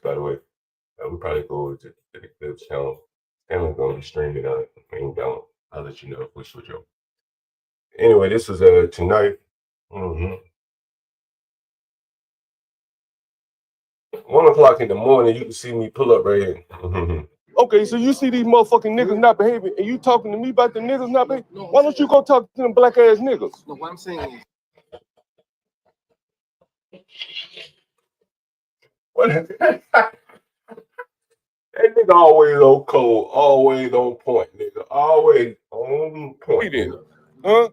by the way. We probably go over to the Clips channel. Channel gonna be streaming on it. Ain't down. I'll let you know if we switch over. Anyway, this is tonight. 1 o'clock in the morning. You can see me pull up right here. Okay, so you see these motherfucking niggas not behaving, and you talking to me about the niggas not behaving? No, why don't you go talk to them black ass niggas? No, what I'm saying is, what? That nigga always on code, always on point, nigga, always on point. Nigga. Huh?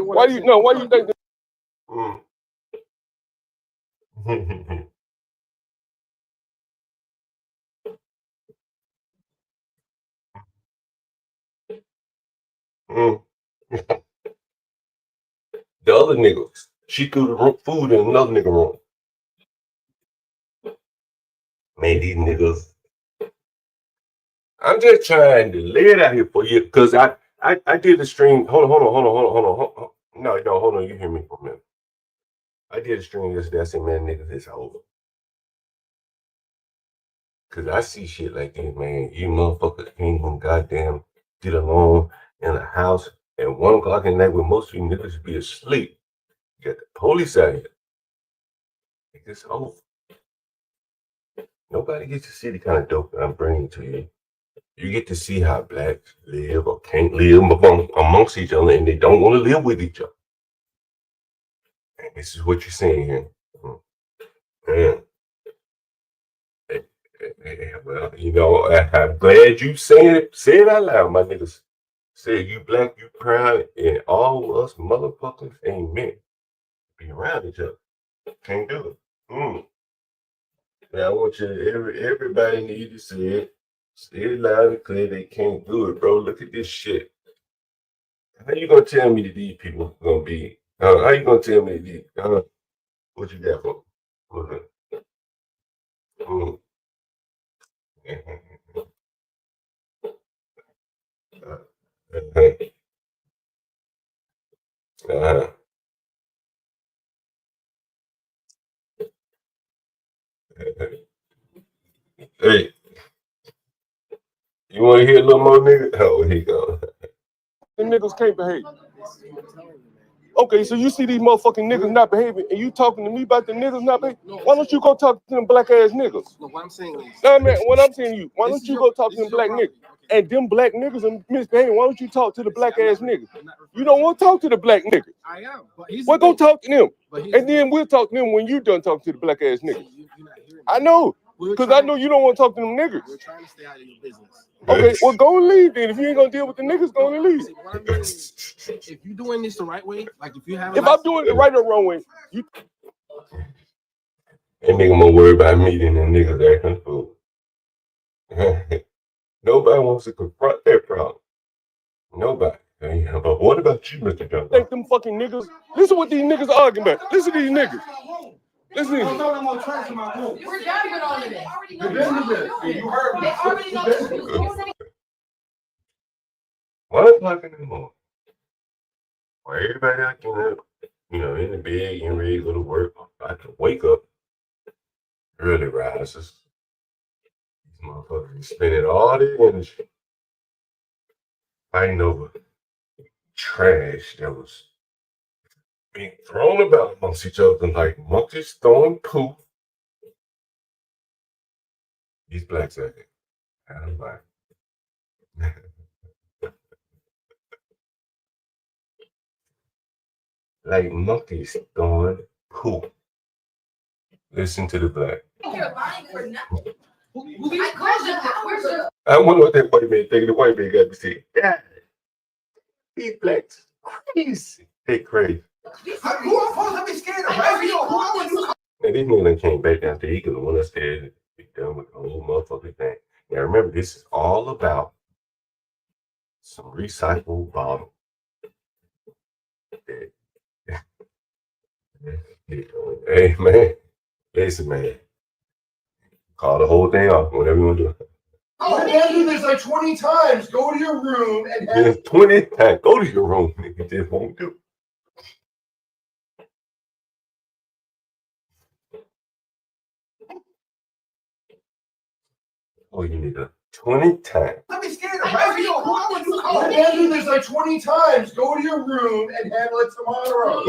Why do you know? Why do you think? The other niggas, she threw the food in another nigga room. Man, these niggas. I'm just trying to lay it out here for you because I did a stream. Hold on. No, hold on. You hear me for a minute. I did a stream yesterday. I said, man, niggas, it's over. Because I see shit like this, man. You motherfuckers can't even goddamn get along in a house at 1 o'clock at night when most of you niggas be asleep. You got the police out here. It's over. Nobody gets to see the kind of dope that I'm bringing to you. You get to see how blacks live or can't live amongst each other, and they don't want to live with each other. And this is what you're seeing here. Man. Well, you know, I'm glad you say it out loud, my niggas. Say you black, you proud, and all us motherfuckers ain't meant to be around each other. Can't do it. Now I want you to, everybody need to say it. Say it loud and clear. They can't do it, bro. Look at this shit. How you gonna tell me that these people gonna be? How you gonna tell me these? What you got for? Hey, you want to hear a little more, nigga? Oh, here you go. The niggas can't behave. Okay, so you see these motherfucking niggas not behaving, and you talking to me about the niggas not behaving? Why don't you go talk to them black ass niggas? No, what I'm saying is, no, man, what I'm saying to you, why don't you go talk to them black niggas? And them black niggas are misbehaving. Why don't you talk to the black ass niggas? You don't want to talk to the black niggas. I am, but well, go talk to them, and then we'll talk to them when you done talking to the black ass niggas. I know, because I know you don't want to talk to them niggas. We're trying to stay out of your business. Okay, well, go and leave then. If you ain't gonna deal with the niggas, go and leave. What I mean is, if you're doing this the right way, like if you have, if I'm doing it the right or wrong way, you. That nigga more worried about me than them niggas acting fool. Nobody wants to confront that problem. Nobody. But what about you, Mr. Johnson? Think them fucking niggas. Listen what these niggas are arguing about. Listen to these niggas. Listen to these. We're done with all of this. You heard me. They already know. 1 o'clock in the morning. Where everybody out there, you know, in the bed, getting ready to go to work. I can wake up early risers. These motherfuckers spending all their energy fighting over trash that was being thrown about amongst each other like monkeys throwing poop. These blacks out here. I'm like, like monkeys throwing poop. Listen to the black. You're lying for nothing. I wonder what that white man thinking. The white man got to say, God, these blacks crazy. They crazy. Who am supposed to be scared of? And these niggas came back down there. He could have went upstairs and be done with the whole motherfucking thing. Now remember, this is all about some recycled bottle. Hey man, listen man, call the whole thing off. Whatever you want to do. Oh, I do this like 20 times. Go to your room and have 20 times. Go to your room. You just won't do. Oh, you need a 20 times. Let me scared of right? Why would you call me? Do this like 20 times. Go to your room and handle it tomorrow.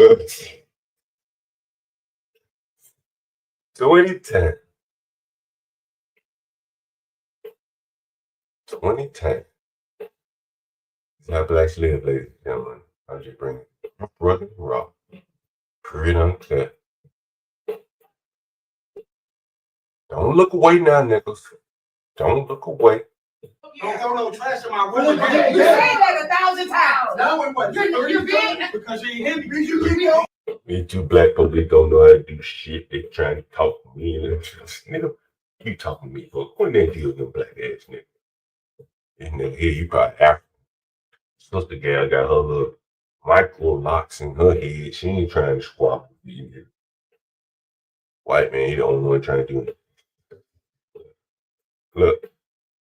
20 times. 20 times. That's how blacks live, ladies and gentlemen. I'll just bring it rugged and raw. Pretty unclear. Don't look away now, Nichols. Don't look away. Don't throw no trash in my room. You said that 1,000 times. Now when what? You're being Because you hit me. You keep me. Me two black folks, they don't know how to do shit. They trying to talk to me. And nigga, you talking to me, folks. When they deal with them black ass nigga. This nigga here, you probably African. Sister gal got her little micro locks in her head. She ain't trying to squabble with these niggas. White man, he the only one trying to do it. Look,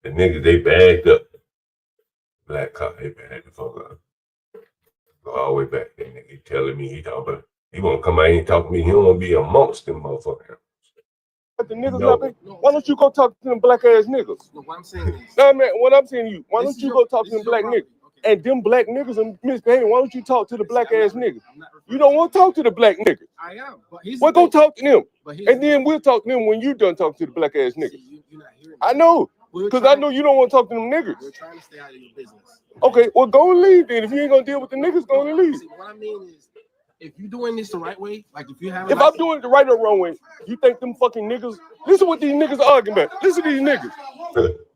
the niggas, they bagged up. Black cop, they bagged the fuck up. Go all the way back. That nigga he telling me he talking about, he won't come out here and talk to me. He don't want to be amongst them motherfuckers. But the niggas not big. Why don't you go talk to them black ass niggas? No, what I'm saying is. No, man, what I'm saying to you, why don't you go talk to them black niggas? And them black niggas are misbehaving. Why don't you talk to the black ass niggas? You don't want to talk to the black niggas. I am. But he's Well, go talk to them. But And then we'll talk to them when you done talking to the black ass niggas. you're not hearing me. I know, We're because I trying- know you don't want to talk to them niggas. We're trying to stay out of your business. Okay, well, go and leave then. If you ain't going to deal with the niggas, go and leave. See, what I mean is, if you're doing this the right way, like if you have. If I'm doing it the right or wrong way, you think them fucking niggas, listen what these niggas are arguing about. Listen to these niggas.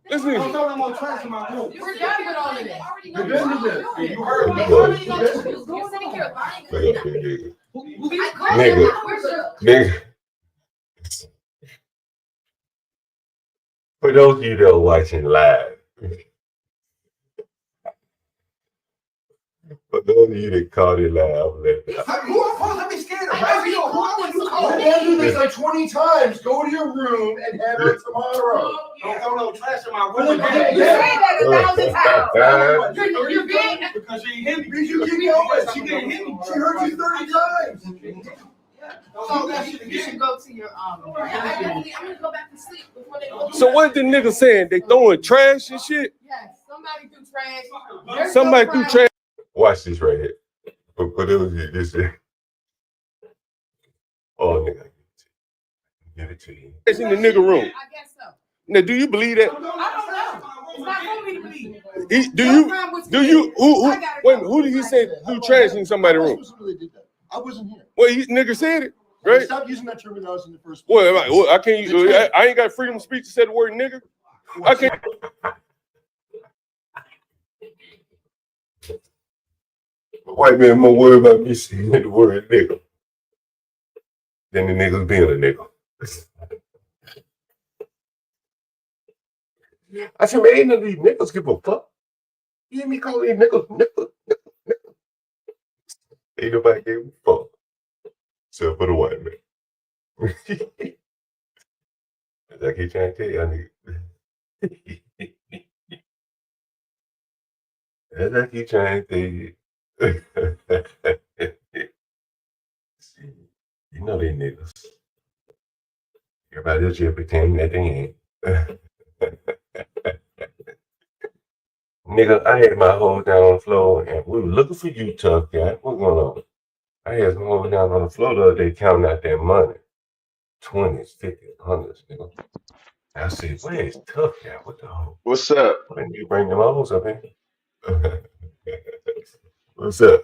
Listen to Don't these. throw no more trash in my room. We're done with all of this. You're done with this. You heard me. You're sitting here lying. Nigga. Nigga. Nigga. For those of you that are watching live, for those of you that caught it live, Who am I supposed to be scared of? Right? Why would you call me? Do this like 20 times. Go to your room and handle it tomorrow. Don't throw no trash in my room. You said that 1,000 times. You're being. Because she hit me. You keep going. She didn't hit me. She hurt you 30 times. You should go to your I'm gonna go back to sleep before they go. So what the niggas saying? They throwing trash and shit? Yes, somebody threw trash. Somebody threw trash. Watch this right here. For those of you, this is. Oh, nigga. Give it to you. It's in the nigga room. I guess so. Now, do you believe that? I don't know. It's not for me to believe. Who did he say threw trash in somebody's room? I wasn't here. Well, you nigga said it, right? Stop using that terminology in the first place. Well, I can't. I ain't got freedom of speech to say the word nigga. I can't. White man more worried about me saying the word nigga than the niggas being a nigga. I said, man, ain't none of these niggas give a fuck. You hear me calling these niggas niggas? Ain't nobody give a fuck. Except for the white man. As I keep trying to tell y'all niggas. As I keep trying to tell you. See, you know they niggas. Everybody else here pretending that they ain't. Nigga, I had my hoe down on the floor and we were looking for you, tough guy. What's going on? I had some hoe down on the floor the other day counting out that money. 20s, 50s, 100s, nigga. I said, where's tough guy? What the hell? What's up? When you bring them hoes up here? What's up?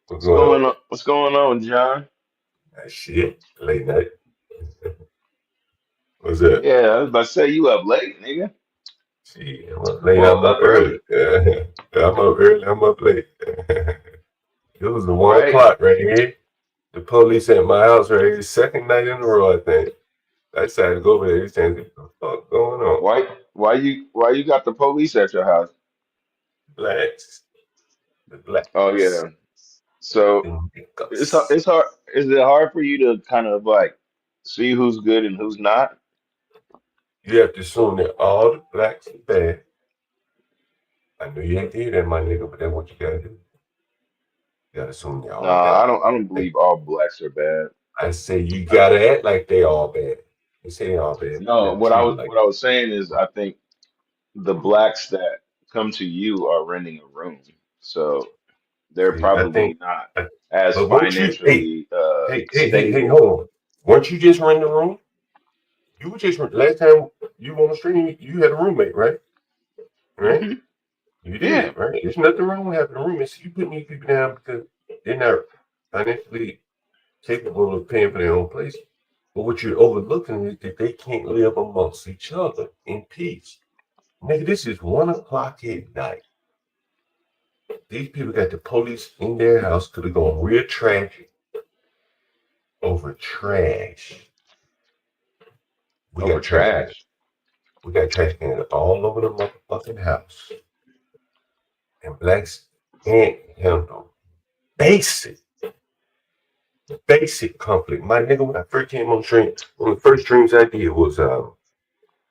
What's going on? What's going on, John? Shit, late night. What's up? Yeah, I was about to say you up late, nigga. Shit, I'm up late. I'm up early. I'm up early. I'm up late. It was the 1 o'clock right here. The police at my house right here. Second night in a row, I think. I decided to go over there. He's saying, what the fuck going on? Why you got the police at your house? Blacks. The blacks. Oh yeah. So it's hard. Is it hard for you to kind of like see who's good and who's not? You have to assume that all the blacks are bad. I know you ain't hear that, my nigga, but that's what you gotta do. You gotta assume they're all bad. I don't believe all blacks are bad. I say you gotta act like they all bad. They say all bad, No, bad treated like what I was saying is I think the blacks that come to you are renting a room, so they're see, I probably think not I, as but won't you financially hold stable. on. Weren't you just renting the room? You were just last time you on the stream, you had a roommate, right? Right? Hmm. You Yeah. did, right? There's nothing wrong with having a roommate. You putting these people down because they're not financially capable of paying for their own place. But what you're overlooking is that they can't live amongst each other in peace. Nigga, this is 1 o'clock at night. These people got the police in their house because they're going real tragic over trash. We Over got trash cans. trash. We got trash cans all over the motherfucking house. And blacks can't handle basic conflict. My nigga, when I first came on stream, one of the first streams I did was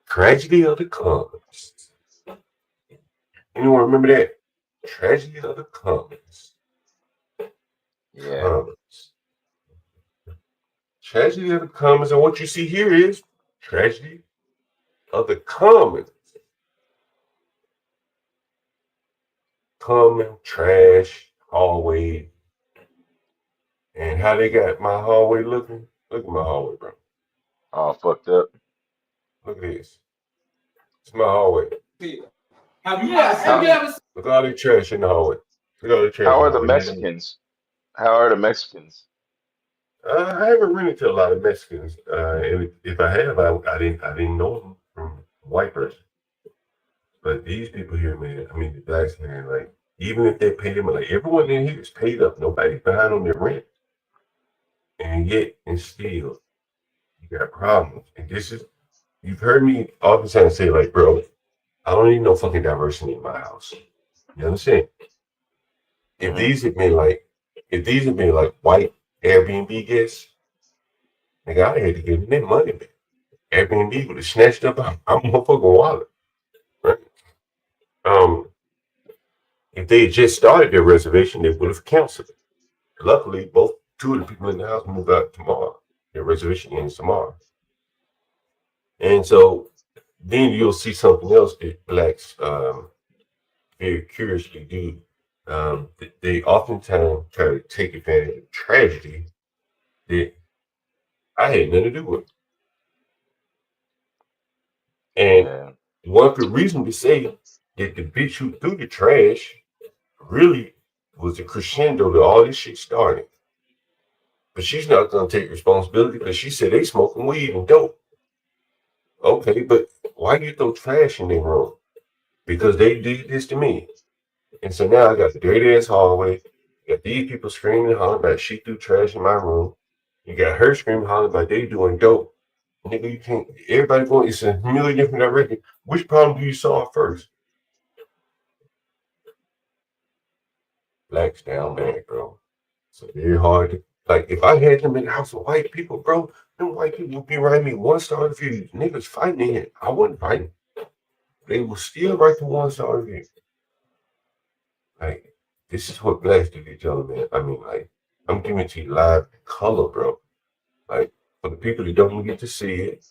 Tragedy of the Commons. Anyone remember that? Tragedy of the Commons. Yeah. Commons. Tragedy of the Commons. And what you see here is Tragedy of the Commons. Common, trash, hallway. And how they got my hallway looking? Look at my hallway, bro. All fucked up. Look at this. It's my hallway. Have you ever seen Look at all the trash in the hallway. Look at all the trash How in are the the hallway. Mexicans? How are the Mexicans? I haven't run into a lot of Mexicans. And if I have, I didn't know them from a white person. But these people here, man, I mean, the blacks, man, like, even if they pay them, like, everyone in here is paid up. Nobody's behind on their rent. And yet, and still, you got problems. And this is, you've heard me oftentimes say, like, bro, I don't need no fucking diversity in my house. You understand? If Hmm. these had been like white Airbnb guests, nigga, I had to give them their money back. Airbnb would have snatched up our motherfucking wallet, right? Um, if they had just started their reservation, they would have canceled it. Luckily, two of the people in the house moved out tomorrow. Their reservation ends tomorrow, and so then you'll see something else that blacks very curiously do. They oftentimes try to take advantage of tragedy that I had nothing to do with. And Yeah. one could reasonably say that the bitch who threw the trash really was the crescendo that all this shit started. But she's not gonna take responsibility because she said they smoking weed and dope. Okay, but why you throw trash in their room? Because they did this to me. And so now I got the dirty ass hallway. Got these people screaming and hollering about she threw trash in my room. You got her screaming and hollering about they doing dope. Nigga, you can't. Everybody going. It's a million different directions. Which problem do you solve first? Blacks down bad, bro. So very hard to, like, if I had them in the house of white people, bro, them white people would be writing me 1-star reviews. Niggas fighting in. I wasn't fighting. They will still write the 1-star review. Like, this is what blacks do to each other, man. I mean, like, I'm giving it to you live color, bro. Like, for the people that don't get to see it,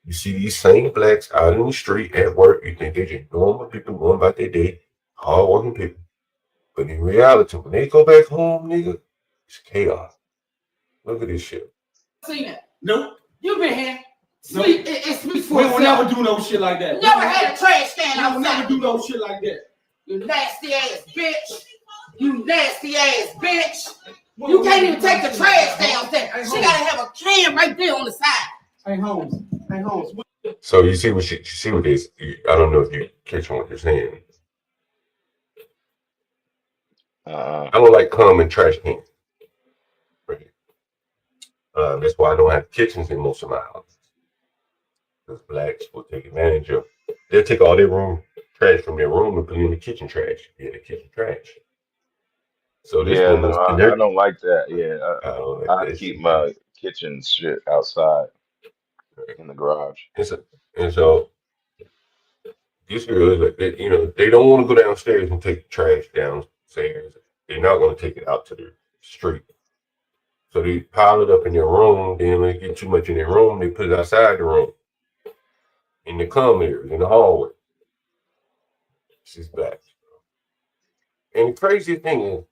you see these same blacks out in the street at work. You think they're just normal people going about their day, hard-working people. But in reality, when they go back home, nigga, it's chaos. Look at this shit. it? Nope. You been here. Sleep. It speaks for itself. We will never do no shit like that. Never had a trash can We will never outside. do no shit like that. You nasty ass bitch. You nasty ass bitch. You can't even take the trash downstairs. She gotta have a can right there on the side. Hey Holmes. Hey Holmes. So you see what this? I don't know if you catch on what you're saying. I don't like common trash cans. Right? That's why I don't have kitchens in most of my houses. Because blacks will take advantage of. They'll take all their room trash from their room and put it in the kitchen trash. Yeah, the kitchen trash. So this Yeah, woman, no, I don't like that. Yeah, I don't I like that keep shit. my kitchen shit outside in the garage. And so these girls, like, they don't want to go downstairs and take the trash downstairs. They're not going to take it out to the street. So they pile it up in their room. Then when they get too much in their room, they put it outside the room, in the common area, in the hallway. She's back. And the crazy thing is,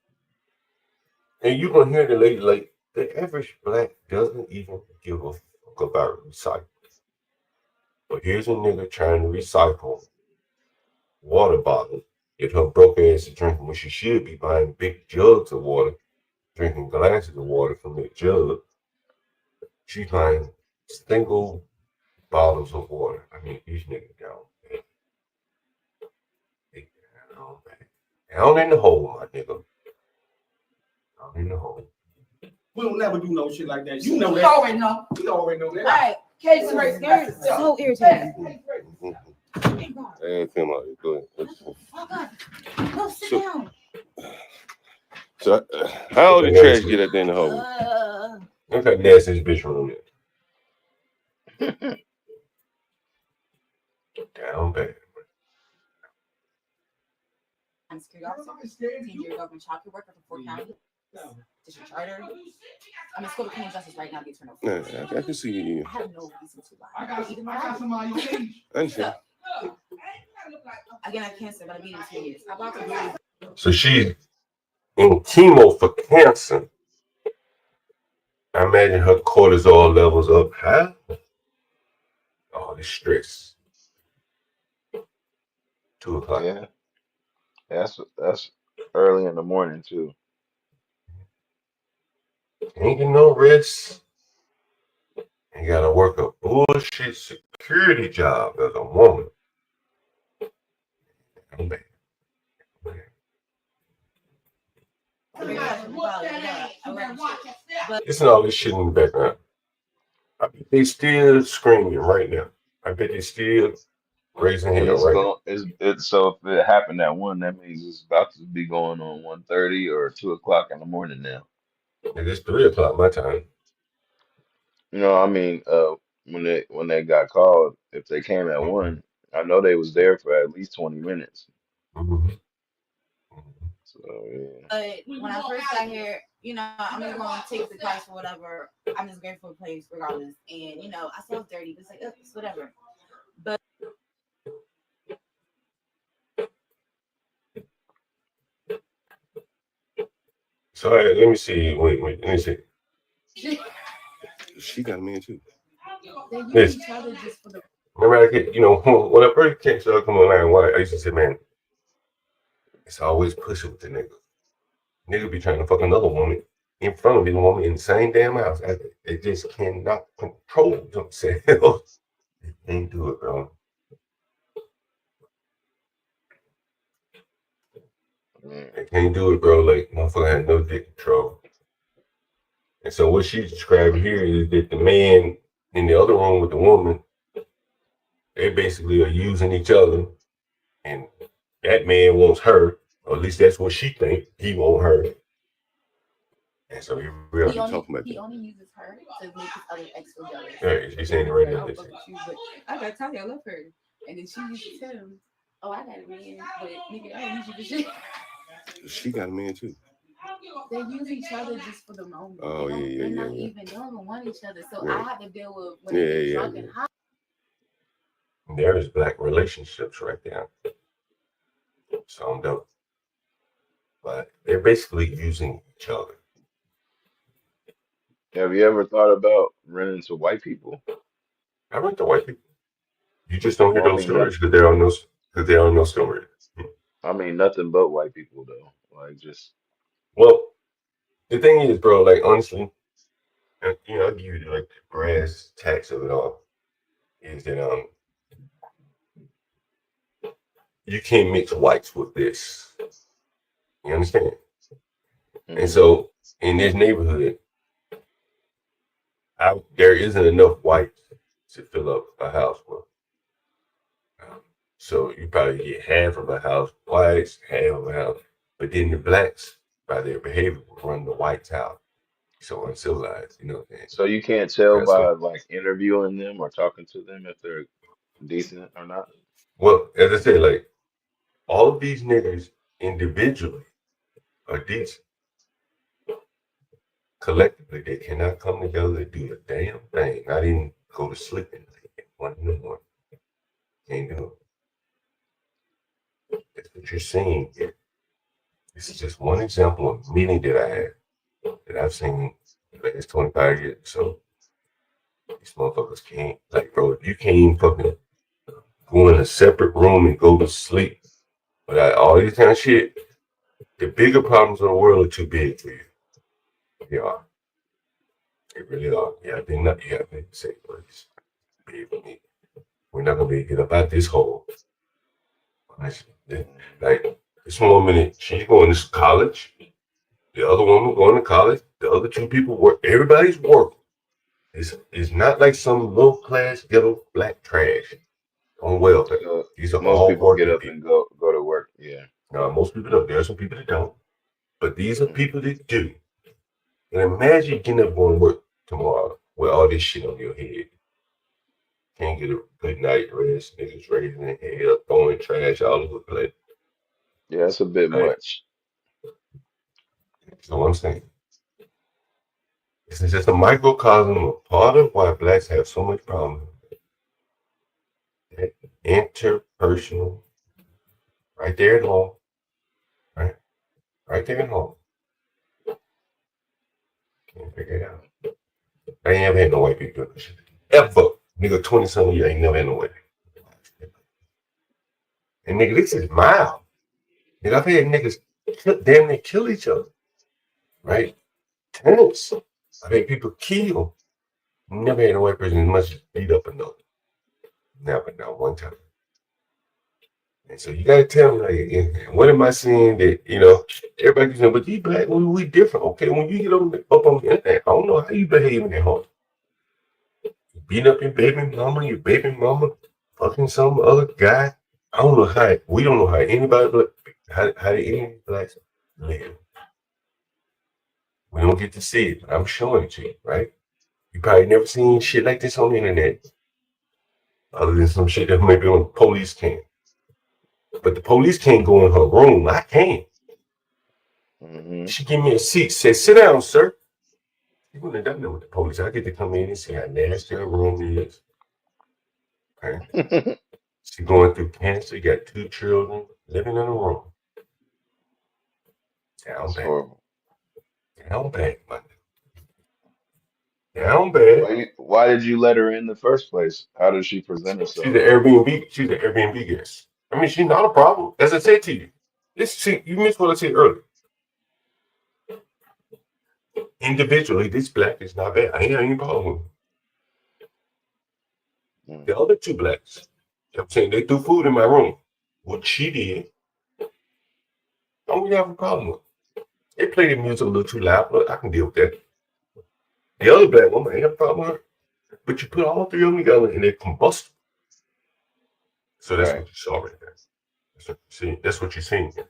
and you're gonna hear the lady like the average black doesn't even give a fuck about recycling. But here's a nigga trying to recycle water bottle that her broke ass is drinking when she should be buying big jugs of water, drinking glasses of water from that jug. She's buying single bottles of water. I mean, these niggas down. They down in the hole, my nigga. Down in the hole. We don't never do no shit like that. You know You that. already know. We already know that. Right. Casey Ray, they're so irritating. Hey, come on, go ahead. Fuck up. Go sit down. So, how the trash get up there in the hole? Look how nasty this bitch room is. Down bad. I'm scared officer. 10-year government chocolate worker for Fort County. District charter. I'm in school of criminal justice right now. Get turned over. Yeah, I can see you. I have no reason to lie. I got somebody on your page. I understand. Again, I cancer, but I beat in 2 years. I bought the So she's in chemo for cancer. I imagine her cortisol levels up high. Oh, the stress. 2 o'clock. Yeah, that's early in the morning too. Ain't getting no rest. You gotta work a bullshit security job as a woman. I'm bad. Listen to all this shit in the background. I bet they still screaming right now. I bet they still raising hell It's right going. It's so if it happened at 1, that means it's about to be going on 1:30 or 2 o'clock in the morning now. now. And it's 3 o'clock my time. You know, I mean, when they got called, if they came at 1, I know they was there for at least 20 minutes. Mhm. So yeah. But when I first got here, I'm just going to take the price for whatever. I'm just grateful for the place regardless. And, I saw it's dirty, but it's like, it's whatever. But So let me see. Wait, let me see. She got a man too. they use Yes. each other just for the. Remember, when I first came to come online, I used to say, man, it's always pushing with the nigga. Nigga be trying to fuck another woman in front of the woman in the same damn house. They just cannot control themselves. They can't do it, bro. They can't do it, bro. Like, motherfucker had no dick control. And so what she's describing here is that the man in the other room with the woman, they basically are using each other. And that man wants her, or at least that's what she thinks. He wants her. And so he really talking about He that. only uses her to make his other ex feel jealous. Yeah, she's saying it right now. I gotta tell you, I love her. And then she uses him. Oh, I got a man, but nigga, I don't use you for shit. She got a man too. They use each other just for the moment. Oh, They're yeah. not even, they don't even want each other. So Yeah. I have to deal with when they're drunk and hot. There is black relationships right there. Some don't. But they're basically using each other. Have you ever thought about running into white people? I went to white people. You just don't hear Well, I those mean, stories because there are no stories. I mean, nothing but white people though. Like just Well, the thing is, bro, like honestly, and, I'll give you like the brass tacks of it all. Is that you can't mix whites with this. You understand? And so in this neighborhood, there isn't enough whites to fill up a house with. So you probably get half of a house whites, half of a house. But then the blacks, by their behavior, will run the whites out. So uncivilized, you know what I'm saying? so you can't tell Yeah, by so- like interviewing them or talking to them if they're decent or not. Well, as I said, like all of these niggas individually are decent. collectively, they cannot come together to do a damn thing, not even go to sleep at 1 in the morning. Can't do it. That's what you're seeing here. This is just one example of many that I have, that I've seen in the last 25 years. So these motherfuckers can't, like, bro, if you can't even fucking go in a separate room and go to sleep without all this kind of shit, the bigger problems in the world are too big for you. They are. They really are. Yeah, they're not. You have to say, please, big for me. We're not gonna be able to get up out this hole. Like this woman, she's going to college. The other woman going to college. The other two people work. Everybody's working. It's not like some low class ghetto black trash on welfare. So These are most all people get working up people. and go to work. Yeah. Most people don't. There are some people that don't. But these are people that do. And imagine getting up going to work tomorrow with all this shit on your head. Can't get a good night rest. Niggas raising their head up, throwing trash all over the place. Yeah, it's a bit Right. much. So I'm saying, this is just a microcosm of part of why blacks have so much problem. Interpersonal, right there at home, right? Right there at home. Can't figure it out. I ain't never had no white people doing this shit. Ever. Nigga, 20-something years, I ain't never had no white people. And nigga, this is mild. Nigga, I've had niggas damn near kill each other. Right? Tenants. I've had people kill. Never had a white person as much as beat up another. Never, not one time. And so you gotta tell me, like, what am I seeing that, everybody's saying, but you black, we different. Okay, when you get up on the internet, I don't know how you behaving at home. You beating up your baby mama, fucking some other guy. I don't know how, we don't know how anybody, how did any blacks live. We don't get to see it, but I'm showing it to you, right? You probably never seen shit like this on the internet, other than some shit that maybe on the police cam. But the police can't go in her room. I can't. Hmm. She give me a seat, said, sit down, sir. You wouldn't have done that with the police. I get to come in and see how nasty her room is. Okay. She going through cancer, got 2 children, living in a room. Down That's bad. horrible. Down bad, man. Down bad. Why did you let her in the first place? How does she present She's herself? an Airbnb guest. I mean, she's not a problem. As I said to you, you missed what I said earlier. Individually, this black is not bad. I ain't got any problem with it. Mm. The other 2 blacks, I'm saying they threw food in my room. What she did, I don't really have a problem with it. They play the music a little too loud, but I can deal with that. The other black woman, I ain't have a problem with her. But you put all 3 of them together and they combust. So that's Right. what you saw right there. That's what you're seeing here.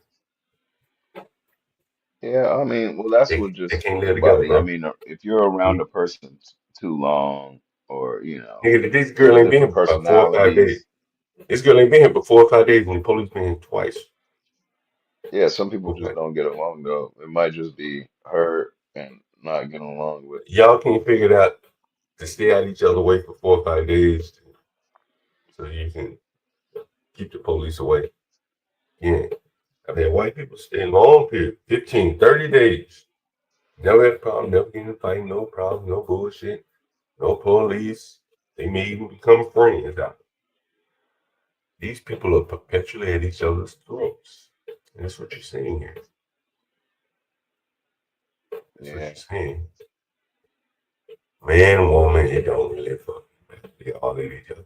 Yeah, I mean, well, that's They what just can't live would together, bother you. I bro. mean, if you're around a person too long, or Nigga, this girl ain't been here different for about 4 or 5 days. personalities, This girl ain't been here for 4 or 5 days, and the police been here twice. yeah, some people just Okay. don't get along though. It might just be her and not getting along with. Y'all can't figure it out to stay out each other way for 4 or 5 days so you can keep the police away. Yeah. I've had white people stay long period, 15, 30 days. Never had a problem, never get in a fight, no problem, no bullshit, no police. They may even become friends out. These people are perpetually at each other's throats. And that's what you're seeing here. That's what Yeah. you're seeing. Man, woman, it don't really fuck. They all at each other.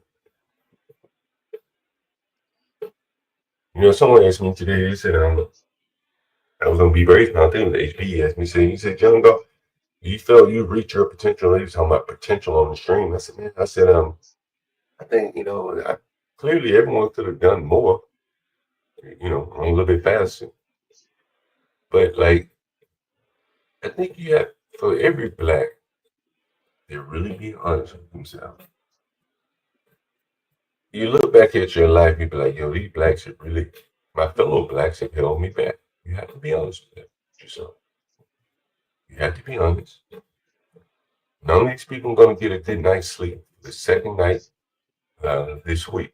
Someone asked me today, they said, I was on Be Brave, I think it was HB asked me, he said, John Goff, you felt you reached your potential. He was talking about potential on the stream. I said, man, I think, clearly everyone could have done more, a little bit faster. But like, I think you have, for every black, to really be honest with themselves. You look back at your life, you be like, yo, these blacks have really, my fellow blacks have held me back. You have to be honest with yourself. You have to be honest. None of these people are going to get a good night's sleep the second night this week.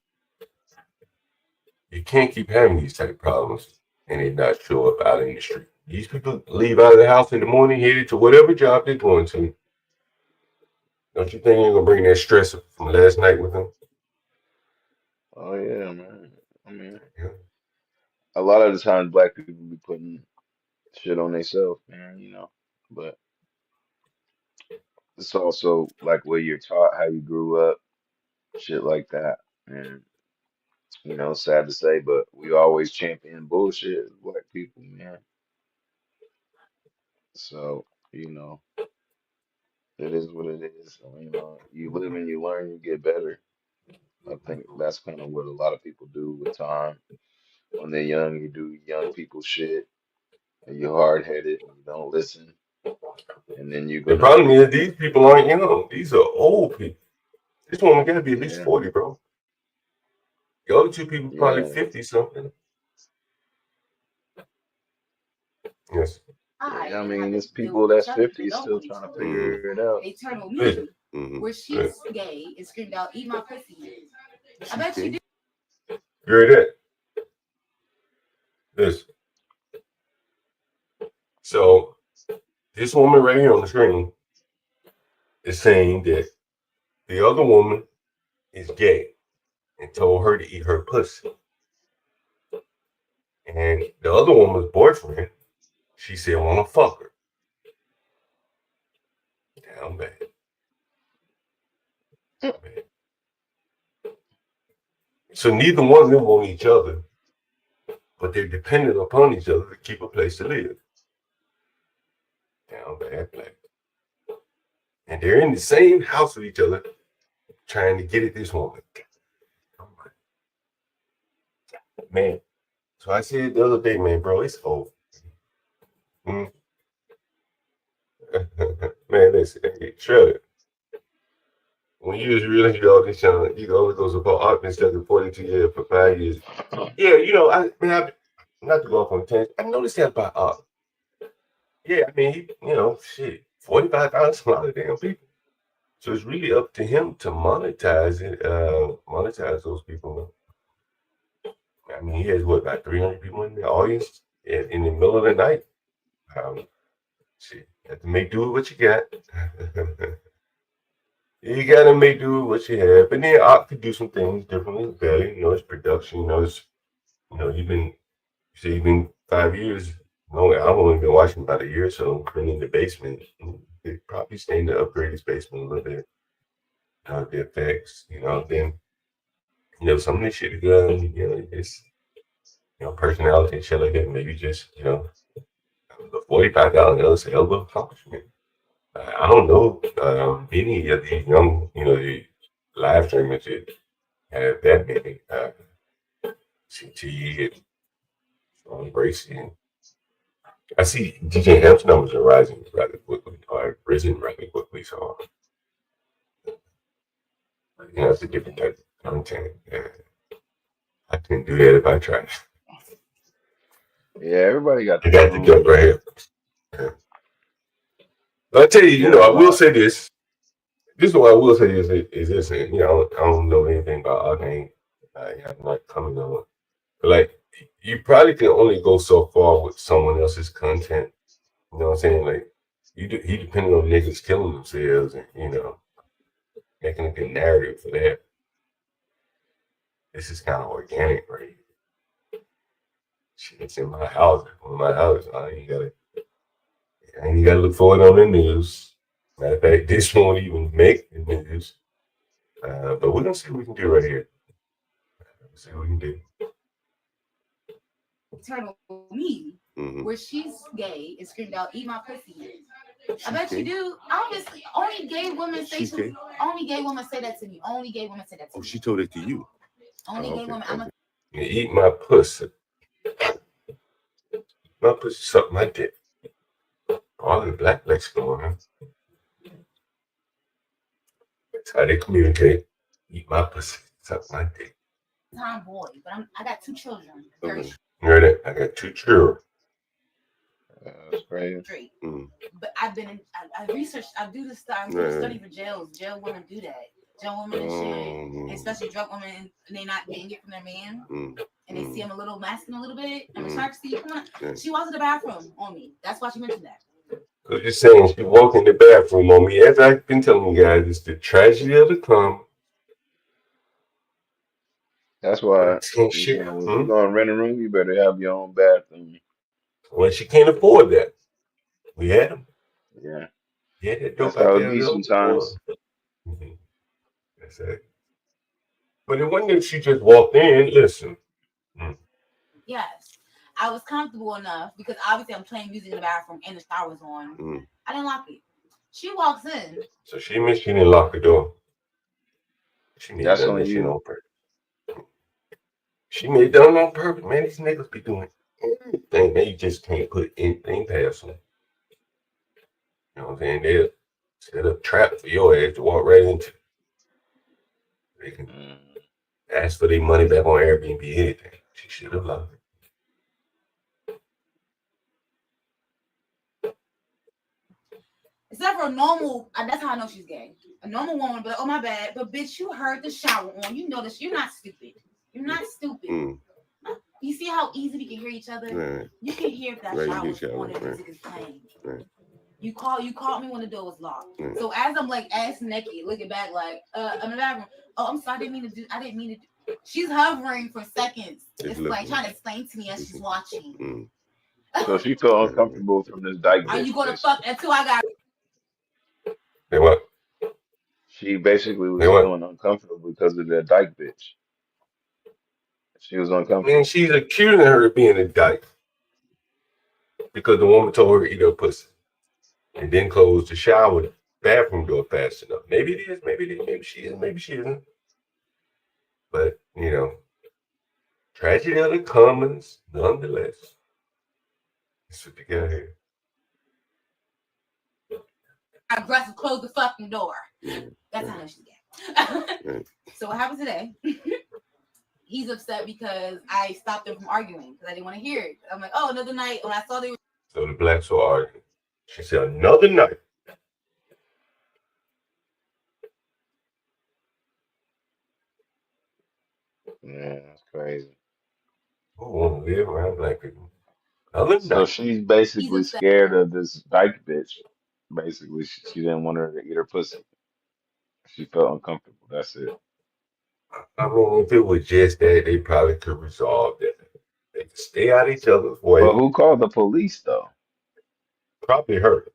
You can't keep having these type of problems and it not show up out in the street. These people leave out of the house in the morning, headed to whatever job they're going to. Don't you think you're going to bring that stress from last night with them? Oh yeah, man. I mean, Yeah. a lot of the times black people be putting shit on themselves, man, you know. But it's also like where you're taught, how you grew up, shit like that. And you know, sad to say, but we always champion bullshit as black people, man. So, you know, it is what it is. So, you know, you live and you learn, you get better. I think that's kind of what a lot of people do with time. When they're young, you do young people shit, and you're hard headed, and you don't listen, and then you're The gonna, problem is these people aren't young. These are old people. This woman got to be at least yeah, 40, bro. The other two people probably yeah, 50 something. Yes. yeah. I mean, it's people that's 50 still trying to Mm-hmm. figure it out. They turn on Listen. me Mm-hmm. where she's gay and screamed out, "Eat my pussy." I bet you do. You heard that? Listen. So this woman right here on the screen is saying that the other woman is gay and told her to eat her pussy. And the other woman's boyfriend, she said, want to fuck her. Down bad. Down bad. So neither one of them want each other, but they're dependent upon each other to keep a place to live. Down bad black. And they're in the same house with each other, trying to get at this woman. Man. So I said the other day, man, bro, it's over. Mm. Man, listen, Shirley, when you just realize you all this channel, you only goes about art instead of 42 years for 5 years. Yeah, you know, not to go off on a tangent, I noticed that about art. Yeah, I mean, you know, shit, 45,000, a lot of damn people. So it's really up to him to monetize it, monetize those people. I mean, he has what, like 300 people in the audience in the middle of the night. Shit, you have to make do with what you got. You gotta make do with what you have. And then Art could do some things differently, better. You know, it's production. You know, you've been 5 years. No, I've only been watching about a year or so. Been in the basement. They probably staying to upgrade his basement a little bit. The effects, then some of this shit, it's personality and shit like that. Maybe just the $45,000 hell of an accomplishment. I don't know any of these young, the live streamers that have that many CTE and Gracie. And I see DJ Hamp's numbers are rising rather quickly, or risen rather quickly. So, it's a different type of content. I couldn't do that if I tried. Yeah, everybody got I their got the own. jump right here. But I tell you, I will say this. This is what I will say is this, and I don't know anything about Arcane. I'm not coming on. But like, you probably can only go so far with someone else's content. You know what I'm saying? Like, he depending on niggas killing themselves and making a good narrative for that. This is kind of organic, right? It's in my house. In my house, I ain't gotta look for it on the news. Matter of fact, this won't even make the news. But we're gonna see what we can do right here. See what we can do. Turn on me where she's gay and screamed out, "Eat my pussy." I bet you do. Obviously, only gay women say that to me. Only gay women say that to me. Oh, she told it to you. Only gay women. You eat my pussy. My pussy suck my dick. All the black lexicon, man. That's how they communicate. Eat my pussy, suck my dick. Tomboy, but I got 2 children. You heard it? I got 2 children. That's crazy. straight. Mm. But I've been, I researched, I do this stuff, I do a study for jails. Jail women do that. Jail women and shit, especially drug women, and they not getting it from their man, and they see him a little masking a little bit. And the shark see, come on, she was in the bathroom on me. That's why she mentioned that. Cause you're saying she walked in the bathroom on me. As I've been telling you guys, it's the tragedy of the come. That's why Shit. if you're gonna rent a room, you better have your own bathroom. Well, she can't afford that. We had them. Yeah. Yeah, that That's dope out how it there. be sometimes. That's it. But it wasn't that she just walked in. Listen. Yes, I was comfortable enough because obviously I'm playing music in the bathroom and the shower's on. I didn't lock it. She walks in. So she didn't lock the door. She made That's that on mission you. on purpose. She made that on purpose, man. These niggas be doing anything. They just can't put anything past them. You know what I'm saying? They'll set up trap for your ass to walk right into. They can ask for their money back on Airbnb, anything. She should have loved it. Except for a normal, that's how I know she's gay. A normal woman, but oh my bad, but bitch, you heard the shower on. You know this. You're not stupid. You're not stupid. You see how easy we can hear each other? Right. You can hear if that shower's on and music is playing. Right. You called me when the door was locked. So as I'm like ass naked, looking back like, I'm in the bathroom. Oh, I'm sorry, I didn't mean to do. She's hovering for seconds. It's like trying to explain to me as she's watching. So she felt uncomfortable from this dyke. Are you gonna fuck until I got? They what? She basically was feeling uncomfortable because of that dyke bitch. She was uncomfortable. I mean, she's accusing her of being a dyke because the woman told her to eat her pussy and then closed the shower bathroom door fast enough. Maybe it is, maybe she is, maybe she isn't. But you know, tragedy of the commons, nonetheless. That's what you got here. Aggressive, close the fucking door. That's how she get. So what happened today? He's upset because I stopped them from arguing because I didn't want to hear it. I'm like, oh, another night when I saw they were. So the blacks were arguing. She said, another night. Yeah, that's crazy. Who want to live around black people? So she's basically scared of this dyke bitch. Basically, she didn't want her to eat her pussy. She felt uncomfortable. That's it. I mean, if it was just that, they probably could resolve that. They could stay out of each other's way. But who called the police though? Probably her.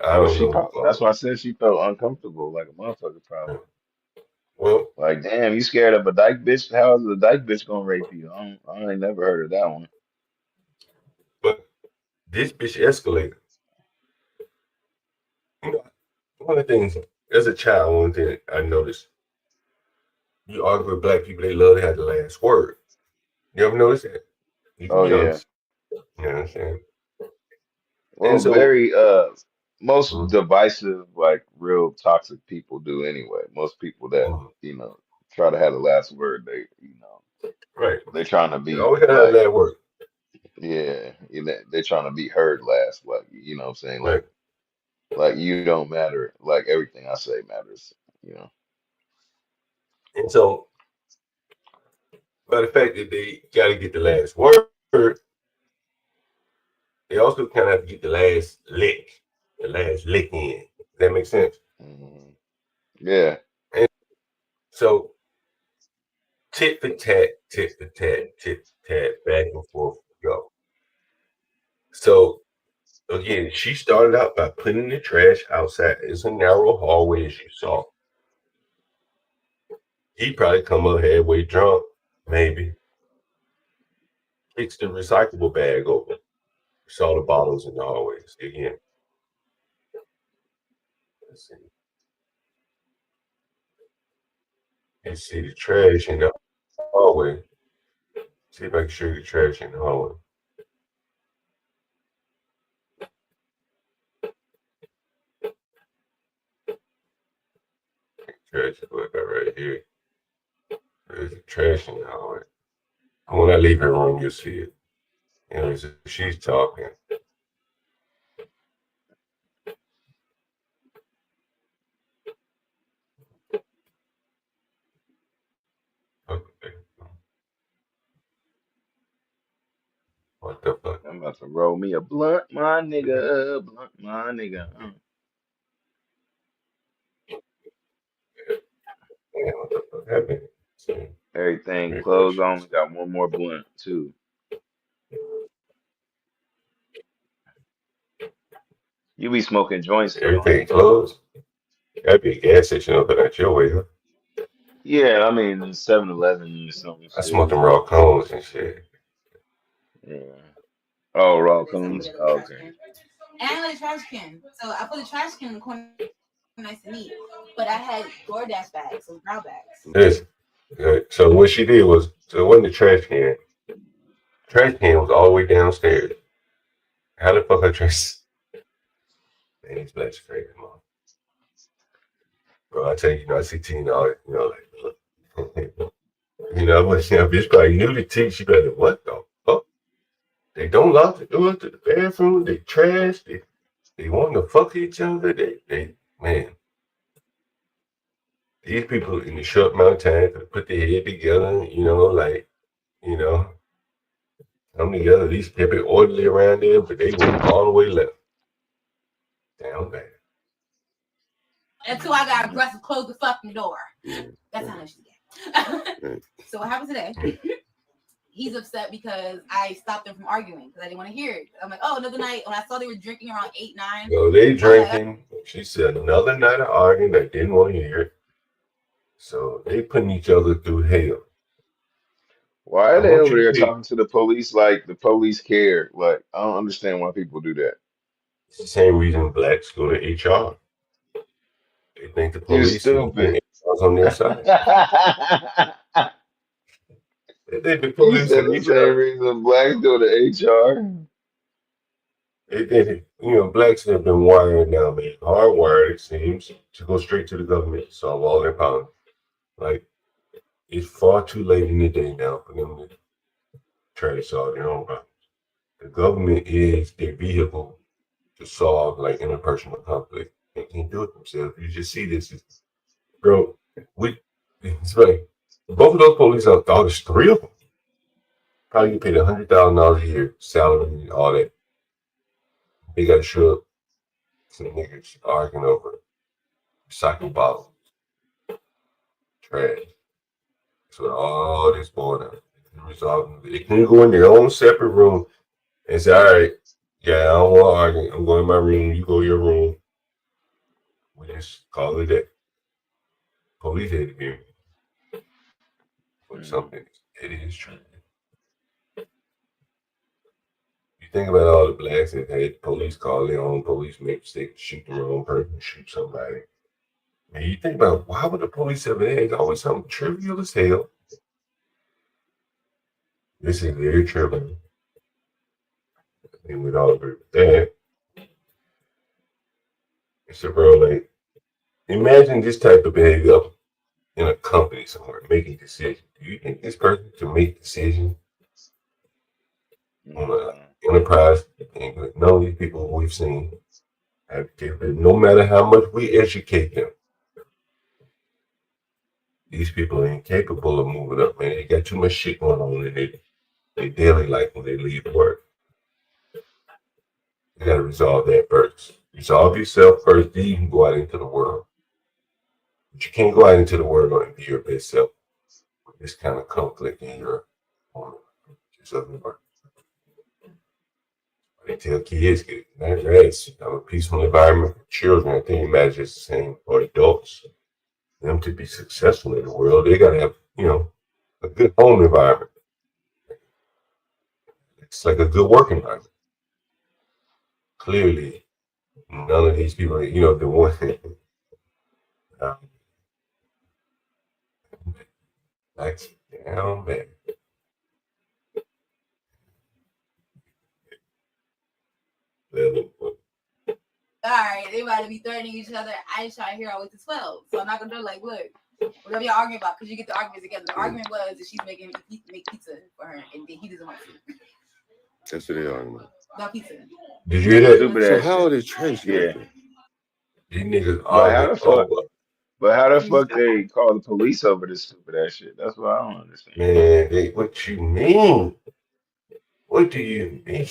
I don't know. That's why I said she felt uncomfortable, like a motherfucker probably. Well, like, damn, you scared of a dyke bitch? How is a dyke bitch gonna rape you? I ain't never heard of that one. But this bitch escalated. You know, one of the things, as a child, one thing I noticed, you argue with black people, they love to have the last word. You ever notice that? Oh, yeah. Honest. You know what I'm saying? Well, so, very, most divisive, like real toxic people do anyway. Most people that, you know, try to have the last word, they, you know, right. They're trying to be. They always have that word. Yeah. They're trying to be heard last, like, you know what I'm saying? Like you don't matter. Like everything I say matters, you know. And so, by the fact that they got to get the last word, they also kind of have to get the last lick in. Does that make sense? Mm-hmm. Yeah. And so, tit for tat, back and forth we go. So, again, she started out by putting the trash outside. It's a narrow hallway, as you saw. He probably come up halfway drunk, maybe. Fixed the recyclable bag open. Saw the bottles in the hallway. See again. Let's see. And see the trash in the hallway. See if I can show you the trash in the hallway. Trash is what I got right here. There's the trash in the hallway. When I leave her room, you'll see it. You know, she's talking. Okay. What the fuck? I'm about to roll me a blunt, my nigga. Blunt, my nigga. Yeah, what the fuck happened? Everything closed. Refresh. I only got one more blunt, too. You be smoking joints, though, don't Everything you? closed. That'd be a gas station over there at your way, huh? Yeah, I mean, 7-Eleven or something I smoked shit. them raw cones and shit. Yeah. Oh, raw There's some cones? good in the Oh, trash okay. can. And I like the trash can. So I put the trash can in the corner nice and neat. But I had DoorDash bags, so brown bags. This. So what she did was, so it wasn't the trash can. Trash can was all the way downstairs. How the fuck I trash? Man, these blacks crazy, man. Bro, I tell you, I see Tina, like, look. Bitch probably knew the T. She better, what the fuck? They don't lock the door to the bathroom. They trash. They want to fuck each other. Man, these people in the short amount of time could put their head together, come together, at least keep it orderly around there, but they went all the way left. Damn bad. Until I got aggressive, close the fucking door. That's how much she get. So what happened today? He's upset because I stopped them from arguing because I didn't want to hear it. I'm like, oh, another night when I saw they were drinking around 8, 9. So they drinking. She said another night of arguing. They didn't want to hear it. So they putting each other through hell. Why I are they want over you to there be. talking to the police like the police care? Like, I don't understand why people do that. It's the same reason blacks go to HR. They think the You're police and stupid. HR's on their side. They think the You police said and the same HR. reason blacks go to HR. They think blacks have been wired now, man. Hardwired, it seems, to go straight to the government to solve all their problems. Like, it's far too late in the day now for them to try to solve their own problems. The government is their vehicle to solve like interpersonal conflict. They can't do it themselves. You just see this, bro. It's funny. Both of those police officers, 3 of them, probably get paid $100,000 a year, salary, and all that. They got to show up. Some niggas arguing over recycled bottles, trash. So all this going on. They can go in their own separate room and say, all right, yeah, I don't want to argue. I'm going to my room. You go to your room. We just call it a day. Police had to be for something. It is true. You think about all the blacks that had police call their own police, make mistakes, shoot the wrong person, shoot somebody. And you think about why would the police have an egg? Always something trivial as hell. This is very trivial. And we'd all agree with that. So, bro, like, imagine this type of behavior in a company somewhere, making decisions. Do you think this person can make decisions on an enterprise? None of these people we've seen have capability. No matter how much we educate them, these people are incapable of moving up, man. They got too much shit going on in their daily life when they leave work. You got to resolve that first. Resolve yourself first, then you can go out into the world. But you can't go out into the world and be your best self with this kind of conflict in your own. Just doesn't work. They tell kids, that's a peaceful environment for children. I think imagine it's the same for adults. For them to be successful in the world, they got to have, a good home environment. It's like a good work environment. Clearly, none of these people, the one, that's down bad. All right, they about to be threatening each other. I ain't trying to hear all the way to 12. So I'm not going to do like, look, whatever y'all arguing about, because you get the argument together. The argument was that she's make pizza for her, and then he doesn't want to. That's what they are. Man. Dog pizza. Did you hear that? Stupid So ass how shit. are they trash? Yeah. These niggas But how arguing the fuck? over. But how the fuck they call the police over this stupid ass shit? That's what I don't understand. Man, what you mean? What do you mean?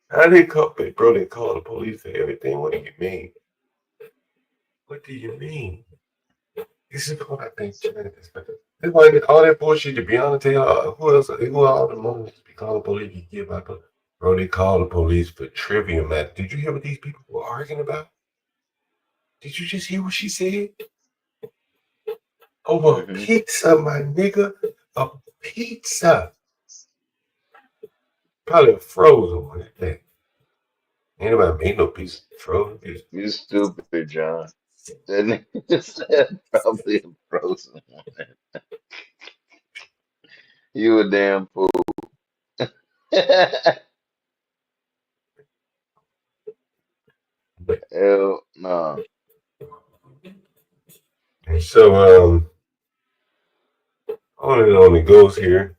How they call it, bro? They call the police for everything. What do you mean? What do you mean? This is what I think China is better. That's why all that bullshit, to be honest, who else, who are all the moments be calling the police you get by, bro, they call the police for trivial matter. Did you hear what these people were arguing about? Did you just hear what she said? Over a pizza, my nigga. A pizza. Probably a frozen one. Ain't nobody made no pizza. Frozen pizza. You stupid, John. That nigga said probably a frozen one. You a damn fool. Hell no. And so, on it goes here.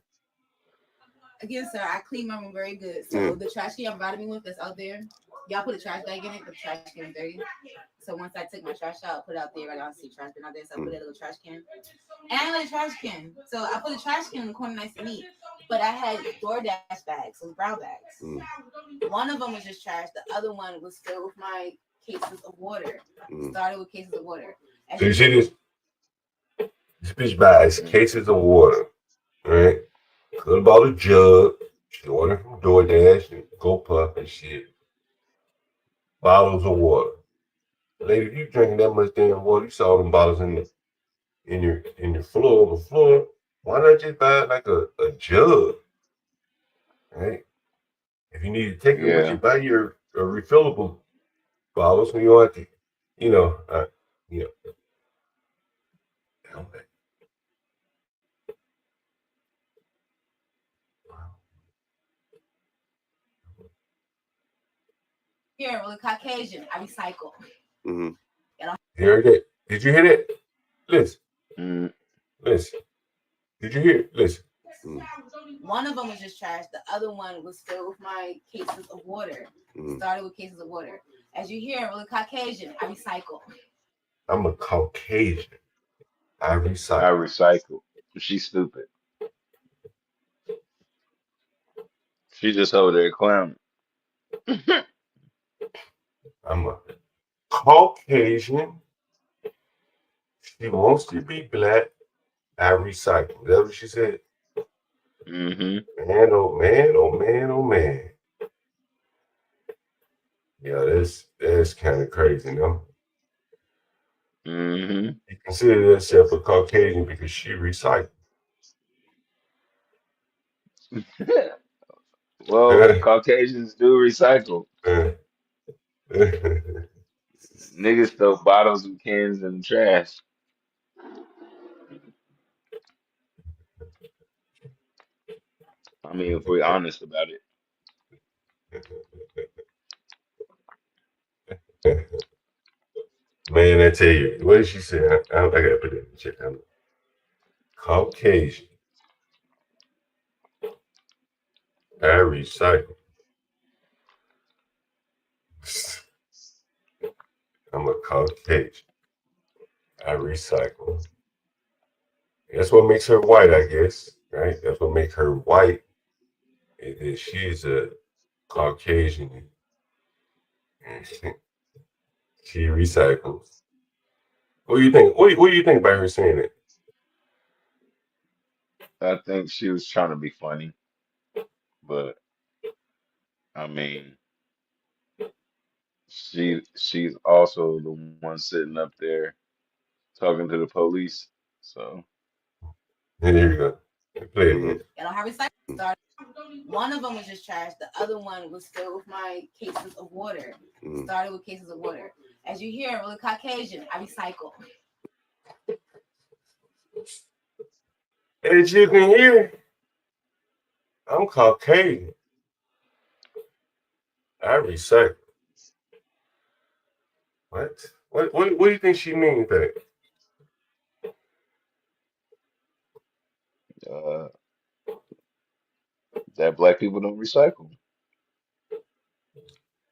Again, sir, I clean my room very good. So the trash can y'all provided me with that's out there, y'all put a trash bag in it, but the trash can is dirty. So once I took my trash out, put it out there, I don't see trash bin out there, so I put a little trash can. And I let a trash can. So I put a trash can in the corner nice and neat. But I had DoorDash bags, those brown bags. One of them was just trash. The other one was filled with my cases of water. Started with cases of water. So you see this? This bitch buys cases of water, right? Good about a jug. She ordered from DoorDash and GoPuff and shit. Bottles of water. Lady, if you drinking that much damn water, you saw them bottles in your floor on the floor. Why not just buy like a jug? Right? If you need to take it with you, buy your refillable bottles so you don't have to, you know. Here, with a Caucasian, I recycle. You heard that? Did you hear that? Listen. Listen. Did you hear it? Listen. One of them was just trash. The other one was filled with my cases of water. Started with cases of water. As you hear, with a Caucasian, I recycle. I'm a Caucasian. I recycle. I recycle. She's stupid. She just over there clowning. I'm a Caucasian. She wants to be black. I recycle. Is that what she said? Man, oh man, oh man, oh man. Yeah, that's kind of crazy, no? You consider yourself a Caucasian because she recycles. Well, Caucasians do recycle. Niggas throw bottles and cans in the trash. I mean, if we're honest about it. Man, I tell you, what did she say? I gotta put it in the check. I'm Caucasian. I recycle. I'm a Caucasian. I recycle. That's what makes her white, I guess, right? That's what makes her white. Is that she's a Caucasian. She recycles. What do you think? What do you think about her saying it? I think she was trying to be funny, but I mean, she's also the one sitting up there talking to the police. So There you go. Play it again. And on how recycle started, one of them was just trash. The other one was filled with my cases of water. Started with cases of water. As you hear, with a Caucasian, I recycle. As you can hear, I'm Caucasian. I recycle. What? What do you think she means by that? that black people don't recycle.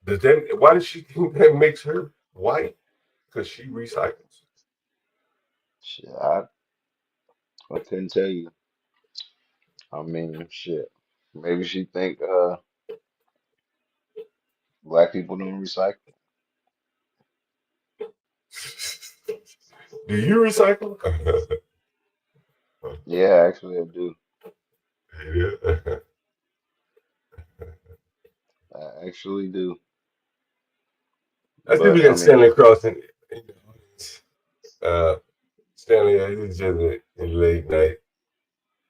Why does she think that makes her white? Because she recycles. Shit, I couldn't tell you. I mean, shit. Maybe she think black people don't recycle. Do you recycle? Yeah, actually, I do. Yeah. I actually do. I think we But I got mean, Stanley Cross in the audience. Stanley, it's just a late night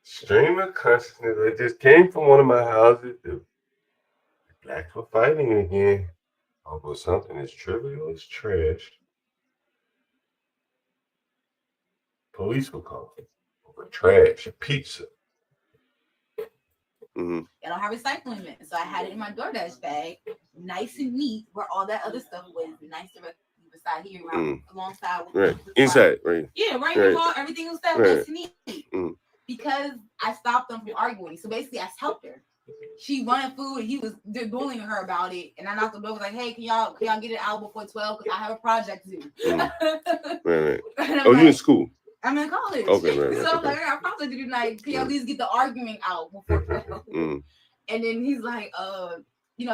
stream of consciousness. I just came from one of my houses. The blacks were fighting again over something as trivial as trash. Police were called over trash, pizza. Mm-hmm. I don't have recycling bin, so I had it in my DoorDash bag, nice and neat, where all that other stuff was nice to beside here, alongside with right inside, right? Yeah, right. Everything was that nice and neat. Because I stopped them from arguing. So basically, I helped her. She wanted food, and he was bullying her about it. And I knocked on the door, was like, "Hey, can y'all get it out before 12? Because I have a project to do." Right. Oh, you in school? I'm in college. Okay, right. So I'm like, I got a project to do tonight. Can y'all at least get the argument out before 12? And then he's like,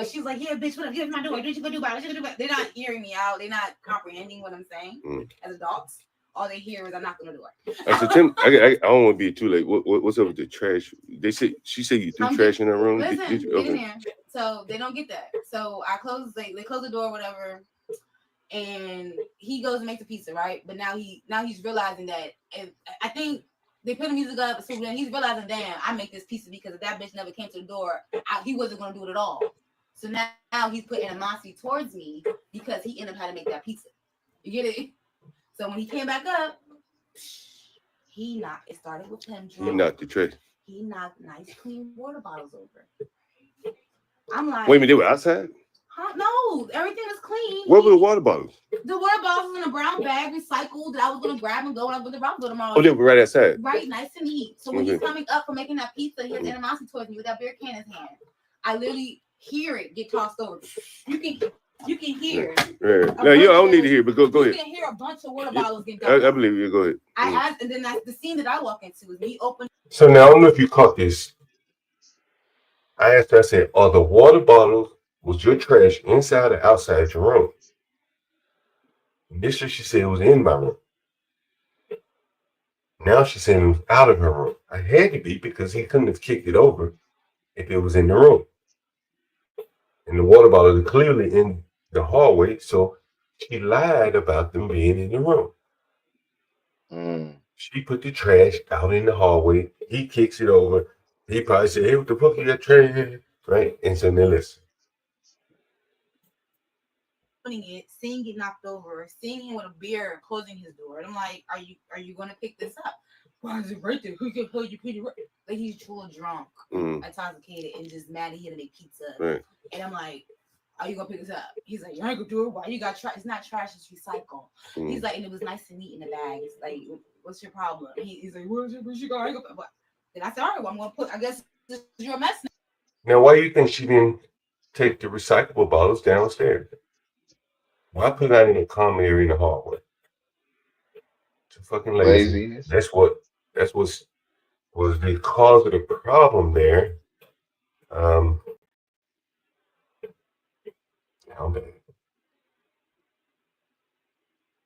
she's like, "Yeah, bitch, whatever. Here's my door. What you gonna do about it? They're not hearing me out. They're not comprehending what I'm saying as adults. All they hear is I knock on the door. So Tim, I don't want to be too late. What's up with the trash? She said you threw trash in her room. Listen, get in there. So they don't get that. So I close. They close the door, whatever. And he goes and makes a pizza, right? But now he's realizing that, and I think they put the music up. So then he's realizing, damn, I make this pizza because if that bitch never came to the door, he wasn't gonna do it at all. So now he's putting animosity towards me because he ended up having to make that pizza. You get it? So when he came back up, it started with him. He knocked the trash. He knocked nice, clean water bottles over. I'm like, wait a minute, they were outside? Huh? No, everything was clean. Where were the water bottles? The water bottles was in a brown bag, recycled, that I was going to grab and go and I was going to rock with them all. Oh, they were right outside? Right, nice and neat. So when he's coming up for making that pizza, he has animosity towards me with that beer can in his hand. I literally hear it get tossed over. You can hear. Right. No, I don't need to hear, but go ahead. You can hear a bunch of water bottles get dumped. I believe you. Go ahead. I asked, and then the scene that I walk into is me open. So now I don't know if you caught this. I asked her, I said, are the water bottles, was your trash inside or outside your room? Initially, she said it was in my room. Now she's saying it was out of her room. I had to be because he couldn't have kicked it over if it was in the room. And the water bottles are clearly in the hallway, so she lied about them being in the room. She put the trash out in the hallway. He kicks it over. He probably said, "Hey, what the fuck you got trash in?" Right? And so then listen. It, seeing it knocked over, seeing him with a beer and closing his door. And I'm like, are you gonna pick this up? Why is it right there? Who can hold you pretty right? Like he's full drunk, intoxicated, and just mad he had to make pizza. Right. And I'm like, are you gonna pick this up? He's like, you ain't gonna do it. Why you got trash? It's not trash, it's recycle. He's like, and it was nice and neat in the bag. It's like, what's your problem? He's like, where's your guy? Then I said, all right, well, I'm gonna put, I guess you're a mess now. Now, why do you think she didn't take the recyclable bottles downstairs? Why put that in a common area in the hallway? It's a fucking laziness. That's what was the cause of the problem there. How bad?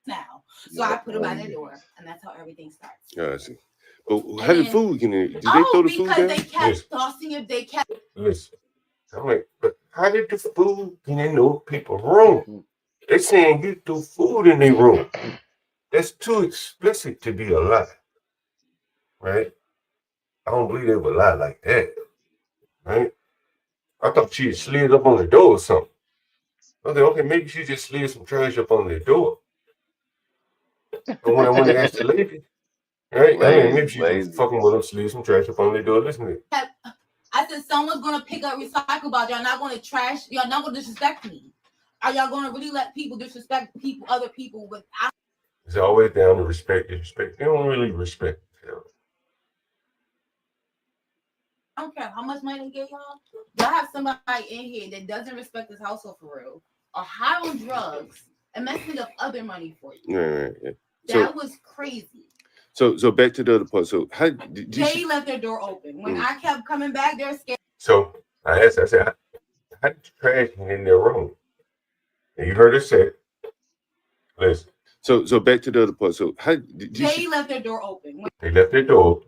Now, so I put them by their door, and that's how everything starts. Yeah, I see. But how did food get in there? Did they throw the food down? Because they kept tossing it. They kept. Listen, I'm like, but how did the food get in those people's room? They're saying you threw food in their room. That's too explicit to be a lie, right? I don't believe they would lie like that, right? I thought she had slid up on the door or something. I thought, okay, maybe she just slid some trash up on the door. And when they asked the lady, right? Maybe she just fucking with them, slid some trash up on the door. Listen to it. I said, someone's gonna pick up recycle bottles. Y'all not gonna trash. Y'all not gonna disrespect me. Are y'all gonna really let people disrespect other people without? It's always down to respect, disrespect. They don't really respect. I don't care how much money they give y'all. Y'all have somebody in here that doesn't respect this household for real, or high on drugs and messing up other money for you. Right. That was crazy. So back to the other part. So how did they left their door open. When I kept coming back, they're scared. So I asked, I said, how did you trash in their room? And you heard her say, listen. So back to the other part. So how did they left their door open. They left their door open.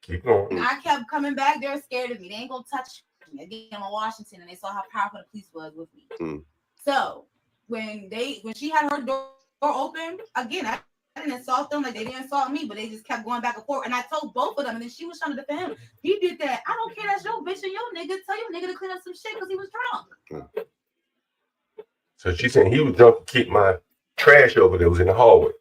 Keep going. And I kept coming back, they're scared of me. They ain't gonna touch me. Again, I'm in Washington and they saw how powerful the police was with me. So when she had her door open, again, I didn't insult them like they didn't insult me, but they just kept going back and forth. And I told both of them, and then she was trying to defend him. He did that. I don't care, that's your bitch and your nigga. Tell your nigga to clean up some shit because he was drunk. So she said he was drunk to keep my trash over there was in the hallway.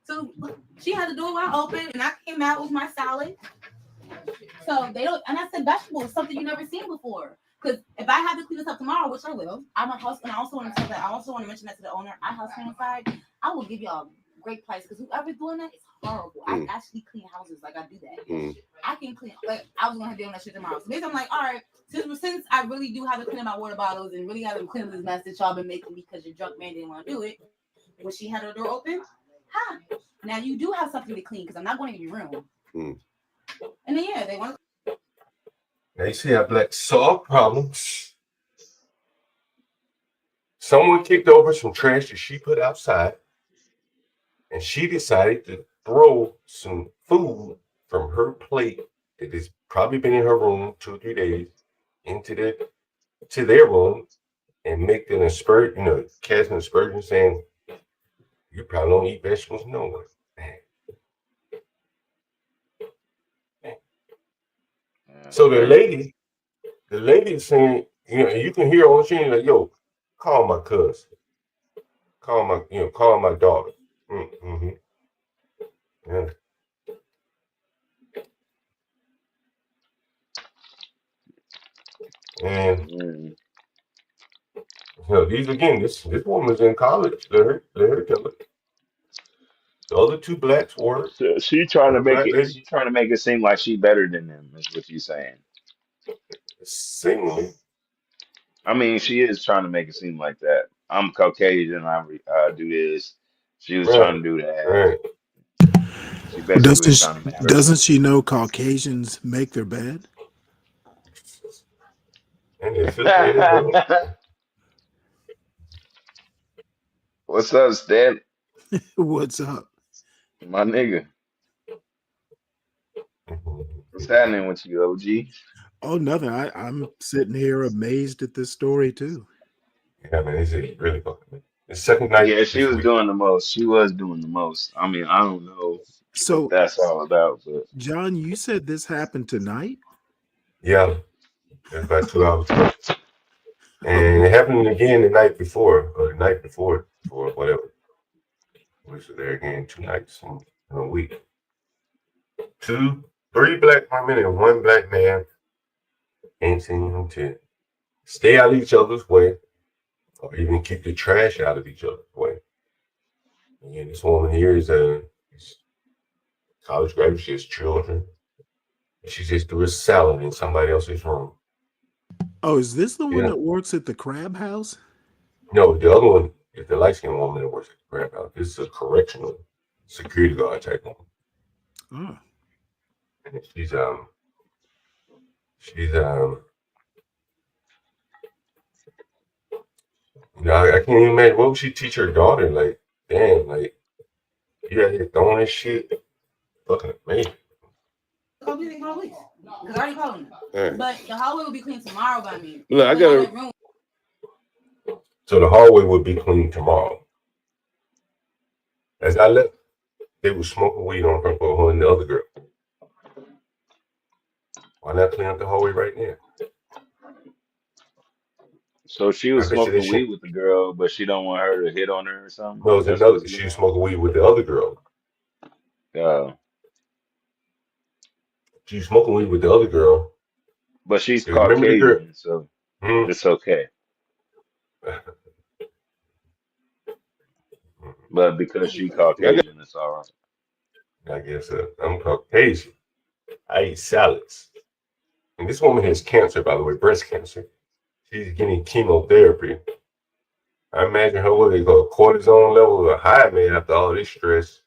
So she had the door wide open, and I came out with my salad. So they don't, and I said vegetables, something you never seen before. Because if I have to clean this up tomorrow, which I will, I'm a house, and I also want to tell that. I also want to mention that to the owner. I house clean inside. I will give y'all a great price because whoever's doing that is horrible. I actually clean houses, like I do that. I can clean. Like I was gonna do that shit tomorrow. So basically, I'm like, all right, since I really do have to clean my water bottles and really have to clean this mess that y'all been making because your drunk man didn't want to do it. When she had her door open, hi. Now you do have something to clean because I'm not going to give you room. And then they want to. Now you see how Black solve problems. Someone kicked over some trash that she put outside, and she decided to throw some food from her plate that has probably been in her room 2 or 3 days into their room and make an aspersion, cast an aspersion saying, you probably don't eat vegetables nowhere. So the lady is saying, you can hear all she like, yo, call my cousin, call my daughter. Yeah. And these again, this woman's in college. Let her tell it. The other 2 blacks were. So she's trying to make it seem like she better than them. Is what you're saying? Seemingly. I mean, she is trying to make it seem like that. I'm Caucasian. I do this. She was trying to do that. Right. She basically was trying to make doesn't she know Caucasians make their bed? What's up, Stan? What's up, my nigga? What's happening with you, OG? Oh, nothing. I'm sitting here amazed at this story too. Yeah, man, it's really fucking. The second night. Yeah, she was doing the most. She was doing the most. I mean, I don't know what that's all about, but John, you said this happened tonight? Yeah, it's about 2 hours ago. And it happened again the night before, or whatever. We were there again 2 nights in a week. 3 black women and 1 black man ain't seen them to stay out of each other's way or even keep the trash out of each other's way. And this woman here is a college graduate. She has children. She just threw a salad in somebody else's room. Oh, is this the one that works at the Crab House? No, the other one is the light-skinned woman that works at the Crab House. This is a correctional security guard type woman. Oh. And she's I can't even imagine what would she teach her daughter. Like, damn, like you out here throwing this shit, fucking amazing. Because I already called them. But the hallway will be clean tomorrow by me. Look, I got So the hallway would be clean tomorrow. As I left, they were smoking weed on her and the other girl. Why not clean up the hallway right now? So she was smoking weed with the girl, but she don't want her to hit on her or something? No, she was smoking weed with the other girl. She's smoking weed with the other girl. But she's Caucasian, so it's okay. But because she's Caucasian, it's all right. I guess I'm Caucasian. I eat salads. And this woman has cancer, by the way, breast cancer. She's getting chemotherapy. I imagine her, what they call cortisone level are high, man, after all this stress.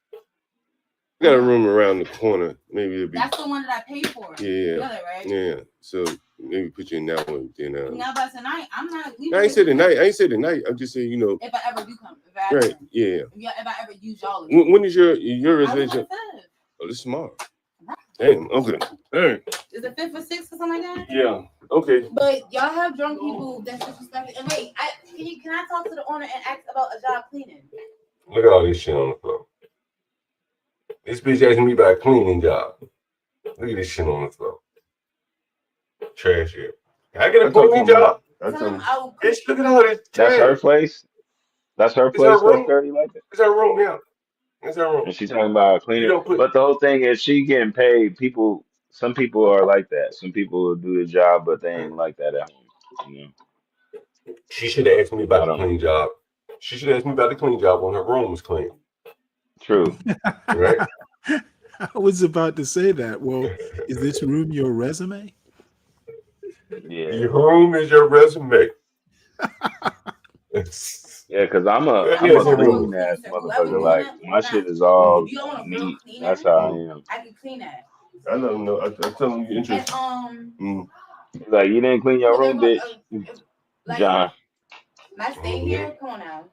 We got a room around the corner. Maybe it'll be. That's the one that I paid for. Yeah. You know that, right? Yeah. So maybe put you in that one. Then, now, but tonight, I'm not. I ain't said tonight. I'm just saying, you know. If I ever do come. If I ever, right. Yeah. If I ever use y'all. When is your reservation? Oh, this is tomorrow. Damn. Okay. All right. Is it 5th or 6th or something like that? Yeah. Okay. But y'all have drunk people that's disrespected. And wait, can I talk to the owner and ask about a job cleaning? Look at all this shit on the floor. This bitch asking me about a cleaning job. Look at this shit on the floor. Trash here. Can I get a cleaning job? Bitch, look at all this trash. That's her place? That's her place, Steph Curry, like that? It's her room, yeah. It's her room. And she's talking about cleaning. But the whole thing is she getting paid. Some people are like that. Some people will do the job, but they ain't like that at home. You know? She should have asked me about the clean job. She should have asked me about the clean job when her room was clean. True. Right? I was about to say that. Well, is this room your resume? Yeah. Your room is your resume. Yeah, because I'm a clean ass motherfucker. Like, my shit is all neat. That's how I am. I can clean that. I don't know. I tell them you're interested. Like, you didn't clean your room, bitch. John. My stay here, come on now.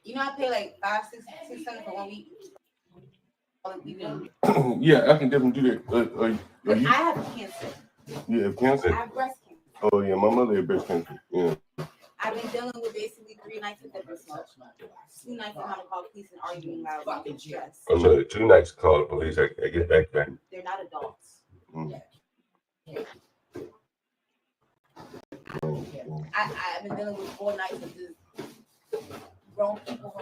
You know I pay like $500-$600 for 1 week. Yeah, I can definitely do that. I have cancer. You have cancer? I have breast cancer. Oh yeah, my mother had breast cancer. Yeah. I've been dealing with basically 3 nights of depression. 2 nights of having to call police and arguing about stress. Oh no, 2 nights to call the police. I get back. They're not adults. I've been dealing with 4 nights of just grown people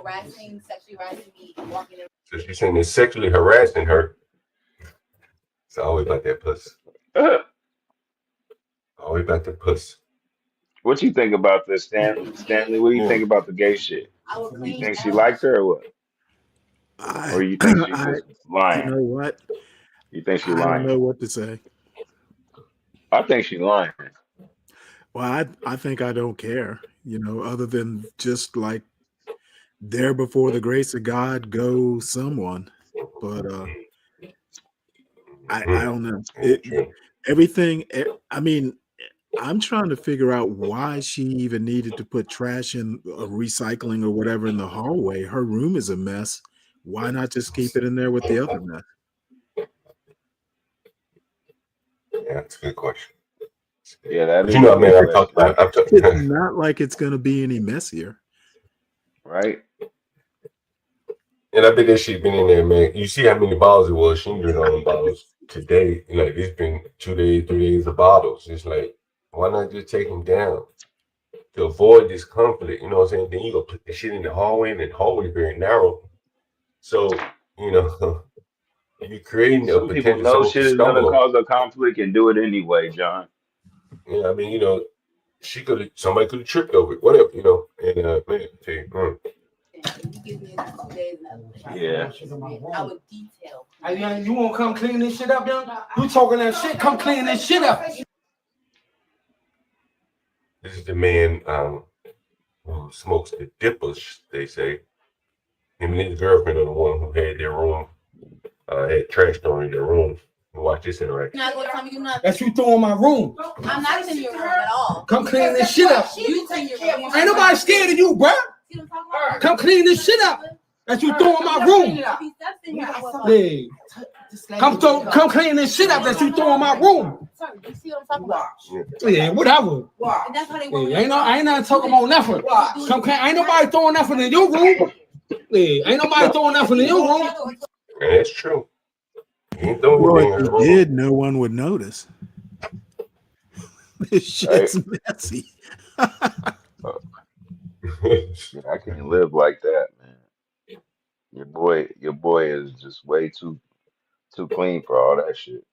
sexually harassing me, and walking in. So she's saying they're sexually harassing her. It's always about that puss. Always about the puss. What you think about this, Stanley? Stanley, what do you think about the gay shit? You think she liked her or what? Or you think she's just lying? You know what? You think she's lying? I don't know what to say. I think she's lying. Well, I think I don't care, you know, other than just like there before the grace of God go someone. But I don't know. Everything, I mean, I'm trying to figure out why she even needed to put trash in recycling or whatever in the hallway. Her room is a mess. Why not just keep it in there with the other mess? Yeah, that's a good question. Yeah, that is. You know, man, It's not like it's going to be any messier. Right. And I bet that shit been in there, man. You see how many bottles it was. She didn't drink all the bottles today. Like, it's been 2 days, 3 days of bottles. It's like, why not just take them down to avoid this conflict? You know what I'm saying? Then you go put the shit in the hallway, and the hallway is very narrow. So, you know, you're creating a potential. People know shit is going to cause a conflict and do it anyway, John. Yeah, I mean, you know, somebody could have tripped over it, whatever, you know. And man, tell you, yeah. I would detail. Hey, young, you want to come clean this shit up, young? You talking that shit? Come clean this shit up. This is the man who smokes the dippers, they say. Him and his girlfriend are the one who had their room, had trash thrown in their room. Watch this interaction. That's you throwing my room. I'm not in your room at all. Come clean this shit up. You take your room. Ain't nobody scared of you, bro. Come clean this shit up. That's you throwing my room. Hey. Come clean this shit up. That's you throwing my room. You see what I'm talking about? Yeah, whatever. Hey, ain't nothing talking about nothing. Come clean. Ain't nobody throwing nothing in your room. Hey, ain't nobody throwing nothing in your room. And it's true. Well, if you did, no one would notice. This shit's messy. I can't live like that, man. Your boy is just way too clean for all that shit.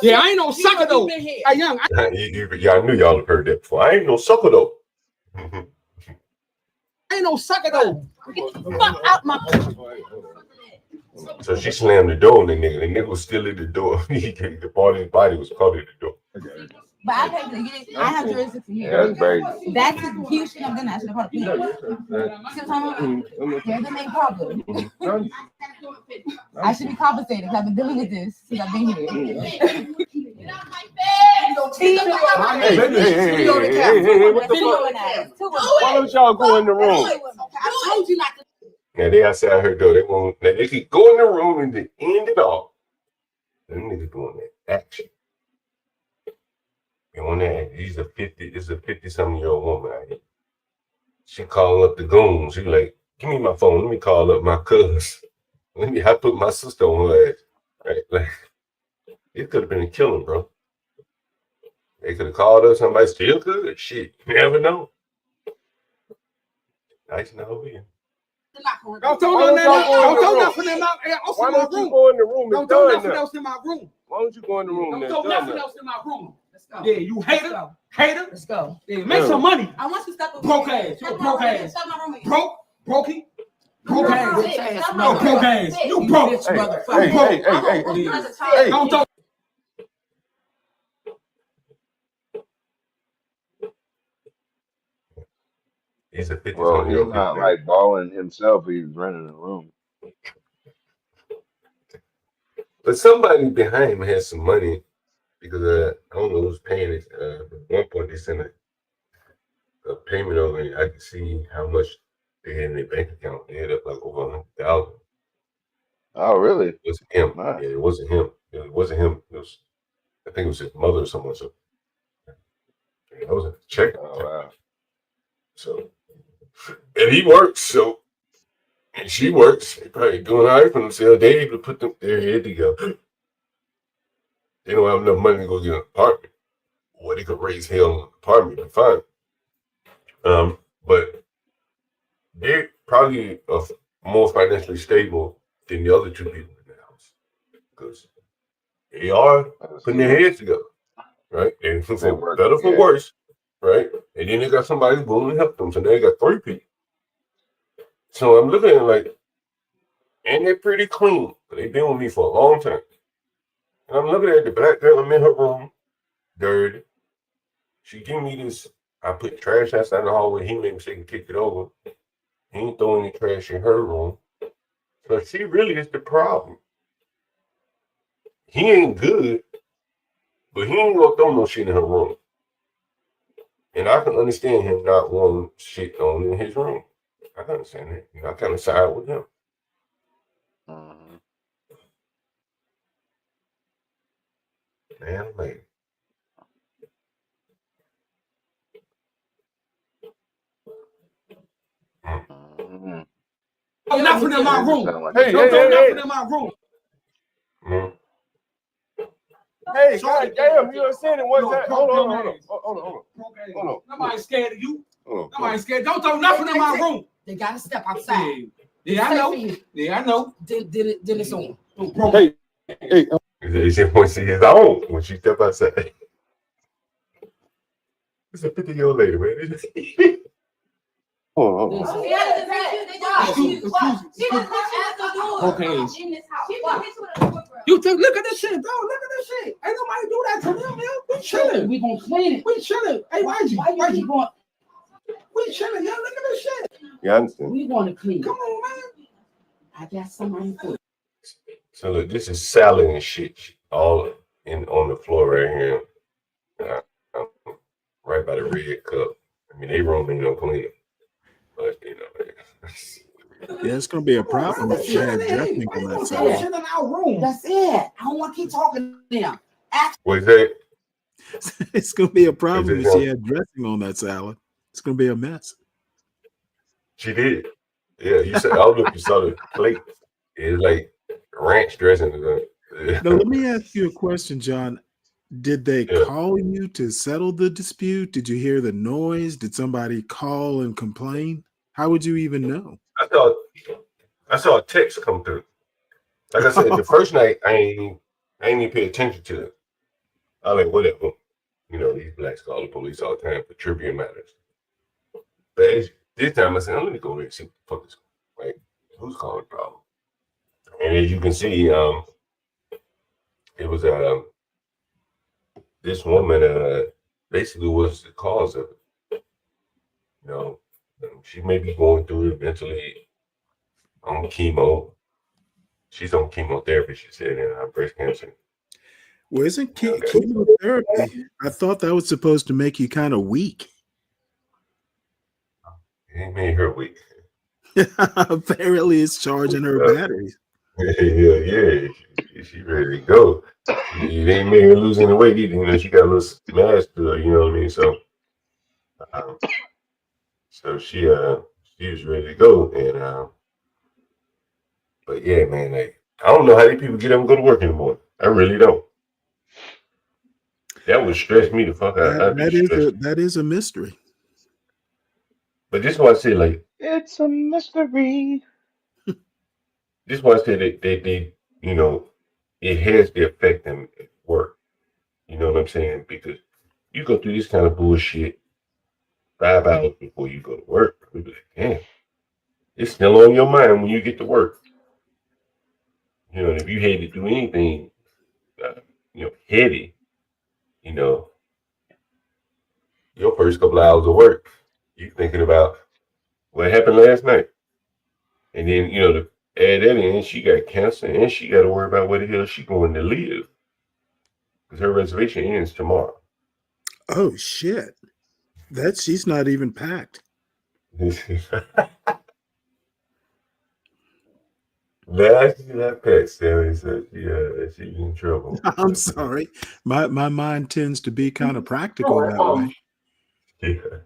Yeah, I ain't no sucker though. Hey, young. Y'all knew y'all have heard that before. I ain't no sucker though. I ain't no sucker though. Get the fuck out my. So she slammed the door on the nigga. The nigga was still at the door. The part of his body was caught at the door. But I paid for it. I have jurisdiction here. That's crazy. That's a huge thing. I'm gonna ask you about the police. See what I'm talking about? Here's the main problem. I should be compensated because I've been dealing with this since I've been here. Hey, what the fuck? Why don't y'all go in the room? I told you not to. Now they outside her door. They won't. Now they could go in the room and then end it off. Them niggas doing that action. And on that, it's a 50-something-year-old woman out here. She called up the goons. She like, give me my phone. Let me call up my cousin. I put my sister on her ass. Right? Like, it could have been a killing, bro. They could have called up somebody still could. Shit, you never know. Nice and over here. Don't throw nothing out. Why don't you go in the room? Don't throw nothing else in my room. Why don't you go in the room? Don't throw nothing else in my room. Let's go. Yeah, you hater. Let's go. Yeah, make some money. I want you to stop over Broke here. ass. You broke ass. Stop my room again. Broke ass. Stop my No, room. broke ass. You broke. Bitch, motherfucker. Hey, hey, I'm hey, gonna hey, you as a hey. child. Don't throw. He's a 50. Well, he's not like balling himself. He's renting a room. But somebody behind him has some money because I don't know who's paying it. At one point, they sent a payment over, and I could see how much they had in their bank account. They had up like over 100,000. Oh, really? It wasn't him. Nice. Yeah, it wasn't him. It wasn't him. It was, I think it was his mother or someone. So I was a check. Oh, wow. So, and he works. So, and she works. They probably doing all right for themselves. They able to put their head together. They don't have enough money to go get an apartment. Or they could raise hell on an apartment and fine. But they're probably more financially stable than the other two people in the house. Because they are putting their heads together. Right? And for work, better for yeah. worse. Right? And then they got somebody who's willing to help them. So now they got 3 people. So I'm looking at it like, and they're pretty clean. But they've been with me for a long time. And I'm looking at the black girl. I'm in her room, dirty. She gave me this. I put trash outside the hallway. He made me say, kick it over. He ain't throwing any trash in her room. So she really is the problem. He ain't good, but he ain't gonna throw no shit in her room. And I can understand him not wanting shit thrown in his room. I can understand that. You know, I kind of side with him. Mhm. Man, like, Mhm. Oh, nothing in my room. Sound like Hey, Don't throw hey, nothing in my room. Hey, Short- God damn, you understand it one No, time? broke Hold dumb on. ass. Hold on. Hold on. Nobody's scared of you. Hold on. Nobody's scared. Don't throw nothing in my room. They gotta step outside. Yeah, I know. Yeah, I know. Then it's on. Hey, hey. He said when she is on, when she step outside. It's a 50-year-old lady, man. Hold on. She doesn't ask the door. Okay. In this house. She gonna hit you with a door. You think? Look at this shit, bro. Look at this shit. Ain't nobody do that to them, man. We chilling. We gonna clean it. We chilling. Hey, Why you YG. going? We chilling, y'all. Look at this shit. Yeah, I understand. We want to clean Come it. on, man. I got somebody for it. So look, this is salad and shit all on the floor right here. Right by the red cup. I mean, they room ain't no clean. But, you know. Yeah, it's gonna be a problem if she had dressing on that Shit side. in our room. That's it. I don't want to keep talking to them. What is that? It's gonna be a problem Is if it she had dressing on that salad. It's gonna be a mess. She did. Yeah, you said, I don't know if you saw the plate. It's like ranch dressing. Now let me ask you a question, John. Did they Yeah. call you to settle the dispute? Did you hear the noise? Did somebody call and complain? How would you even know? I saw a text come through. Like I said, the first night I ain't even pay attention to it. I was like, whatever. You know, these blacks call the police all the time for trivia matters. But This time I said, let me go and see what the fuck is right. Who's calling the problem? And as you can see, it was this woman basically was the cause of it. You know, she may be going through it mentally on chemo. She's on chemotherapy, she said, in breast cancer. Well, isn't chemotherapy? I thought that was supposed to make you kind of weak. It made her weak. Apparently, it's charging her batteries. Yeah. She ready to go. It ain't made her lose any weight either. You know, she got a little mass to her. You know what I mean? So she was ready to go, and but yeah, man, like I don't know how these people get up and go to work anymore. I really don't. That would stress me the fuck out. That is a mystery. But this is why I say, like, It's a mystery. this is why I say they you know, it has to affect them at work. You know what I'm saying? Because you go through this kind of bullshit 5 hours before you go to work. You'll be like, damn, it's still on your mind when you get to work. You know, if you had to do anything, heady, you know, your first couple of hours of work, you thinking about what happened last night. And then, you know, to add that in, she got cancer and she got to worry about where the hell she going to live. Because her reservation ends tomorrow. Oh, shit. She's not even packed. Nah, she's not packed, Sammy. So she's in trouble. I'm sorry. My mind tends to be kind of practical that way. Yeah.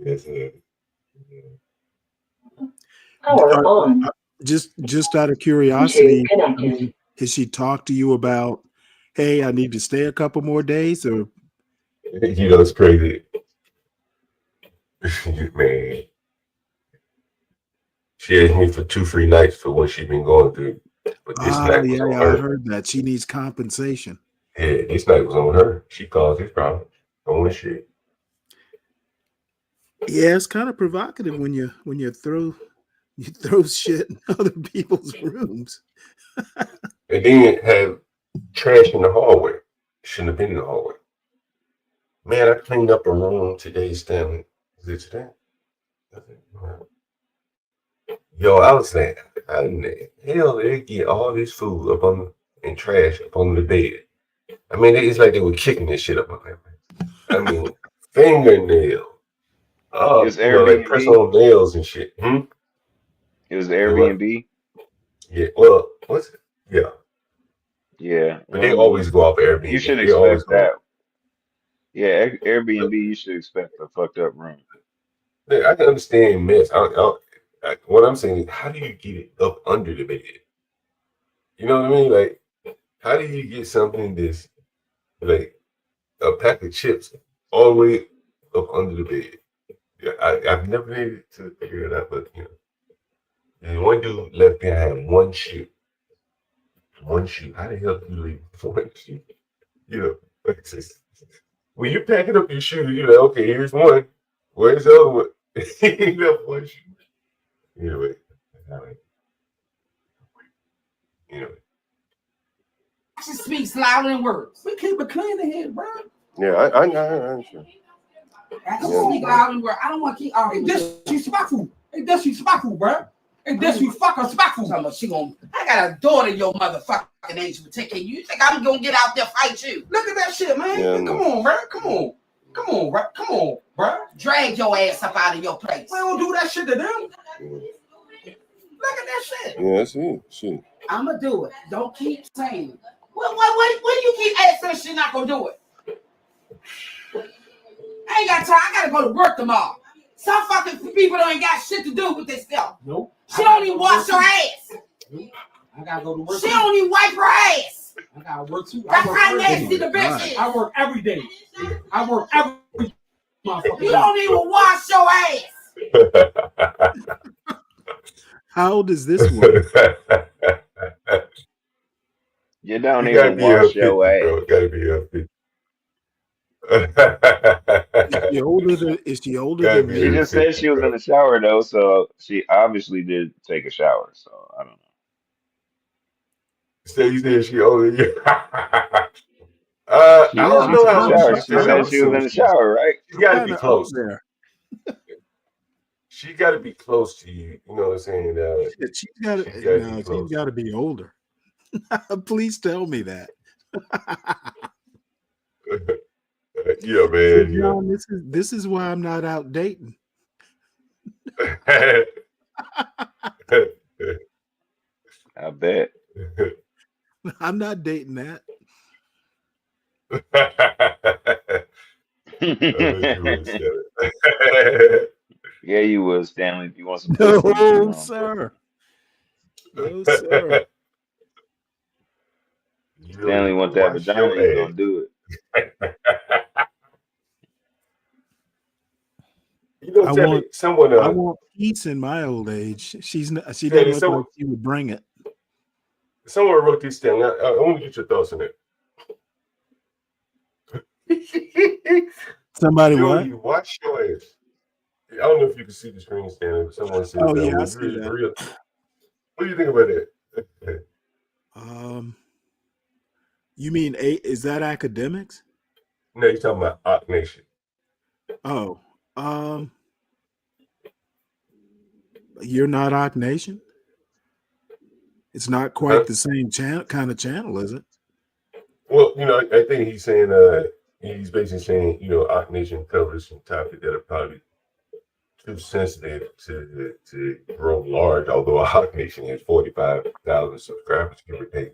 That's it. Just out of curiosity, has she talked to you about, hey, I need to stay a couple more days? Or You know, it's crazy. Man. She asked me for 2 free nights for what she's been going through. But this night was on her. I heard that. She needs compensation. Yeah, this night was on her. She caused this problem. Only shit. Yeah, it's kind of provocative when you throw shit in other people's rooms. And then have trash in the hallway. Shouldn't have been in the hallway. Man, I cleaned up a room today, Stanley. Is it today? Yo, I was saying, how the hell they get all this food up on and trash up on the bed? I mean, it's like they were kicking this shit up on there. I mean, fingernail. Oh, It's like press on nails and shit. It was Airbnb. Yeah. Well, what's it? Yeah. Yeah. But they always go off Airbnb. You should expect that. Yeah, Airbnb. You should expect a fucked up room. I can understand mess. What I'm saying is, how do you get it up under the bed? You know what I mean? Like, how do you get something that's like a pack of chips all the way up under the bed? Yeah, I've never been able to figure it out, but you know, and one dude left behind one shoe. One shoe. How the hell do you leave one shoe? You know, when you're packing up your shoes, you're like, okay, here's one. Where's the other one? He left one shoe. Anyway. She speaks louder than words. We keep it clean in here, bro. Yeah, I'm sure. I speak louder than words. I don't want to keep arguing. This disrespectful. Hey, disrespectful, bro. Hey, disrespectful. I got a daughter, your motherfucking age will take care of you. You think I'm gonna get out there fight you? Look at that shit, man. Yeah, come on, bro. Come on, bro. Drag your ass up out of your place. We don't do that shit to them. Look at that shit. Yeah, that's it. Shit. I'ma do it. Don't keep saying it. What do you keep asking if she's not gonna do it? I ain't got time. I gotta go to work tomorrow. Some fucking people don't got shit to do with this stuff. Nope. She don't even wash her ass. Nope. I gotta go to work. She don't even wipe her ass. I gotta work too. That's how nasty the bitch is. I work every day. I work every motherfucker. You don't even wash your ass. How old is this one? You don't even wash your ass. Gotta be up. Is she older Gotta than be me? She early just said 50s, she was in bro. the shower though, so she obviously did take a shower. So I don't know. You said she older than you. I She don't Yeah, know took a how old shower. she is. She I'm said I'm she was in assuming the shower, right? she's got to kind be of up close. there. She got to be close to you. You know what I'm saying? Shit, she's got She's to got to be no, she's close. got to be older. Please tell me that. Yeah, See, man. Yeah. John, this is why I'm not out dating. I bet. I'm not dating that. I bet you would say it. Yeah, you would, Stanley. If you want some pussy, No, sir. No, sir. Stanley want that Wash vagina, your he gonna do it. You know, I tell me, want someone, I want peace in my old age. She Teddy, doesn't look like she would bring it. someone wrote this down. I want to get your thoughts on it. Somebody what? You wash your ass. I don't know if you can see the screen, Stanley. But someone said, Oh yeah, I when see you're that. real. What do you think about that? You mean is that academics? No, you're talking about Ock Nation. Oh, you're not Ock Nation? It's not quite the same kind of channel, is it? Well, I think he's saying he's basically saying, Ock Nation covers some topics that are probably too sensitive to grow large, although Ock Nation has 45,000 subscribers, give or take.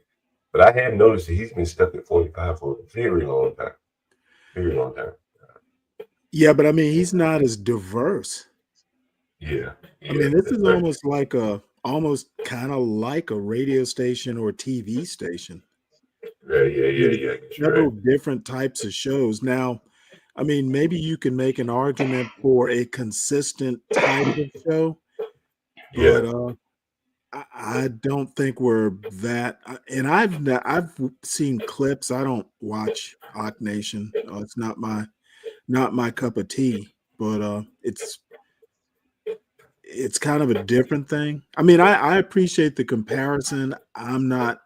But I have noticed that he's been stuck at 45 for a very long time. Very long time. Yeah, but I mean, he's not as diverse. Yeah. I mean, this is almost kind of like a radio station or TV station. Yeah. Several different types of shows. Now, I mean, maybe you can make an argument for a consistent type of show, but I don't think we're that. And I've seen clips. I don't watch Ock Nation. It's not my cup of tea. But it's kind of a different thing. I mean, I appreciate the comparison. I'm not.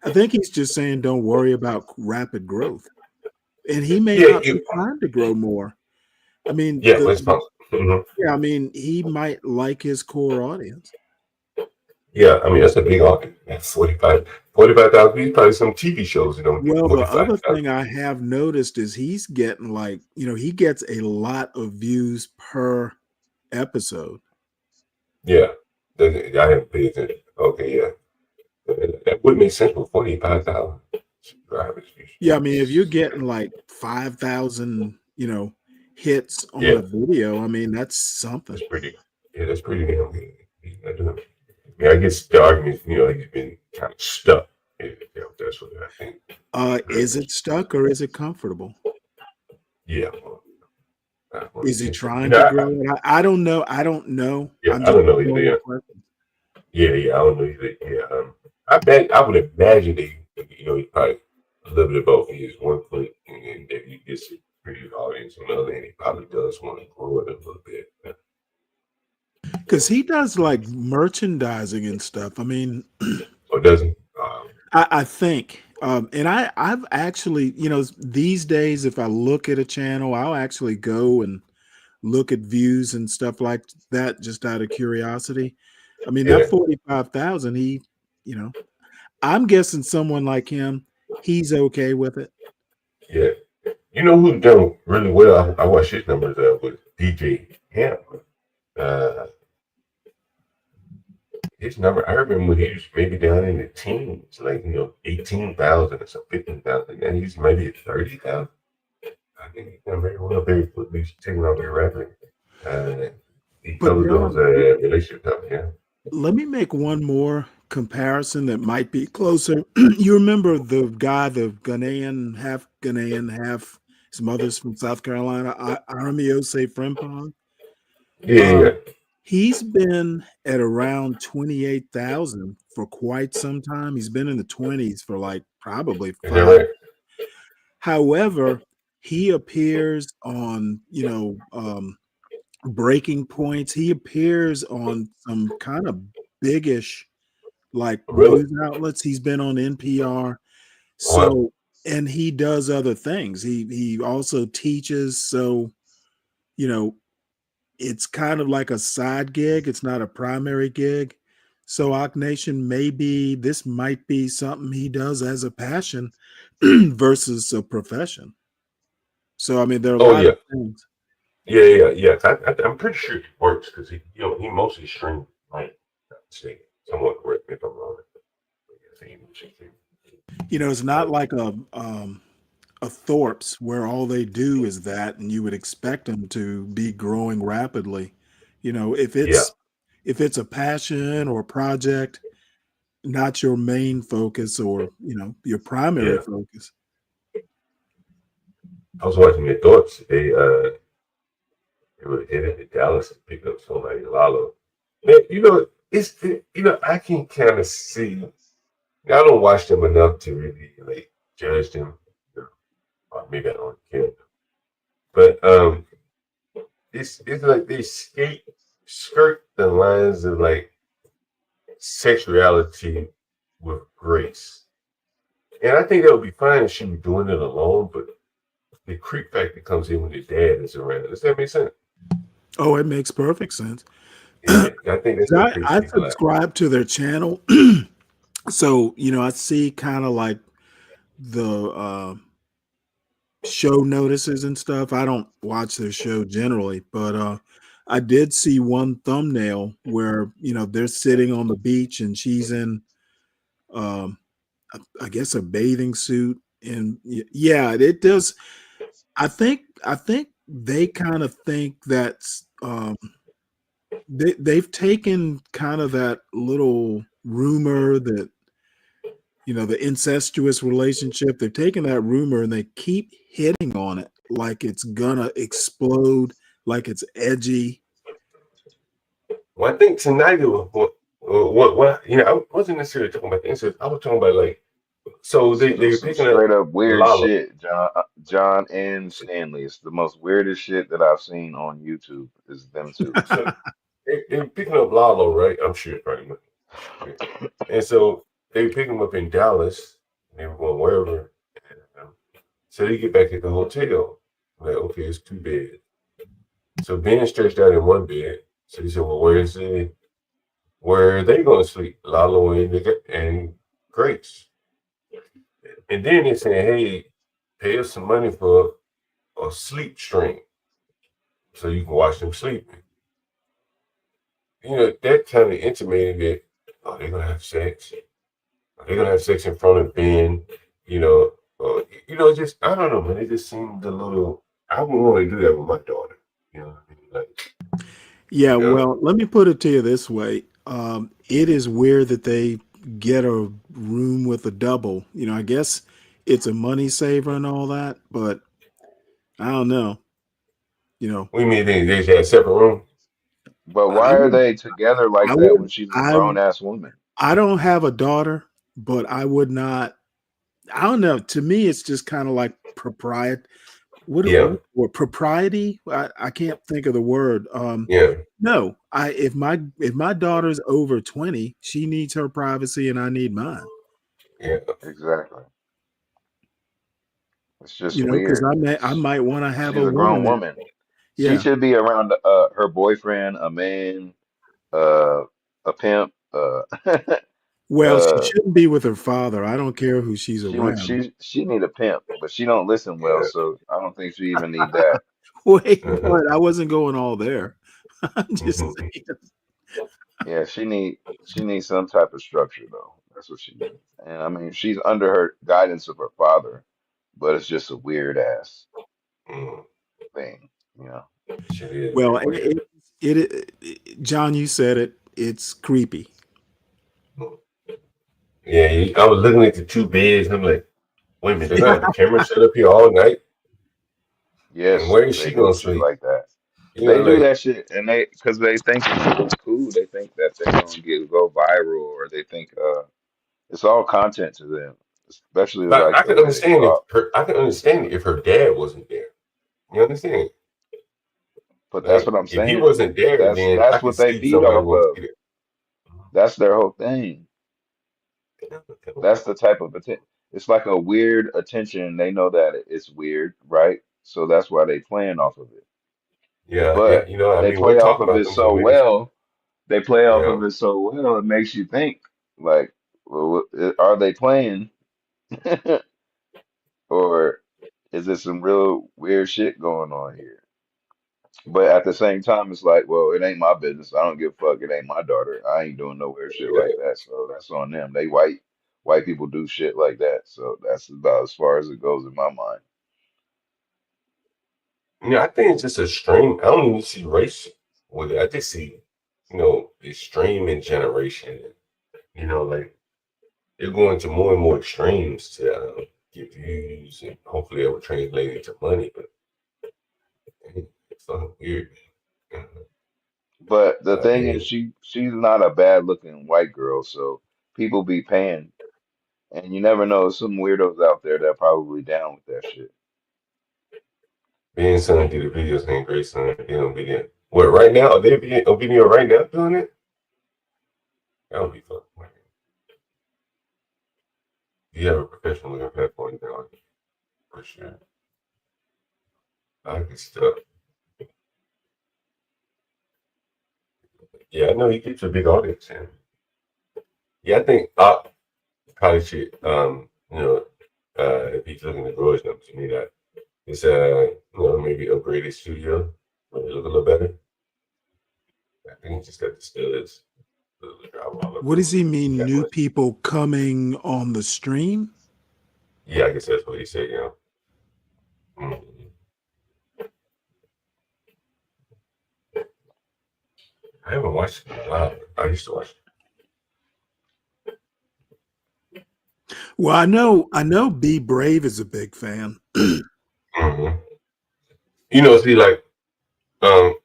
I think he's just saying don't worry about rapid growth, and he may not be trying to grow more. I mean, I mean, he might like his core audience. Yeah, I mean, that's a big audience. That's 45,000 views, probably some TV shows, Well, the other thing I have noticed is he's getting he gets a lot of views per episode. Yeah, I haven't paid attention. Okay, yeah. That would make sense with 45,000 subscribers. Yeah, I mean, if you're getting 5,000, hits on a video, I mean, that's something. That's pretty damn good. Yeah, I guess the argument, he's been kind of stuck. That's what I think. Is it stuck or is it comfortable? Yeah. Is he trying to grow it? I don't know. I don't know. Yeah, I don't know either. Yeah, I don't know either. Yeah, I would imagine that he probably a little bit of both. He is one foot, and if he gets a pretty good audience on the other hand, he probably does want to grow it a little bit. Because he does merchandising and stuff. I mean, does he? I think, and I've actually, these days, if I look at a channel, I'll actually go and look at views and stuff like that, just out of curiosity. I mean, that 45,000, I'm guessing someone like him, he's okay with it. Yeah. You know who's done really well? I watched his numbers with DJ Hamp. His number, I remember when he was maybe down in the teens, 18,000 or some 15,000, and he's maybe at 30,000. I think he's done very well, very quickly, taking off very rapidly. He covers those relationship stuff, yeah. Let me make one more comparison that might be closer. You remember the guy, the Ghanaian, half his mother's from South Carolina, Aramiose Frimpong? Yeah. He's been at around 28,000 for quite some time. He's been in the 20s for probably 5. Right? However, he appears on, Breaking Points. He appears on some kind of biggish like Really? news outlets. He's been on NPR. Wow. So, and he does other things. He also teaches. So, it's kind of like a side gig. It's not a primary gig. So Ock Nation, maybe this might be something he does as a passion versus a profession. So, I mean, there are a lot of things. Yeah. I'm pretty sure it works because he mostly streams, like, say, someone correct me if I'm wrong. It's not like a Thorpe's where all they do is that, and you would expect them to be growing rapidly. If it's a passion or a project, not your main focus or your primary focus. I was watching the Thorpe's. They were headed to Dallas and picked up somebody, Lalo. Man, I can kind of see. I don't watch them enough to really like judge them. Or maybe I don't care. But it's like they skirt the lines of like sexuality with grace. And I think that would be fine if she was doing it alone, but the creep factor comes in when the dad is around. Does that make sense? Oh, it makes perfect sense. Yeah, I think that's I subscribe to their channel. So, I see kind of like the show notices and stuff. I don't watch their show generally, but I did see one thumbnail where, they're sitting on the beach and she's in, I guess, a bathing suit. And yeah, it does. I think they kind of think that's they've taken kind of that little rumor that the incestuous relationship. They've taken that rumor and they keep hitting on it like it's gonna explode, like it's edgy. Well, I think tonight it was what I wasn't necessarily talking about the incest. I was talking about like. So they picking straight up weird Lalo. shit, John and Stanley. It's the most weirdest shit that I've seen on YouTube. Is them two. So they're picking up Lalo, right? I'm sure pretty much. And so they pick him up in Dallas. And they were going wherever. So they get back at the hotel. Like, okay, it's 2 beds. So Ben stretched out in 1 bed. So he said, well, where are they going to sleep? Lalo and Grace. And then they say, hey, pay us some money for a sleep stream so you can watch them sleeping. That kind of intimated that, they're going to have sex. They're going to have sex in front of Ben, just, I don't know, man. It just seemed a little, I wouldn't want to do that with my daughter. Yeah, well, let me put it to you this way. It is weird that they get a room with a double. I guess it's a money saver and all that, but I don't know. We mean they have a separate room. But why are they together like that when she's a grown ass woman? I don't have a daughter, but I would not. I don't know. To me, it's just kind of like propriety. Or propriety? I can't think of the word. No, if my daughter's over 20, she needs her privacy and I need mine. Yeah, exactly. It's just weird. Because I might want to have She's a grown woman. Yeah. She should be around her boyfriend, a man, a pimp. Well, she shouldn't be with her father. I don't care who she's around. She need a pimp, but she don't listen well, so I don't think she even need that. Wait, I wasn't going all there. I'm just saying. Yeah, she needs some type of structure though. That's what she needs. And I mean, she's under her guidance of her father, but it's just a weird ass thing, Well, John, you said it. It's creepy. Yeah, I was looking at the 2 beds and I'm like, wait a minute, they got the camera set up here all night? Yes. And where is she going to sleep? Like that. They do that shit, and because they think it's cool. They think that they're going to go viral, or they think it's all content to them. especially But like I the can way they understand talk. I can understand if her dad wasn't there. You understand? But that's Like what I'm if he saying. wasn't there, then I That's could what they see feed somebody off wants of. to get That's their whole thing. it. That's the type of attention. It's like a weird attention. They know that it's weird, right? So that's why they playing off of it. Yeah, yeah. But You know, I they mean, we'll play off talk of about it them so some niggas. well. They play You off of know, it so well. It makes you think, like, well, are they playing, or is there some real weird shit going on here? But at the same time, it's like, well, it ain't my business. I don't give a fuck. It ain't my daughter. I ain't doing no weird shit like that. So that's on them. They white people do shit like that. So that's about as far as it goes in my mind. I think it's just a stream. I don't even see race with it. I just see, extreme in generation. Like they're going to more and more extremes to get views, and hopefully it will translate into money. But it's so weird. But the thing is, Man, she's not a bad looking white girl. So people be paying, and you never know. Some weirdos out there that probably down with that shit. being son did a video saying Grace son being obedient. What right now? Are they being obedient right now doing it? That would be fun. You have a professional looking platform now, for sure. I can stuff. Yeah, I know he keeps a big audience, and yeah, I think probably should if he's looking to grow his numbers, to me that it's maybe upgrade his studio, make it look a little better. I think he just got the studs, the drywall up What there. does he mean? Got New much. people coming on the stream? Yeah, I guess that's what he said. Mhm. I haven't watched it in a while. I used to watch Well, I know Be Brave is a big fan. it. See, like, um,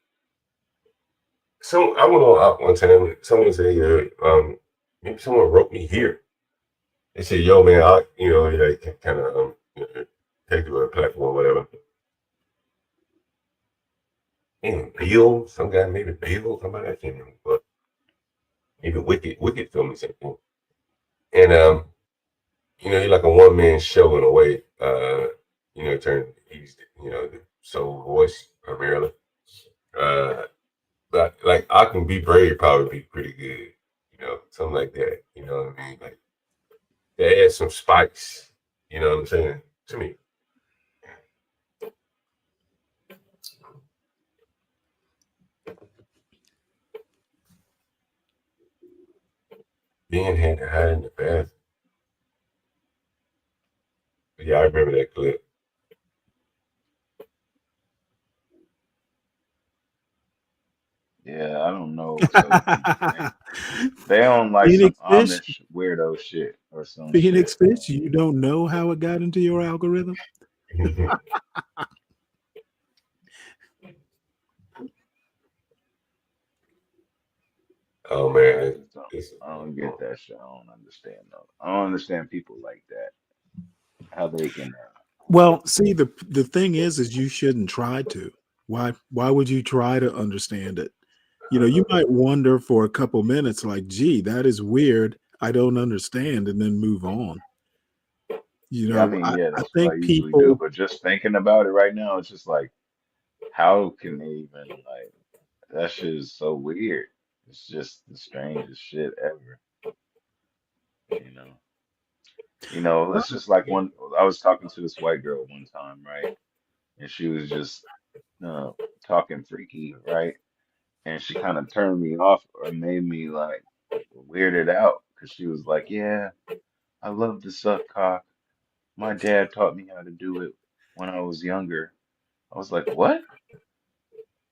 I went on out one time. Someone said, maybe someone wrote me here. They said, "Yo, man, kind of take to a platform, whatever." And Bill, some guy maybe Bill, somebody I can't remember, but maybe Wicked told me something. And he's like a one man show in a way. He's the soul voice primarily. But like I Can Be Brave probably be pretty good, something like that. You know what I mean? Like they add some spice. You know what I'm saying? To me. Ben had to hide in the bathroom. Yeah, I remember that clip. Yeah, I don't know what's up with people, man. They on like some Phoenix Fish, Amish weirdo shit or some Phoenix shit. Fish, you don't know how it got into your algorithm? Oh man, I don't get that shit. I don't understand though. I don't understand people like that. How they can. Well, see, the thing is you shouldn't try to. Why would you try to understand it? You might wonder for a couple minutes, like, gee, that is weird. I don't understand, and then move on. Yeah, I mean, yeah, I that's what I think usually do. people. But just thinking about it right now, it's just like, how can they even like that shit is so weird. It's just the strangest shit ever. You know. It's just like I was talking to this white girl one time, right? And she was just uh, talking freaky, right? And she kind of turned me off or made me like weirded out because she was like, "Yeah, I love to suck cock. My dad taught me how to do it when I was younger." I was like, "What?"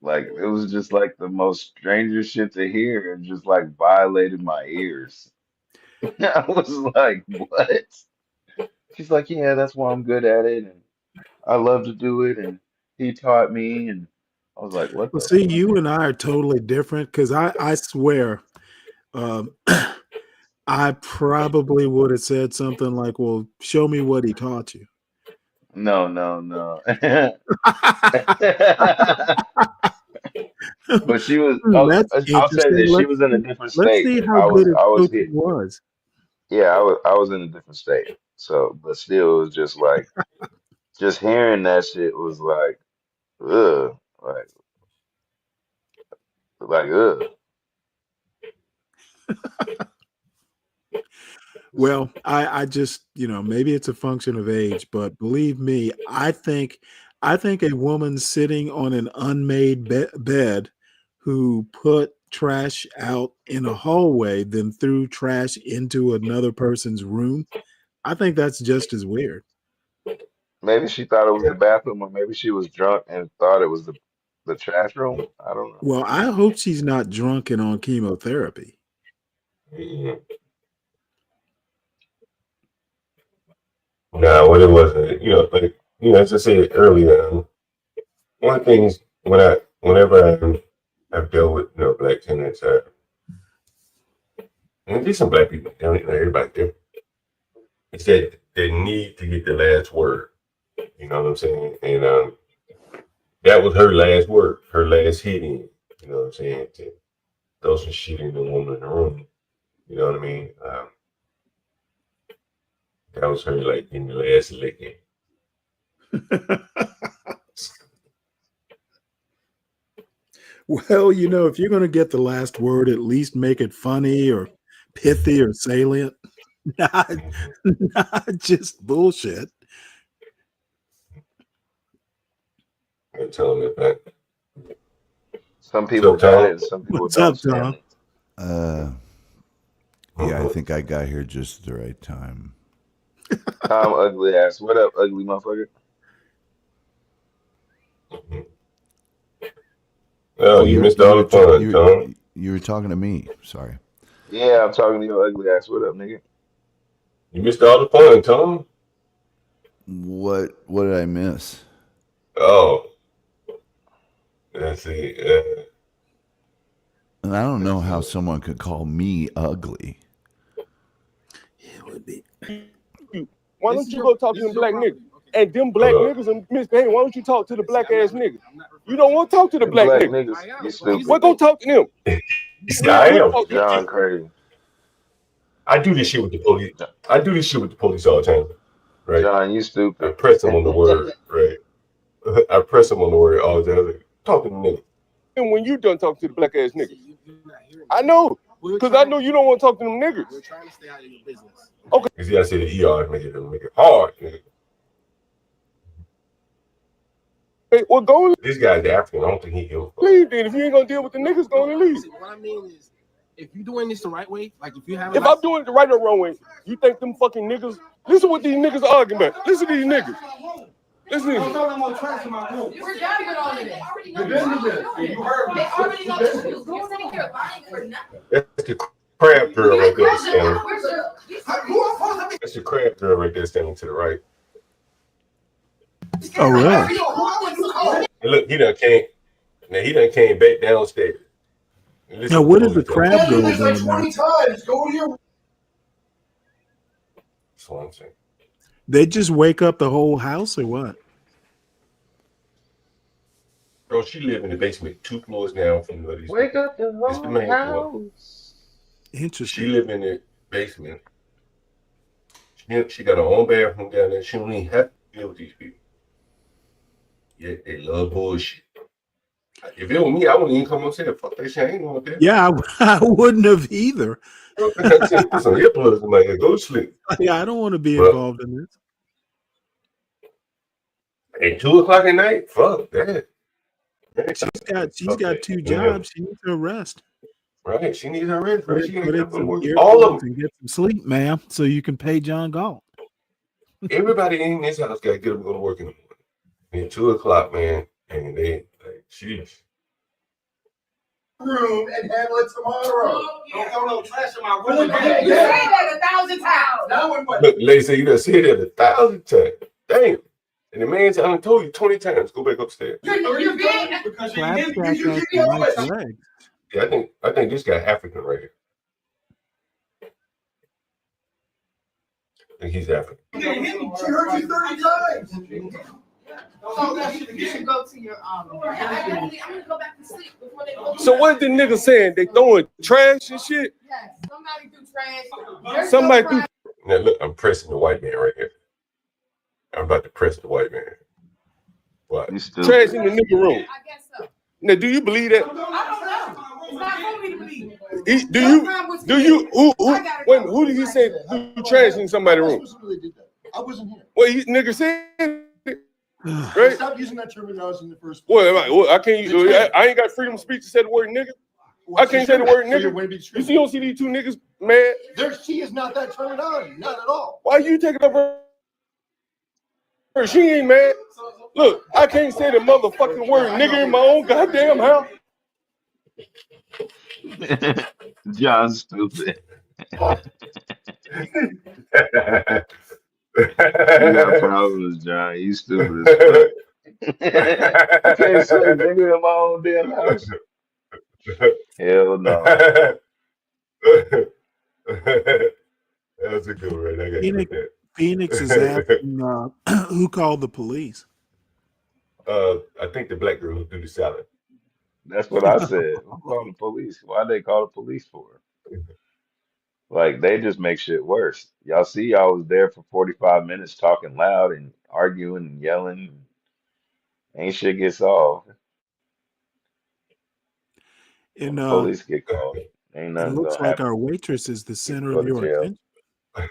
Like it was just like the most strangest shit to hear and just like violated my ears. I was like, "What?" She's like, "Yeah, that's why I'm good at it and I love to do it and he taught me." And I was like, "What Well, the see, fuck?" you and I are totally different because I swear, um, I probably would have said something like, "Well, show me what he taught you." No. But she was. That's I'll say interesting. this: she was in a different Let's state. see how good a I was coach he here. was. Yeah, I was in a different state. So, but still, it was just like, just hearing that shit was like, ugh, ugh. Well, I just, maybe it's a function of age, but believe me, I think a woman sitting on an unmade bed who put trash out in a hallway, then threw trash into another person's room, I think that's just as weird. Maybe she thought it was the bathroom, or maybe she was drunk and thought it was the trash room. I don't know. Well, I hope she's not drunk and on chemotherapy. Nah, what it was, as I said earlier, one of the things whenever I've dealt with black tenants, and there's some black people, everybody there, it's that they need to get the last word. You know what I'm saying? And that was her last word, her last hit in. You know what I'm saying? To throw some shit in the woman in the room. You know what I mean? That was her like in the last licking. Well, if you're going to get the last word, at least make it funny or pithy or salient. Not just bullshit. I'm telling you that. Some people got it, and some people What's don't up, Tom? stand Yeah, I think I got here just at the right time. it. Tom, ugly ass. What up, ugly motherfucker? Oh, you missed all the fun, Tom. You were talking to me. Sorry. Yeah, I'm talking to your ugly ass. What up, nigga? You missed all the fun, Tom. What did I miss? Oh, let's see. And I don't know how someone could call me ugly. It would be. Why don't you go talk to them black niggas? And them black niggas and misbehaving. Why don't you talk to the black ass niggas? You don't want to talk to the black niggas. You stupid. Well, go talk to them. I am. John crazy. I do this shit with the police. I do this shit with the police all the time. Right? John, you I stupid. press them on the word. Right? I press them on the word all the time. Like, talk to the niggas. And when you done talking to the black ass niggas, I know. Because I know you don't want to talk to them niggas. We're trying to stay out of your business. Okay. Because I said the ER make it hard, nigga. Hey, well, go. This guy's African. I don't think he give a fuck. Leave then. If you ain't gonna deal with the niggas, go and leave. What I mean is, if you're doing this the right way, like if you have, if I'm doing it the right or wrong way, you think them fucking niggas? Listen what these niggas are arguing about. Listen to these niggas. Listen to these. We're done with all of this. You heard me. They already know the truth. You're sitting here lying for nothing. That's the crab girl right there standing. That's That's the crab girl right there standing to the right. Oh, really? And look, he done came back downstairs. Now, what is the crab girl this like doing 20 now? times. Go to your. That's what I'm saying. They just wake up the whole house or what? Bro, she live in the basement 2 floors down from the other. Wake up the It's the main floor. house. Interesting. She live in the basement. She got her own bathroom down there. She don't even have to deal with these people. Yeah, they love bullshit. If it was me, I wouldn't even come upstairs. Fuck that shit. I ain't going there. Yeah, I wouldn't have either. Put some earplugs in my ear. Go to sleep. Yeah, I don't want to be involved in this. At 2 o'clock at night? Fuck that. She's got 2 jobs. She needs to rest. Right. She needs her rest. Right? She Put needs in some all earplugs of them. and get some sleep, ma'am, so you can pay John Galt. Everybody in this house got to get up and go to work in the morning. At 2 o'clock, man, and they like, sheesh. Room and handle it tomorrow. Don't throw no trash in my room. You said that 1,000 times. Now what? Look, lady said you done said that 1,000 times. Damn. And the man said, I done told you 20 times. Go back upstairs. You're being Because Claptrap has some nice legs. Yeah, I think this guy African right here. He's African. She heard you 30 times. You should go to your I'm gonna go back to sleep before they go. So what the niggas saying? They throwing trash and shit? Yes, somebody threw trash. Somebody threw. Now look, I'm pressing the white man right here. I'm about to press the white man. What? Trash in the nigga room. I guess so. Now, do you believe that? I don't know. It's not for me to believe. Who did he say threw trash in somebody's room? I wasn't here. Well, you nigga said it. Right? Stop using that terminology in the first place. Well, I can't use. I ain't got freedom of speech to say the word nigga. I can't say the word nigga. You don't see these two niggas mad? She is not that terminology, not at all. Why you taking up her? She ain't mad. Look, I can't say the motherfucking word nigga in my own goddamn house. John's stupid. You got problems, John. You stupid as fuck. I can't say nigga in my own damn house. Hell no. That's a good one. I got Phoenix is asking who called the police. I think the black girl who threw the salad. That's what I said. Who called the police? Why'd they call the police for? Like, they just make shit worse. Y'all see, I was there for 45 minutes talking loud and arguing and yelling. Ain't shit get solved. And police get called. Ain't nothing. It looks like our waitress is the center of your attention. That's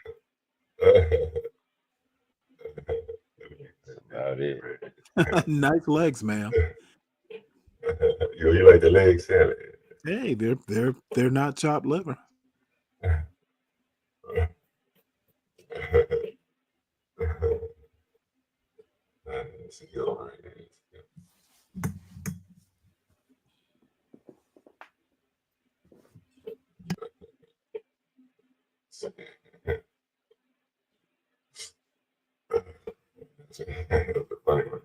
about it. Nice legs, ma'am. You like the legs, salad? Hey, they're not chopped liver. Funny one.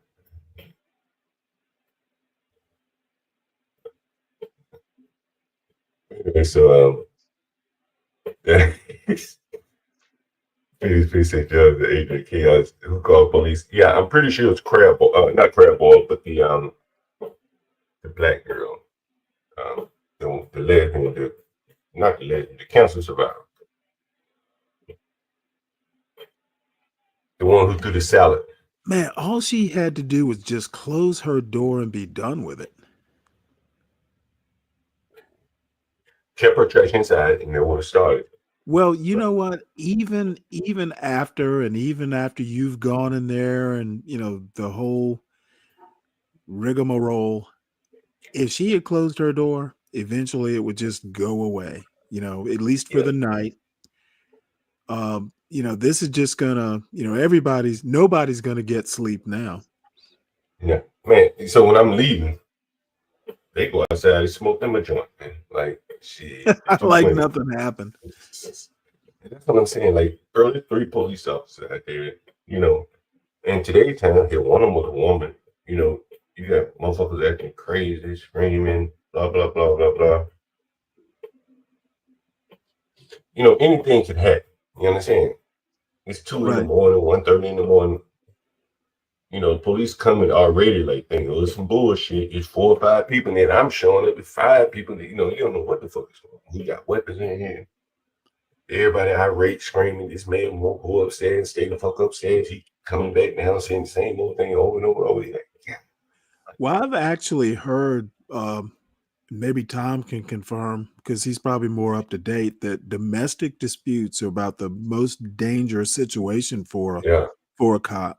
Anyway, so please say Judge the agent chaos who called police. Yeah, I'm pretty sure it's not Crab Ball, but the black girl, the legend, not the legend, the cancer survivor, the one who threw the salad. Man, all she had to do was just close her door and be done with it. Kept her trash inside, and they would have started. Well, you know what? Even after you've gone in there and the whole rigmarole, if she had closed her door, eventually it would just go away. At least for the night. This is just gonna, nobody's gonna get sleep now. Yeah, man. So when I'm leaving, they go outside and smoke them a joint, man. Like shit. Like nothing happened. That's what I'm saying. Like early 3 police officers out there, and today's time, one of them was a woman. You got motherfuckers acting crazy, screaming, blah blah blah blah blah. Anything can happen. You understand? It's 2 in the morning, 1:30 in the morning. The police coming already like thinking, it's some bullshit. It's 4 or 5 people, and then I'm showing up with 5 people that, you don't know what the fuck is going on. We got weapons in here. Everybody irate, screaming. This man won't go upstairs, stay the fuck upstairs. He coming back down saying the same old thing over and over. Like, yeah. Well, I've actually heard, maybe Tom can confirm because he's probably more up to date, that domestic disputes are about the most dangerous situation for a cop.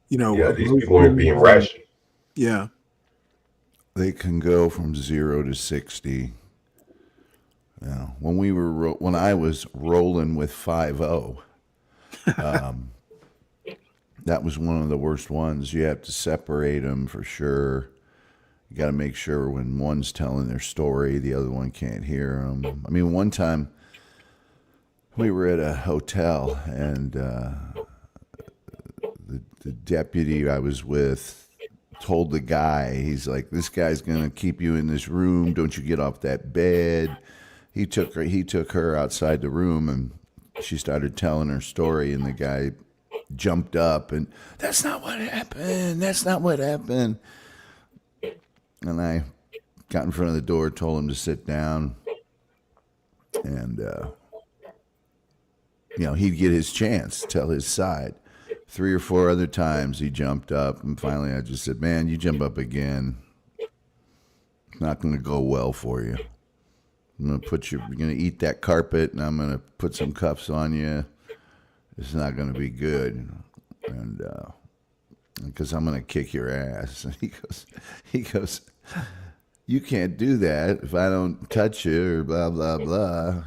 These people aren't being rational. Yeah. They can go from 0 to 60. When I was rolling with 5-0, that was one of the worst ones. You have to separate them for sure. You got to make sure when one's telling their story, the other one can't hear them. I mean, one time we were at a hotel and the deputy I was with told the guy, he's like, this guy's going to keep you in this room. Don't you get off that bed. He took her outside the room and she started telling her story, and the guy jumped up and, that's not what happened. That's not what happened. And I got in front of the door, told him to sit down, and he'd get his chance, tell his side. 3 or 4 other times he jumped up, and finally I just said, man, you jump up again, it's not going to go well for you. You're going to eat that carpet, and I'm going to put some cuffs on you. It's not going to be good. And because I'm going to kick your ass. And he goes, you can't do that if I don't touch you or blah, blah, blah,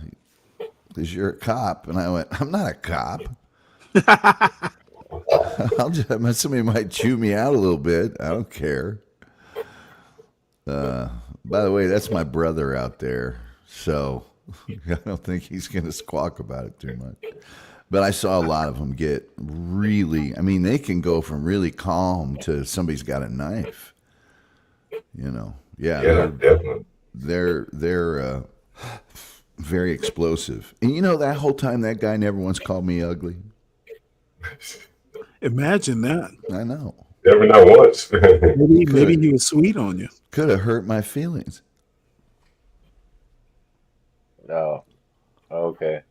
because you're a cop. And I went, I'm not a cop. Somebody might chew me out a little bit. I don't care. By the way, that's my brother out there. So I don't think he's going to squawk about it too much. But I saw a lot of them get really, they can go from really calm to somebody's got a knife. Yeah, definitely. They're very explosive. And that whole time that guy never once called me ugly. Imagine that. I know. Never not once. maybe he was sweet on you. Could have hurt my feelings. No. Okay.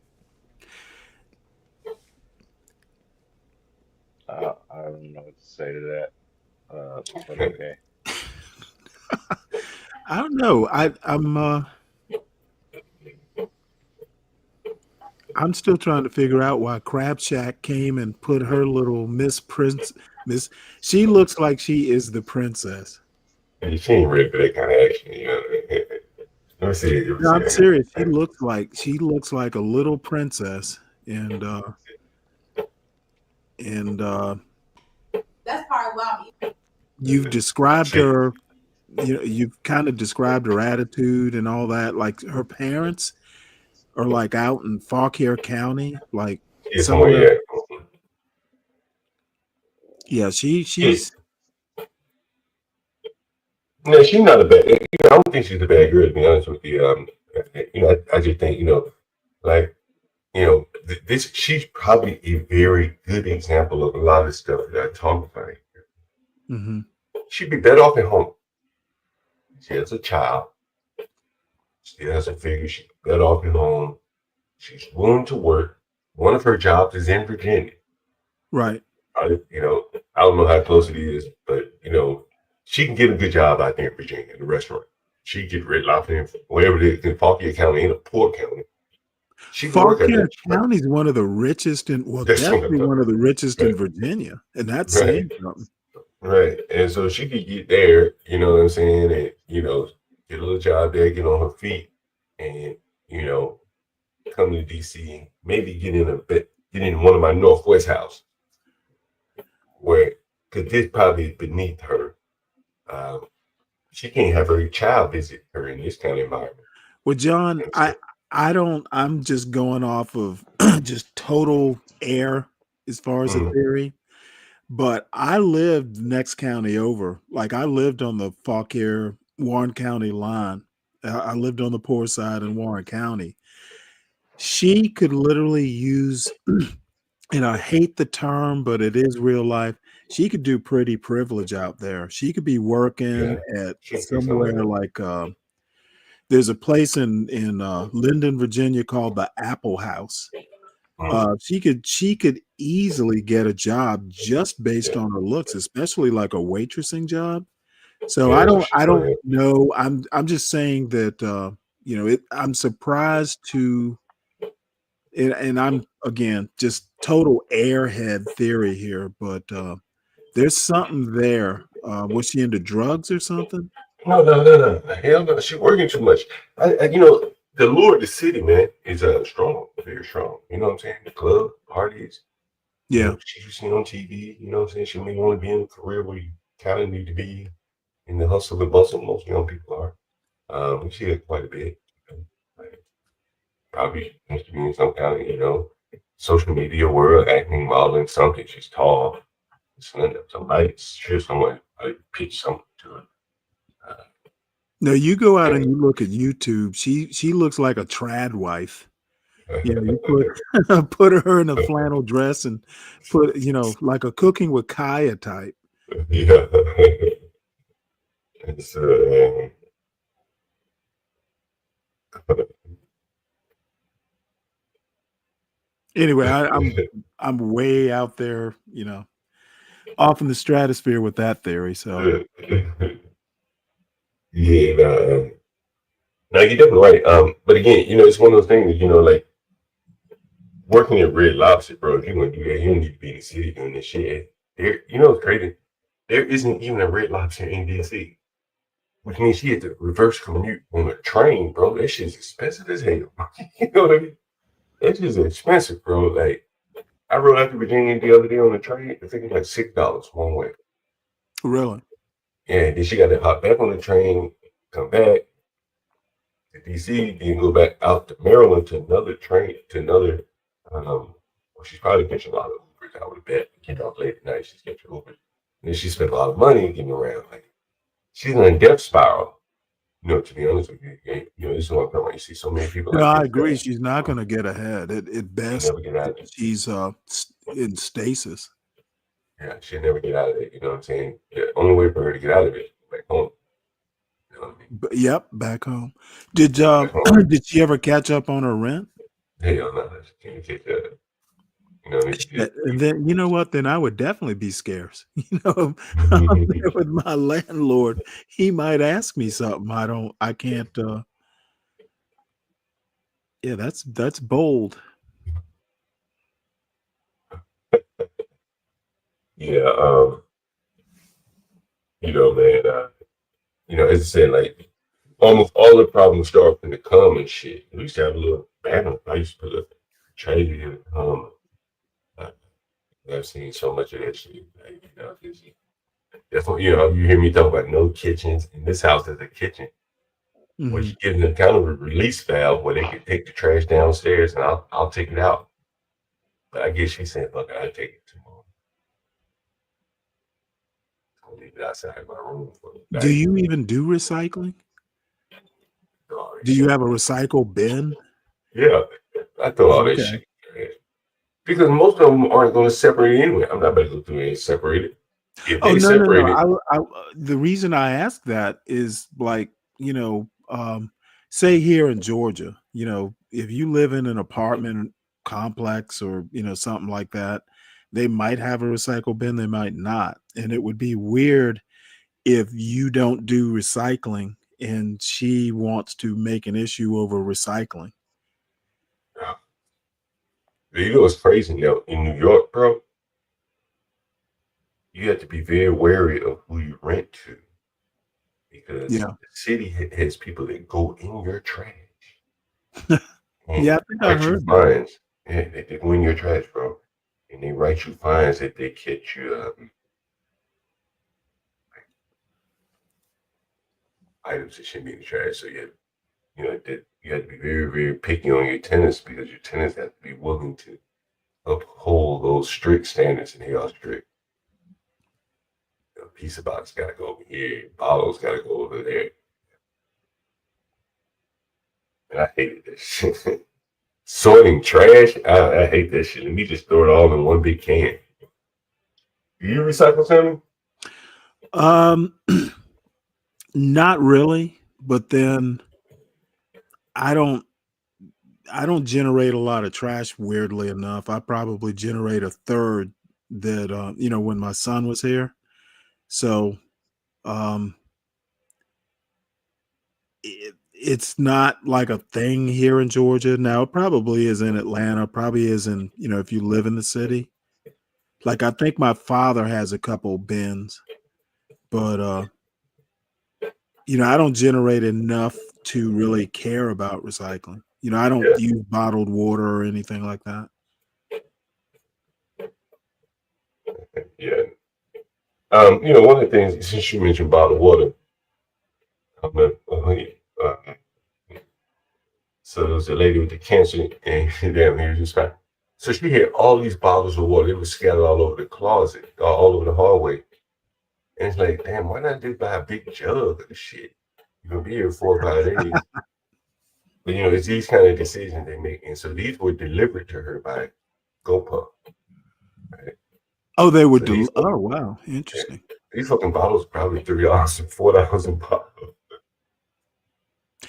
I don't know what to say to that. But okay. I don't know. I'm still trying to figure out why Crab Shack came and put her little Miss. She looks like she is the princess. And she ain't ready for that kind of action, Let me see. No, I'm serious. She looks like a little princess, and that's part why you've described her. You've kind of described her attitude and all that. Like her parents are like out in Fauquier County, like somewhere. Yeah, she's. No, she's not a bad. I don't think she's a bad girl, to be honest with you. I just think this. She's probably a very good example of a lot of stuff that I talk about here. Mm-hmm. She'd be better off at home. She has a child. She has a figure. She's better off at home. She's willing to work. One of her jobs is in Virginia. Right. I don't know how close it is, but she can get a good job out there in Virginia in a restaurant. She get Red Lobster, wherever it is in Fauquier County, in a poor county. Fauquier County is one of the richest definitely one of the richest in Virginia, and that's saying something. Right, and so she could get there, you know what I'm saying, and get a little job there, get on her feet, and come to DC and maybe get in one of my Northwest house, because this probably is beneath her. She can't have her child visit her in this kind of environment. Well, John, I'm just going off of just total air as far as a theory. But I lived next county over. Like I lived on the Fauquier Warren County line. I lived on the poor side in Warren County. She could literally use, and I hate the term, but it is real life. She could do pretty privilege out there. She could be working at somewhere like there's a place in Linden, Virginia called the Apple House. She could easily get a job just based on her looks, especially like a waitressing job. So I don't know. I'm just saying that I'm surprised to, and I'm again just total airhead theory here, but there's something there. Was she into drugs or something? No. Hell no. She's working too much. The lure of the city, man, is strong, very strong. You know what I'm saying? The club, parties. Yeah. She's seen on TV, you know what I'm saying? She may want to be in a career where you kind of need to be in the hustle and bustle. Most young people are. We see it quite a bit. Probably wants to be in some kind of, social media world, acting, modeling, something. She's tall, slender. Somebody, sure someone pitch something to her. Now you go out and you look at YouTube. She looks like a trad wife. You know, you put her in a flannel dress and put, you know, like a Cooking with Kaya type. Yeah. It's, Anyway, I'm way out there, you know, off in the stratosphere with that theory. So yeah, no, you're definitely right. But again, you know, it's one of those things, you know, like working at Red Lobster, bro. If you want to do that, you don't need to be in the city doing this shit. There, you know, it's crazy. There isn't even a Red Lobster in DC, which means she had to reverse commute on a train, bro. That shit's expensive as hell. You know what I mean? That shit's expensive, bro. Like, I rode out to Virginia the other day on the train. I think it was like $6 one way. really, Yeah, then she got to hop back on the train, come back to DC, then go back out to Maryland to another train, to another, well, she's probably catching a lot of Ubers, I would bet. Get off late at night, she's catching Ubers. And then she spent a lot of money getting around. Like, she's in a death spiral. You know, to be honest with you, you know, this is what I'm talking about. You see so many people. no, like I this agree. that, She's not going to get ahead. At best, never get out of it. she's in stasis. Yeah, she'll never get out of it. You know what I'm saying? The only way for her to get out of it is back home. You know what I mean? But, yep, back home. Did did she ever catch up on her rent? Hell no, she can't get that. You know, And then you know what? Then I would definitely be scarce. You know, I'm there with my landlord. He might ask me something. I can't. Yeah, that's bold. yeah, you know, man, you know, as I said, like almost all the problems start from the common shit. We used to have a little battle. I used to put a tragedy in the common. I've seen so much of that shit. Like, you know, that's what, you know, you hear me talk about no kitchens. In this house, there's a kitchen. Where you give them kind of a release valve where they can take the trash downstairs and I'll take it out. But I guess she said, "Look, I'll take it tomorrow. I'll leave it outside my room." Do you even do recycling? Do you have a recycle bin? Yeah, I throw all that shit. Because most of them aren't going to separate anyway. I'm not about to go through and separate it. If they separate it, the reason I ask that is like, you know, say here in Georgia, you know, if you live in an apartment complex or, you know, something like that, they might have a recycle bin, they might not. And it would be weird if you don't do recycling and she wants to make an issue over recycling. You know what's crazy now? In New York, bro, you have to be very wary of who you rent to. Because the city has people that go in your trash. Yeah, I think I heard fines. Yeah, they go in your trash, bro. And they write you fines if they catch you items that shouldn't be in the trash. So you know, that you have to be very, very picky on your tenants because your tenants have to be willing to uphold those strict standards, and they are strict. Pizza box got to go over here. Bottles got to go over there. And I hated this shit. Sorting trash, I hate that shit. Let me just throw it all in one big can. Do you recycle something? Not really, but then I don't generate a lot of trash, weirdly enough. I probably generate a third that you know, when my son was here. So it's not like a thing here in Georgia. Now it probably is in Atlanta, probably is in, you know, if you live in the city. Like I think my father has a couple bins, but you know, I don't generate enough to really care about recycling. You know, I don't use bottled water or anything like that. Yeah. You know, one of the things, since you mentioned bottled water, so there was a lady with the cancer, and damn, he was just fine. So she had all these bottles of water. It was scattered all over the closet, all over the hallway. And it's like, damn, why not just buy a big jug of this shit? You're gonna be here 4 or 5 days. But it's these kind of decisions they make, and so these were delivered to her by GoPuff. Right? Oh, they would. So Oh, wow, interesting. These fucking bottles are probably $3 and $4 a bottle.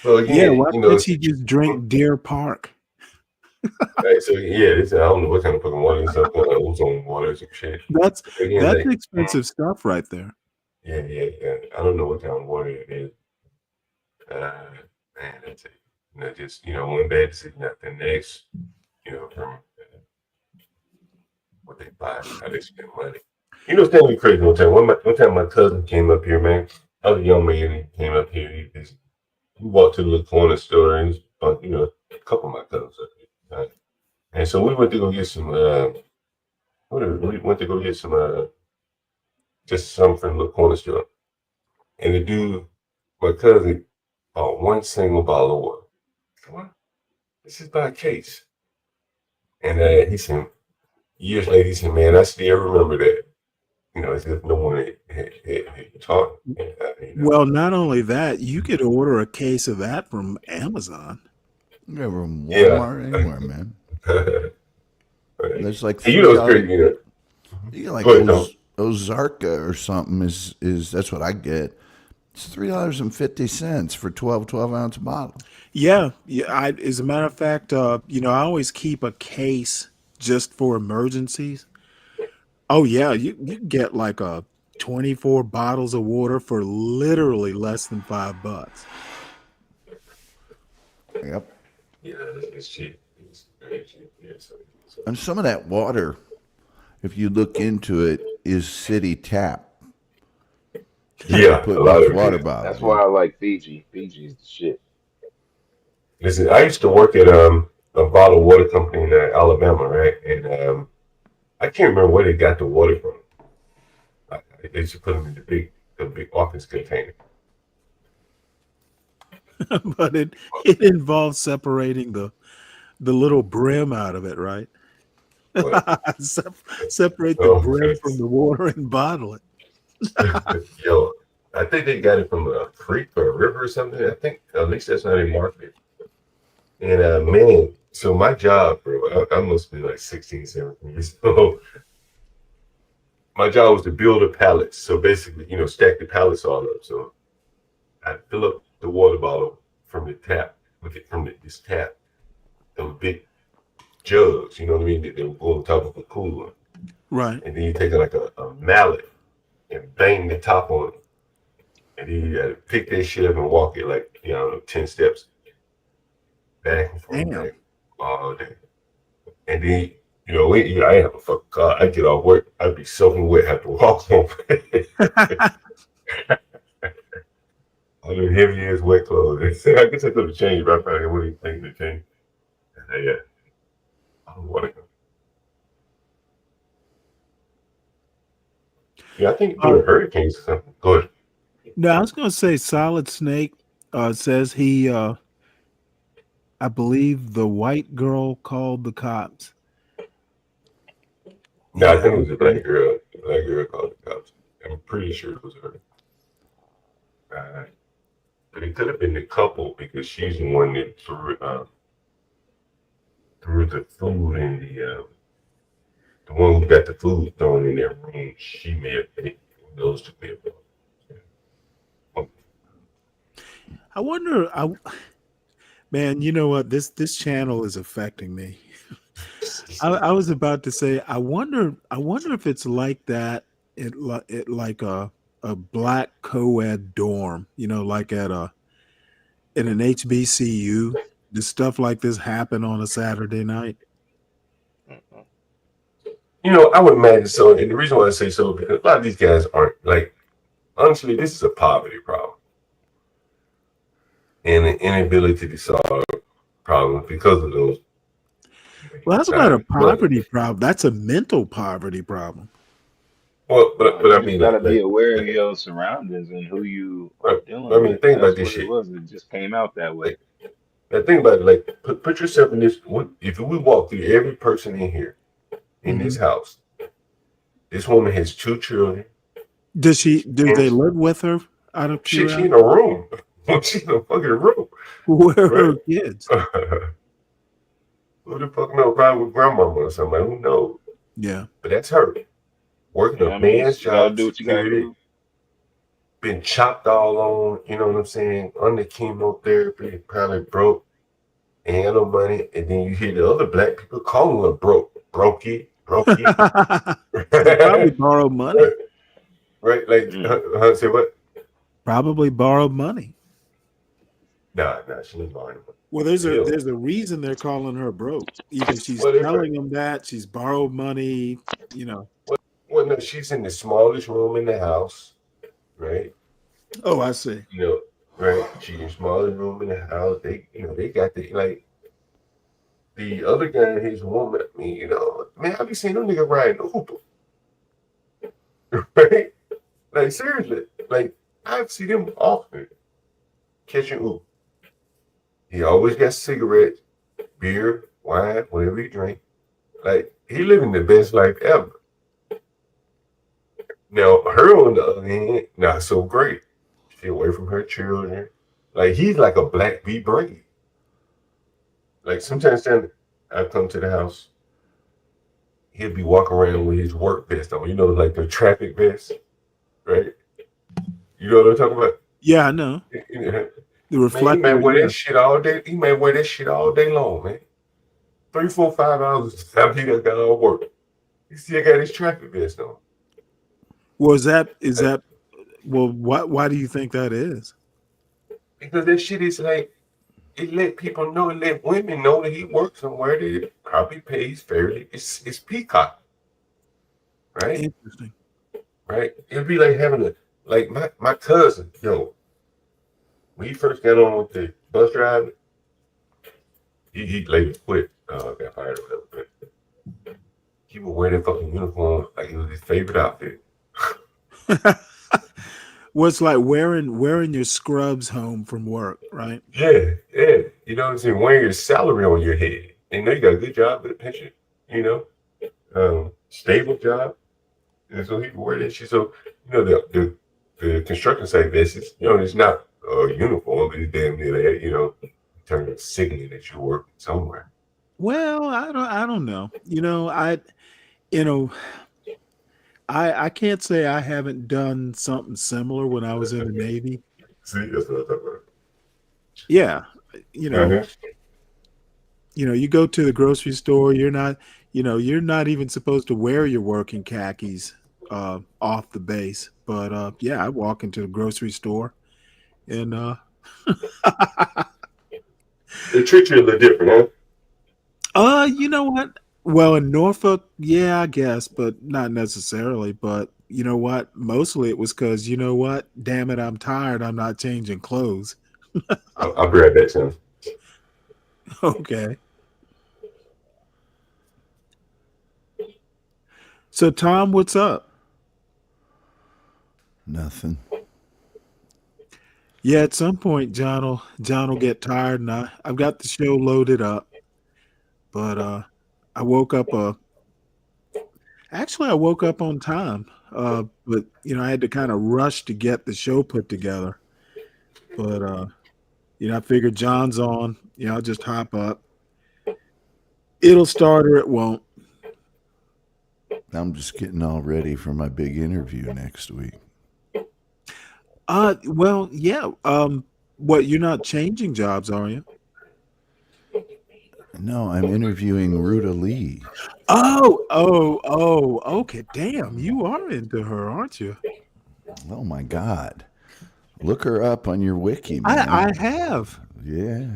So again, why can't she just drink Deer Park? Right, so I don't know what kind of fucking water is up, like ozone water or some shit. That's expensive stuff right there. Yeah. I don't know what kind of water it is. Man, that's it. Just one bad decision after the next. From what they buy, how they spend money. It's definitely crazy. One time my cousin came up here, man. I was a young man. He came up here. He walked to the little corner store, and a couple of my cousins up here. Right? And so we went to go get some. We went to go get some. Just some from the little corner store. And the dude, my cousin, bought one single bottle of water. What? This is by a case. And he said, years later, he said, man, I still remember that. As if no one had taught me. Well, not only that, you could order a case of that from Amazon. Yeah, from Walmart, anywhere, man. Right. There's like crazy, you get like Ozarka or something is that's what I get. It's $3.50 for 12-ounce bottle. Yeah. As a matter of fact, I always keep a case just for emergencies. Oh yeah, you get like 24 bottles of water for literally less than $5. Yep. Yeah, it's cheap. It's very cheap. Yeah, so. And some of that water, if you look into it, is city tap. Yeah, put a lot of water bottles. That's why I like Fiji. Fiji's the shit. Listen, I used to work at a bottled water company in Alabama, right? And I can't remember where they got the water from. They used to put them in the big office container. But it involves separating the little brim out of it, right? Separate the brim from the water and bottle it. Yo, I think they got it from a creek or a river or something. I think at least that's how they market it. And man, so my job, bro, I must be like 16, 17 years old. My job was to build a pallet. So basically, stack the pallets all up. So I fill up the water bottle from the tap, this tap, those big jugs, you know what I mean? They will go on top of a cooler. Right. And then you take like a mallet and bang the top on it. And then you gotta pick that shit up and walk it like, 10 steps. Back and forth. Back all day. And then, I have a fucking car. I get off work, I'd be soaking wet, have to walk home. All the heavy ass wet clothes. I guess I could have changed, but I probably wouldn't think to change. Yeah. I don't want to go. Yeah, I think hurricanes or something. Go ahead. No, I was going to say Solid Snake says he, I believe the white girl called the cops. No, I think it was a black girl. The black girl called the cops. I'm pretty sure it was her. But it could have been the couple because she's the one that threw the food in the one who got the food thrown in their room. She may have been those two people. I wonder, man, you know what? This channel is affecting me. I was about to say, I wonder if it's like that at like a black co-ed dorm, like at an HBCU. Does stuff like this happen on a Saturday night? I would imagine so. And the reason why I say so, because a lot of these guys aren't honestly, this is a poverty problem. And an inability to solve problems because of those. Well, that's not a poverty problem. That's a mental poverty problem. Well, but I mean, you gotta be aware of your surroundings and who you are dealing with. I mean, think about this shit. It just came out that way. Now think about it. Put yourself in this. If we walk through every person in here, in this house, this woman has 2 children. Do they live with her? Out of she in a room. when she's in the fucking room. Where are her kids? Who the fuck knows? Probably with grandmama or somebody. Who knows? Yeah. But that's her. Working a man's job. Do what you gotta do. Been chopped all on, you know what I'm saying? Under chemotherapy, probably broke, and no money. And then you hear the other black people calling her broke. Brokey. Probably borrowed money. Right? Like, say what? Probably borrowed money. Nah, she didn't borrow money. Well, there's a reason they're calling her broke. Either she's telling them that she's borrowed money, you know. Well, no, she's in the smallest room in the house, right? Oh, I see. You know, right? She's in the smallest room in the house. They got the other guy and his woman. I mean, you know, man, I be seeing them niggas riding Uber, right? Like seriously, like I've seen them often catching Uber. He always got cigarettes, beer, wine, whatever he drink. Like he living the best life ever. Now her on the other hand, not so great. She away from her children. Like he's like a black bee brain. Like sometimes I come to the house, he'll be walking around with his work vest on. You know, like the traffic vest, right? You know what I'm talking about? Yeah, I know. The reflector. Man, he may wear that shit all day. He may wear that shit all day long, man. 3, 4, 5 hours after he got all work. He still got his traffic vest on. Well, why do you think that is? Because that shit is like, it let people know, it let women know that he works somewhere that it probably pays fairly. It's peacock. Right? Interesting. Right? It'd be like having my cousin, when he first got on with the bus driver, he later quit, got fired or whatever. But he would wear that fucking uniform like it was his favorite outfit. Well, it's like wearing your scrubs home from work, right? Yeah. You know what I'm saying? Wearing your salary on your head. And know you got a good job with a pension, stable job. And so he can wear that shit. So, the construction site vest is, it's not a uniform, but it's damn near that, turn it signaling that you work somewhere. Well, I don't know. I can't say I haven't done something similar when I was in the Navy. See, that's what I'm talking about. Yeah. You go to the grocery store, you're not even supposed to wear your working khakis off the base. But I walk into the grocery store and they treat you a little different, huh? You know what? Well, in Norfolk, yeah, I guess, but not necessarily. But you know what? Mostly it was because, damn it, I'm tired. I'm not changing clothes. I'll be right back, Tim. Okay. So, Tom, what's up? Nothing. Yeah, at some point, John will get tired, and I've got the show loaded up, but I woke up on time, but I had to kind of rush to get the show put together. But I figured John's on, I'll just hop up. It'll start or it won't. I'm just getting all ready for my big interview next week. Well, yeah. What, you're not changing jobs, are you? No, I'm interviewing Ruta Lee. Oh, okay. Damn, you are into her, aren't you? Oh my God. Look her up on your wiki, man. I have. Yeah.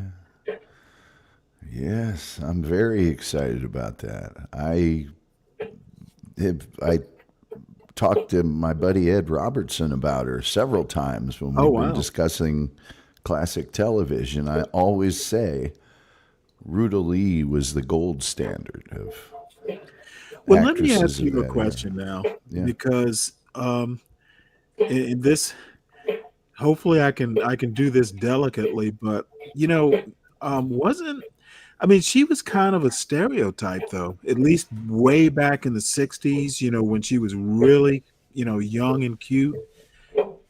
Yes, I'm very excited about that. I talked to my buddy Ed Robertson about her several times when we've been discussing classic television. I always say Ruta Lee was the gold standard of. Well, let me ask you a question now, because in this, hopefully I can do this delicately, but she was kind of a stereotype, though, at least way back in the 60s, when she was really, young and cute.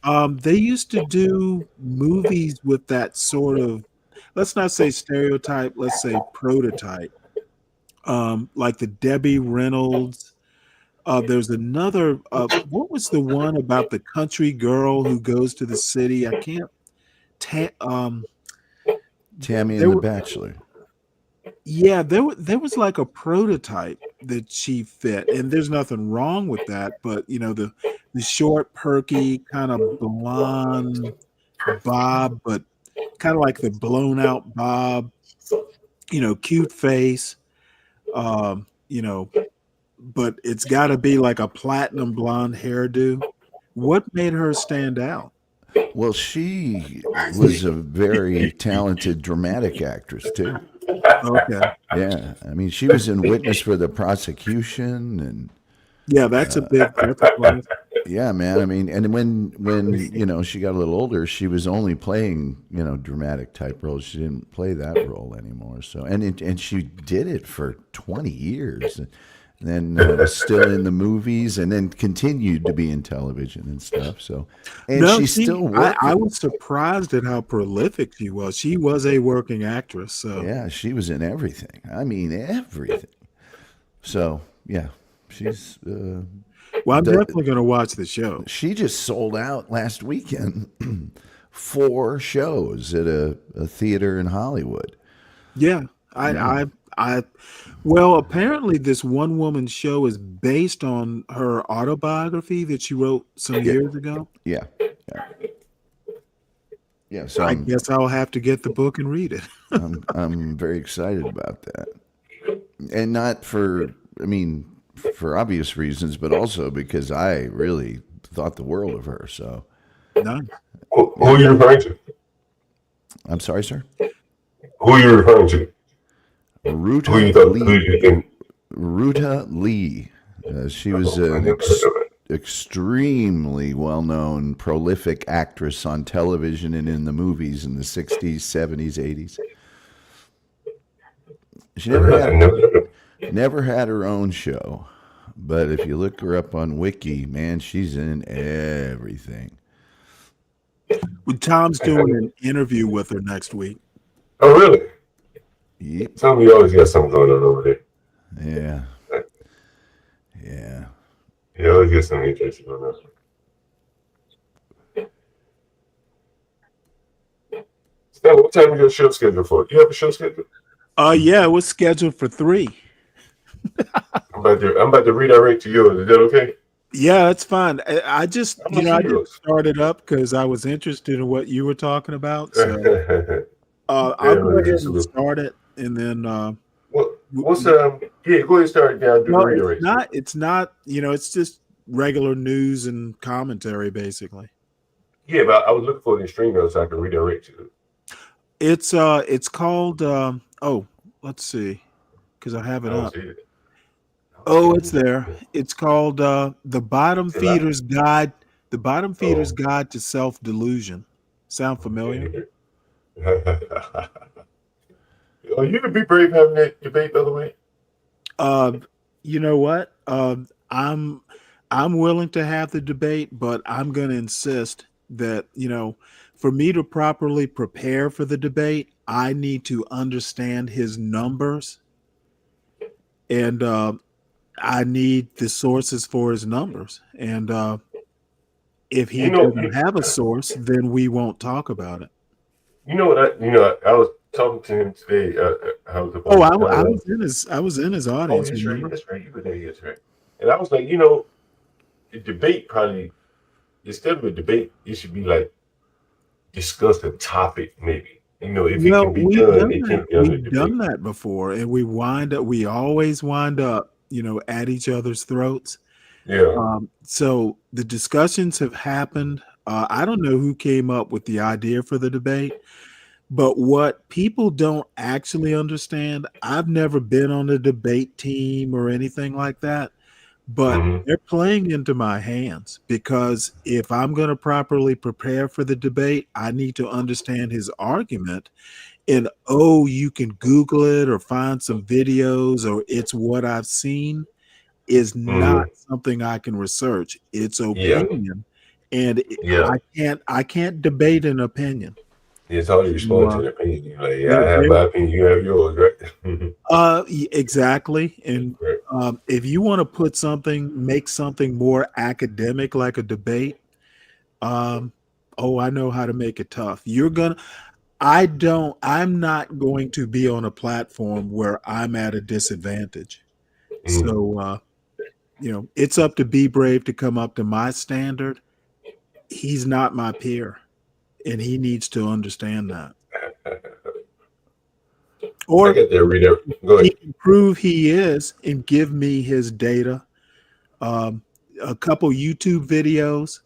They used to do movies with that sort of, let's not say stereotype, let's say prototype. Like the Debbie Reynolds. There's another. What was the one about the country girl who goes to the city? I can't. Tammy and the Bachelor. Yeah, there was like a prototype that she fit, and there's nothing wrong with that. But the short, perky, kind of blonde Bob, but kind of like the blown out Bob. Cute face. But it's got to be like a platinum blonde hairdo. What made her stand out? Well, she was a very talented dramatic actress too. Okay. Yeah, I mean, she was in Witness for the Prosecution, and yeah, that's a big. Yeah, man. I mean, and when she got a little older, she was only playing dramatic type roles. She didn't play that role anymore. So and she did it for 20 years, and then still in the movies, and then continued to be in television and stuff. So, and still working. I was surprised at how prolific she was. She was a working actress. So yeah, she was in everything. I mean, everything. So yeah, she's. Well, I'm definitely going to watch the show. She just sold out last weekend 4 shows at a theater in Hollywood. Yeah, well, apparently this one woman show is based on her autobiography that she wrote some years ago. Yeah. So I guess I'll have to get the book and read it. I'm very excited about that, and not for obvious reasons, but also because I really thought the world of her. So, nice. Who are you referring to? I'm sorry, sir. Who are you referring to? Ruta Lee. She was an extremely well-known, prolific actress on television and in the movies in the 60s, 70s, 80s. She never had her own show, but if you look her up on Wiki, man, she's in everything. Well, Tom's doing an interview with her next week. Oh, really? Yep. Tell me you always got something going on over there. Yeah. You always get something interesting going on. Stan, what time is your show scheduled for? You have a show scheduled? Yeah, it was scheduled for 3. I'm about to redirect to yours. Is that okay? Yeah, that's fine. I just started up because I was interested in what you were talking about. So I'll go ahead and start it, and then go ahead and start it down. It's not. It's just regular news and commentary, basically. Yeah, but I was looking for the stream notes so I can redirect to it. It's called. Let's see, because I have it up. Oh, it's there. It's called The Bottom Feeder's Guide. The Bottom Feeder's Guide to Self-Delusion. Sound familiar? You could be brave having that debate, by the way. You know what? I'm willing to have the debate, but I'm going to insist that for me to properly prepare for the debate, I need to understand his numbers, and I need the sources for his numbers. And if he doesn't have a source, then we won't talk about it. You know what? I was talking to him today. I was in his audience. That's right. You were there. That's right. And I was like, the debate probably, instead of a debate, it should be like discuss the topic, maybe. If it can be done, it can be done. We've done that before, and we always wind up, at each other's throats. Yeah. So the discussions have happened. I don't know who came up with the idea for the debate, but what people don't actually understand, I've never been on a debate team or anything like that, but they're playing into my hands, because if I'm going to properly prepare for the debate, I need to understand his argument. And you can Google it or find some videos, or it's what I've seen, is not something I can research. It's opinion. and I can't debate an opinion. It's hard to respond to an opinion. You're like, yeah, I have my opinion, you have yours, right? Exactly. And if you want to make something more academic, like a debate, I know how to make it tough. I'm not going to be on a platform where I'm at a disadvantage. So, it's up to Be Brave to come up to my standard. He's not my peer, and he needs to understand that. Or I get there, reader. Go ahead. He can prove he is and give me his data. A couple YouTube videos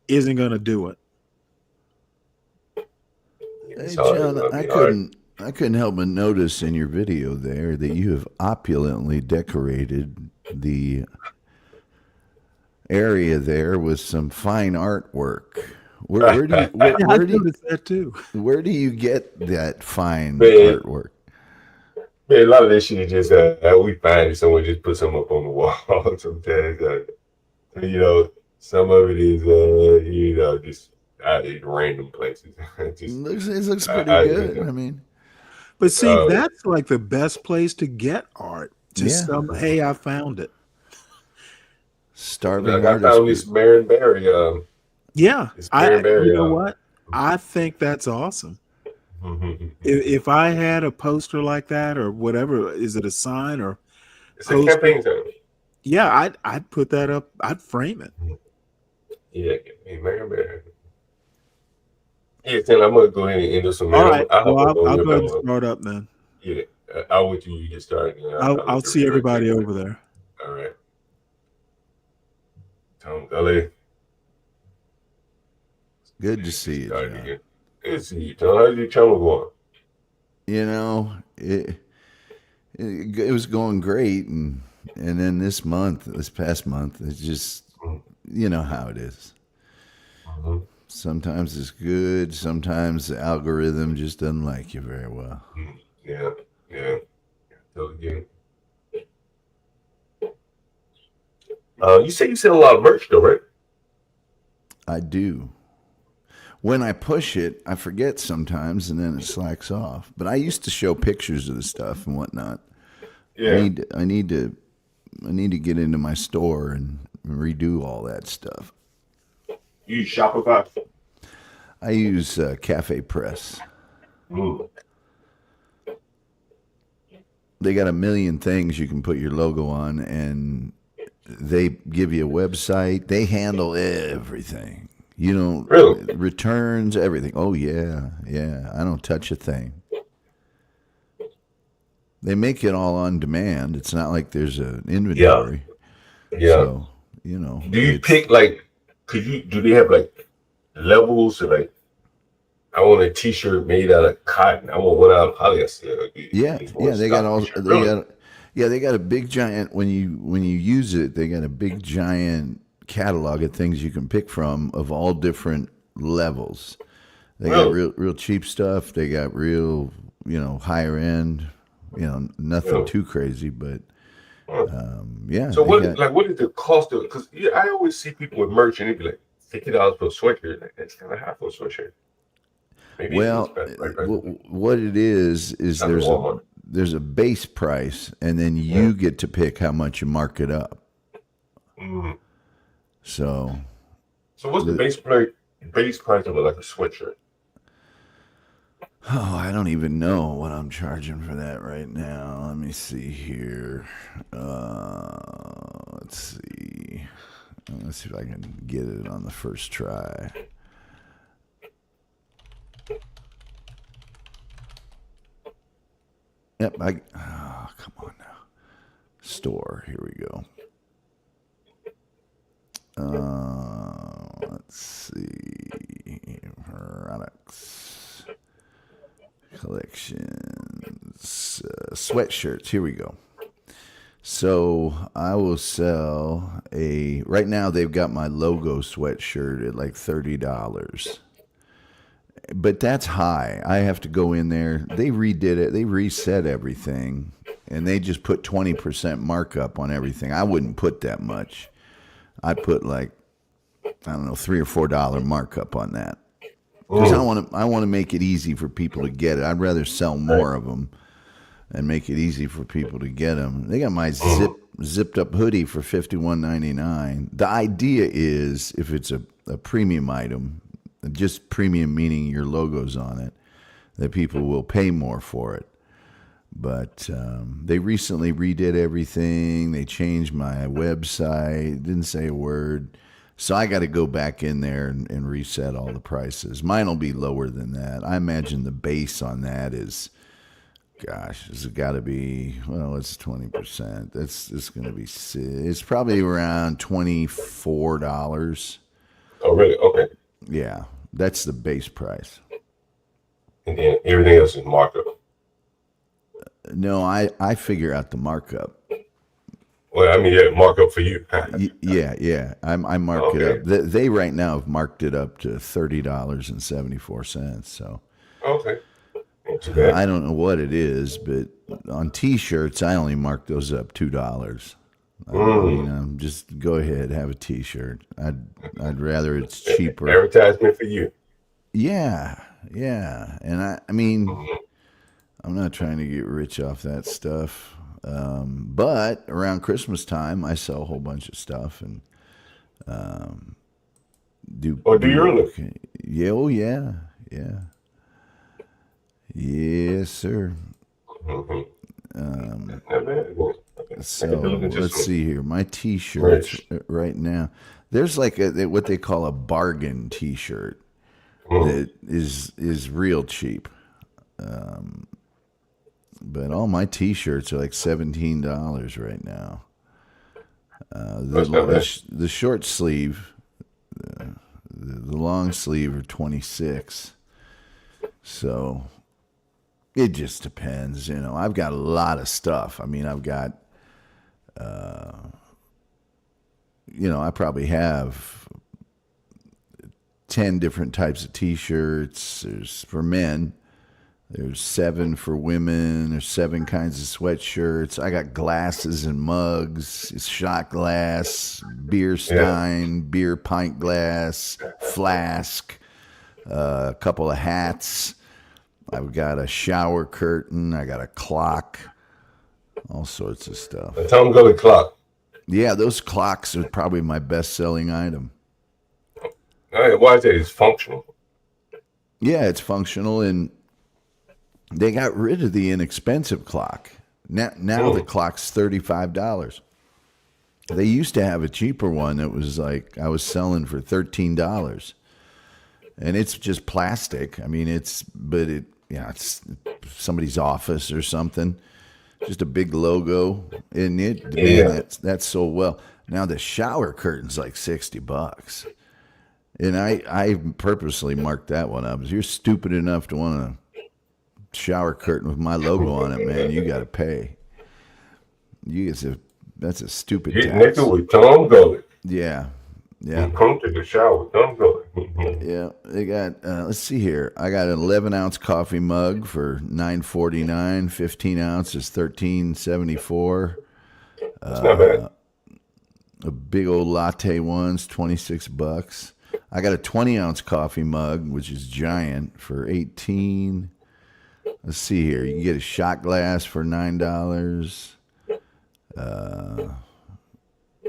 isn't going to do it. Hey, John, I couldn't help but notice in your video there that you have opulently decorated the area there with some fine artwork. Where do you get that fine artwork? Man, a lot of this shit just we find it. Someone just put something up on the wall. Sometimes, some of it is just out in random places. It looks pretty good. I mean, but see, that's like the best place to get art. Hey, I found it. Starving I found this Marion Barry. You know what? I think that's awesome. If I had a poster like that or whatever, is it a sign or it's a campaign sign? Yeah, I'd put that up. I'd frame it. Yeah, Marion Barry. Yeah, then I'm gonna go ahead and end some. All right, I'll go ahead and start up then. Yeah, I'll wait till you get started. I'll see everybody over there. All right. Tom Gully. Good to see you, John. Good to see you, Tom. How's your channel going? It was going great, and then this past month, it's just, you know how it is. Sometimes it's good. Sometimes the algorithm just doesn't like you very well. Yeah. Totally. You say you sell a lot of merch, though, right? I do. When I push it, I forget sometimes, and then it slacks off. But I used to show pictures of the stuff and whatnot. Yeah. I need to get into my store and redo all that stuff. You use Shopify? I use Cafe Press. They got a million things you can put your logo on, and they give you a website. They handle everything. Really? Returns, everything. Oh, yeah. I don't touch a thing. They make it all on demand. It's not like there's an inventory. Yeah. So, do you pick, do they have, levels? I want a T-shirt made out of cotton. I want one out of polyester. They got a big giant, when you use it, they got a big giant catalog of things you can pick from of all different levels. They got real cheap stuff. They got real, higher end, nothing too crazy, but So what is the cost of it? Because I always see people with merch and it'd be like $50 for a sweatshirt. Like, that's kind of high for a sweatshirt. Maybe what it is there's a base price, and then you get to pick how much you mark it up. So what's the base price of a sweatshirt? Oh, I don't even know what I'm charging for that right now. Let me see here. Let's see. Let's see if I can get it on the first try. Yep, come on now. Store, here we go. Let's see. Products. Collections. Sweatshirts, here we go. So I will sell right now they've got my logo sweatshirt at like $30. But that's high. I have to go in there. They redid it. They reset everything. And they just put 20% markup on everything. I wouldn't put that much. I'd put like I don't know, $3 or $4 markup on that. Because I want to make it easy for people to get it. I'd rather sell more of them and make it easy for people to get them. They got my zipped up hoodie for $51.99. The idea is, if it's a premium item, just premium meaning your logo's on it, that people will pay more for it. But they recently redid everything. They changed my website. Didn't say a word. So I got to go back in there and reset all the prices. Mine will be lower than that. I imagine the base on that is, gosh, it's got to be, well, it's 20%. It's going to be, it's probably around $24. Oh, really? Okay. Yeah, that's the base price. And then everything else is markup. No, I figure out the markup. Well, I mean, yeah, markup for you. Yeah. I mark it up. They right now have marked it up to $30.74. So okay. Not too bad. I don't know what it is, but on T-shirts, I only mark those up $2. Just go ahead, have a T-shirt. I'd rather it's cheaper. Advertisement for you. Yeah. And I mean, I'm not trying to get rich off that stuff. But around Christmas time, I sell a whole bunch of stuff and do your look. Yeah, oh yeah. Yes, sir. So let's see here. My T-shirts right now. There's like what they call a bargain T-shirt that is real cheap. But all my T-shirts are like $17 right now. The short sleeve, the long sleeve are $26. So it just depends, I've got a lot of stuff. I mean, I've got, I probably have 10 different types of T-shirts. There's for men. There's 7 for women. There's 7 kinds of sweatshirts. I got glasses and mugs, shot glass, beer stein, beer pint glass, flask, a couple of hats. I've got a shower curtain. I got a clock, all sorts of stuff. A Tom Gully clock. Yeah, those clocks are probably my best-selling item. Why is that? It's functional. Yeah, it's functional, and they got rid of the inexpensive clock. Now the clock's $35. They used to have a cheaper one that was like I was selling for $13, and it's just plastic. I mean, it's somebody's office or something. Just a big logo, and that's sold well. Now the shower curtain's like $60, and I purposely marked that one up. If you're stupid enough to want a shower curtain with my logo on it, man, you got to pay. That's a stupid tax. Nigga with Tom Gully. Yeah. Come to the shower, Tom Gully. Yeah, they got. Let's see here. I got an 11-ounce coffee mug for $9.49. 15 ounces, $13.74. That's not bad. A big old latte one's $26. I got a 20-ounce coffee mug, which is giant, for $18. Let's see here. You can get a shot glass for $9.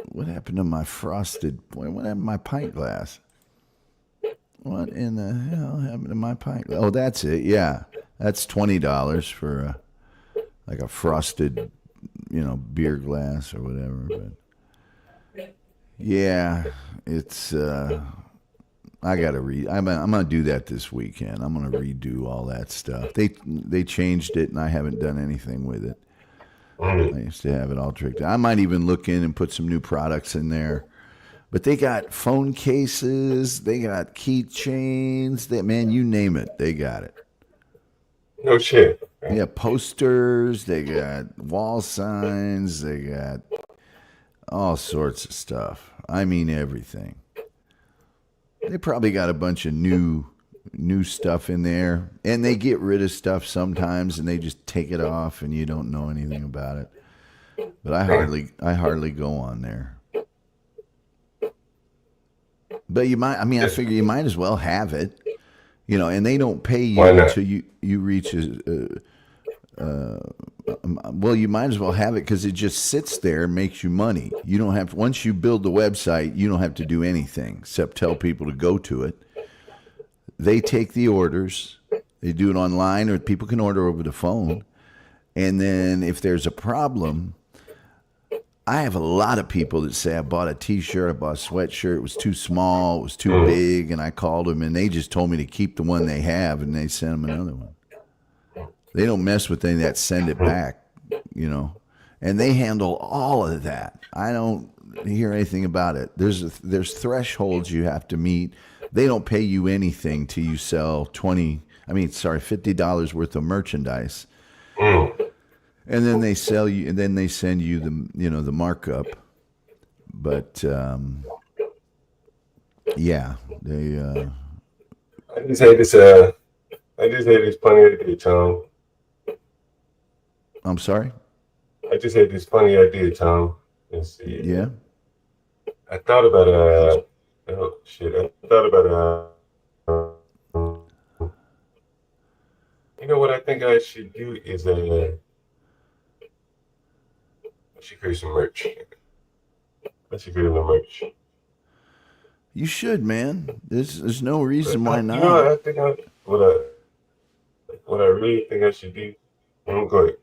What happened to my frosted? What happened to my pint glass? What in the hell happened to my pint glass? Oh, that's it. Yeah, that's $20 for like a frosted, beer glass or whatever. But yeah, it's. I gotta I'm gonna do that this weekend. I'm gonna redo all that stuff. They changed it, and I haven't done anything with it. I used to have it all tricked out. I might even look in and put some new products in there. But they got phone cases, they got keychains, man, you name it, they got it. No shit. Yeah, posters, they got wall signs, they got all sorts of stuff. I mean everything. They probably got a bunch of new stuff in there, and they get rid of stuff sometimes, and they just take it off, and you don't know anything about it. But I hardly go on there. But you might. I mean, I figure you might as well have it. You know, and they don't pay you Why not? until you reach well, you might as well have it because it just sits there and makes you money. You don't have once you build the website, you don't have to do anything except tell people to go to it. They take the orders. They do it online, or people can order over the phone. And then if there's a problem, I have a lot of people that say I bought a T-shirt, I bought a sweatshirt, it was too small, it was too big, and I called them, and they just told me to keep the one they have, and they sent them another one. They don't mess with any of that, send it back, you know. And they handle all of that. I don't hear anything about it. There's thresholds you have to meet. They don't pay you anything till you sell $50 worth of merchandise. And then they sell you, and then they send you the markup. But yeah, they. I just hate this. I just hate this funny idea, Tom. I'm sorry. I just had this funny idea, Tom. Let's see. Yeah. I thought about oh shit! I thought about you know what I think I should do is I should create some merch. I should create some merch. You should, man. There's no reason why not. You know, I think what I really think I should do. I'm going.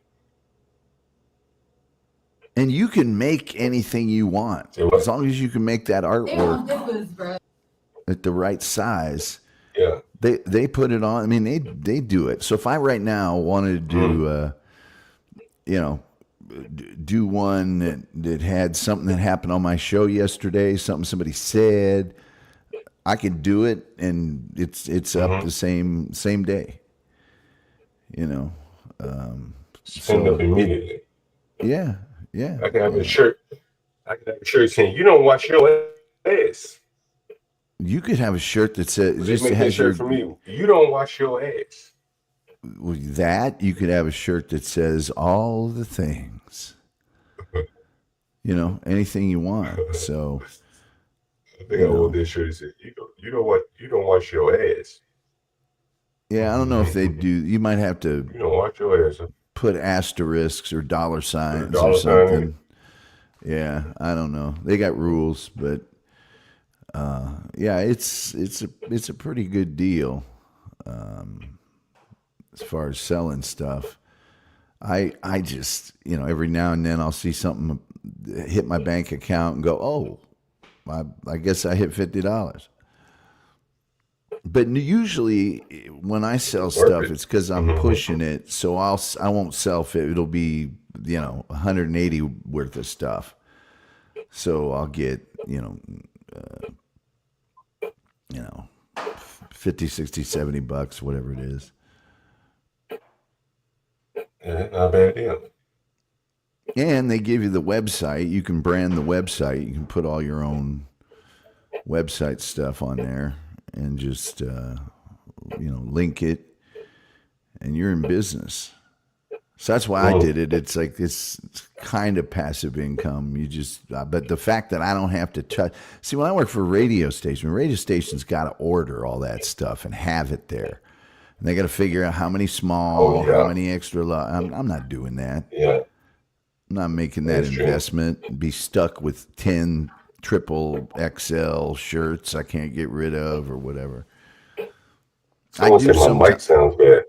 And you can make anything you want as long as you can make that artwork at the right size. Yeah. They put it on. I mean, they do it. So if I right now wanted to do, do one that had something that happened on my show yesterday, something somebody said, I could do it, and it's up the same day. You know, Send up immediately. Yeah. I can have a shirt. I can have a shirt saying, "You don't wash your ass." You could have a shirt that says Just make that shirt for me. You don't wash your ass. That you could have a shirt that says all the things. You know, anything you want. So I think I wore this shirt. It said, "You don't wash your ass." Yeah, I don't know if they do. You might have to. You don't wash your ass. Huh? Put asterisks or dollar signs or something. Yeah, I don't know. They got rules, but yeah, it's a pretty good deal as far as selling stuff. I just every now and then I'll see something hit my bank account and go, oh, I guess I hit $50. But usually when I sell stuff, it's because I'm pushing it. So I won't self it. It'll be 180 worth of stuff. So I'll get 50, 60, 70 bucks, whatever it is. Yeah, not a bad deal. And they give you the website. You can brand the website. You can put all your own website stuff on there. And just link it, and you're in business. So that's why I did it. It's like this kind of passive income. You just, but the fact that I don't have to touch. See, when I work for a radio station's got to order all that stuff and have it there, and they got to figure out how many small, how many extra. I'm not doing that. Yeah, I'm not making that investment. True. Be stuck with 10 triple XL shirts I can't get rid of or whatever. I do. My mic sounds bad.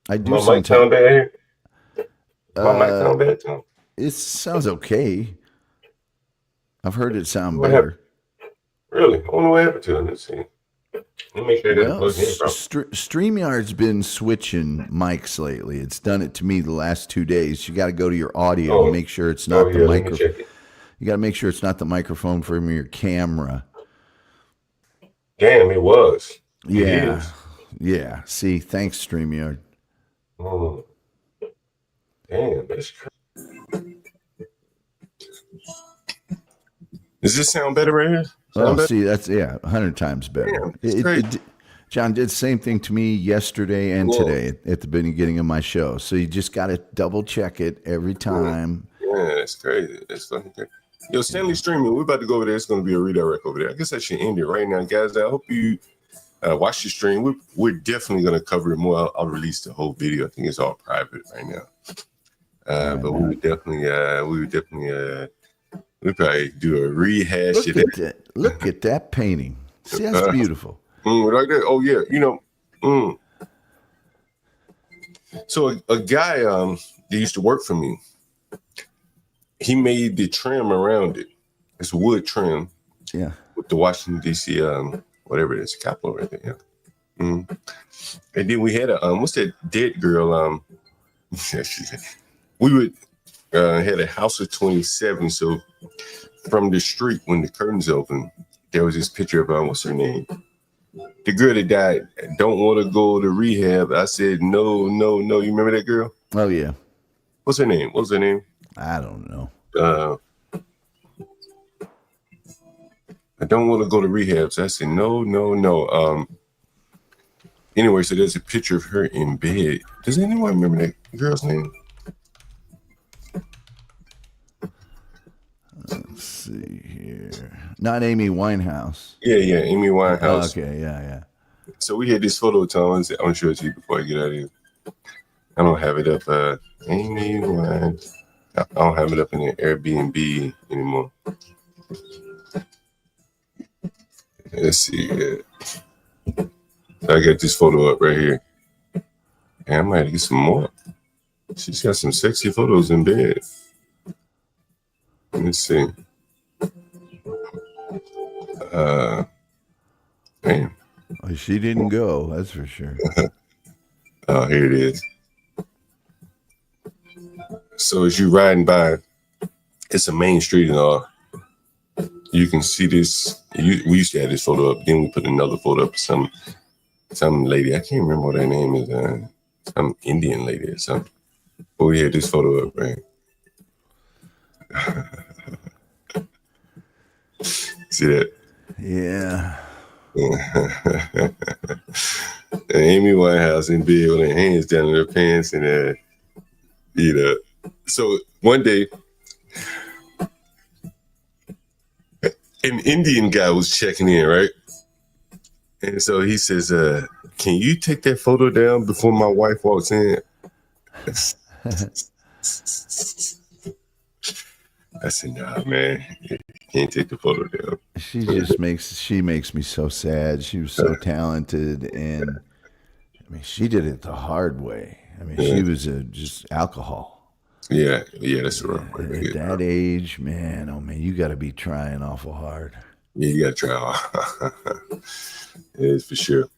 I do. My mic sound bad here. My mic sound bad too. It sounds okay. I've heard it sound better. Really? I wonder what happened to it. Let's see. Let me make sure that plugged in. StreamYard's been switching mics lately. It's done it to me the last 2 days. You got to go to your audio and make sure it's not the microphone. You got to make sure it's not the microphone from your camera. Damn, it was. Yeah. Yeah. See, thanks, StreamYard. Damn, that's crazy. Does this sound better right here? Better? See, that's 100 times better. Damn, John did the same thing to me yesterday and today at the beginning of my show. So you just got to double check it every time. Yeah, that's crazy. That's fucking crazy. Yo, Stanley Streaming, we're about to go over there. It's going to be a redirect over there. I guess I should end it right now, guys. I hope you watch the stream. We're definitely going to cover it more. I'll release the whole video. I think it's all private right now. But we would definitely, we'd probably do a rehash. Look at that painting. See, that's beautiful. Like that. Oh, yeah. You know, So a guy that used to work for me, he made the trim around it. It's wood trim. Yeah. With the Washington, D.C., whatever it is, Capitol right there. Yeah. And then we had a, what's that dead girl? We would had a house of 27. So from the street, when the curtains open, there was this picture of, what's her name? The girl that died. Don't want to go to rehab. I said, no. You remember that girl? Oh, yeah. What's her name? I don't know. I don't want to go to rehab. So I said, no. Anyway, so there's a picture of her in bed. Does anyone remember that girl's name? Let's see here. Not Amy Winehouse. Yeah, Amy Winehouse. Okay, yeah. So we had this photo, Tom. I'm sure it's you before I get out of here. I don't have it up. Amy Winehouse. I don't have it up in the Airbnb anymore. Let's see. I got this photo up right here. And I might get some more. She's got some sexy photos in bed. Let me see. Damn. Well, she didn't go, that's for sure. Oh, here it is. So as you riding by, it's a main street and all. You can see this. We used to have this photo up. Then we put another photo up. Some lady. I can't remember what her name is. Some Indian lady or something. But we had this photo up, right? See that? Yeah. And Amy Winehouse in bed with her hands down in her pants and So one day, an Indian guy was checking in, right? And so he says, can you take that photo down before my wife walks in? I said, nah, man, you can't take the photo down. She makes me so sad. She was so talented, and I mean, she did it the hard way. I mean, she was just alcohol. Yeah, that's right. At that age, man, oh man, you got to be trying awful hard. Yeah, you got to try hard. It is for sure.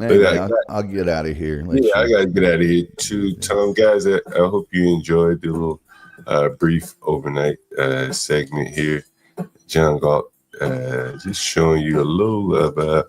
Anyway, I'll get out of here. I got to get out of here too. Tom, guys, I hope you enjoyed the little brief overnight segment here. John Galt just showing you a little of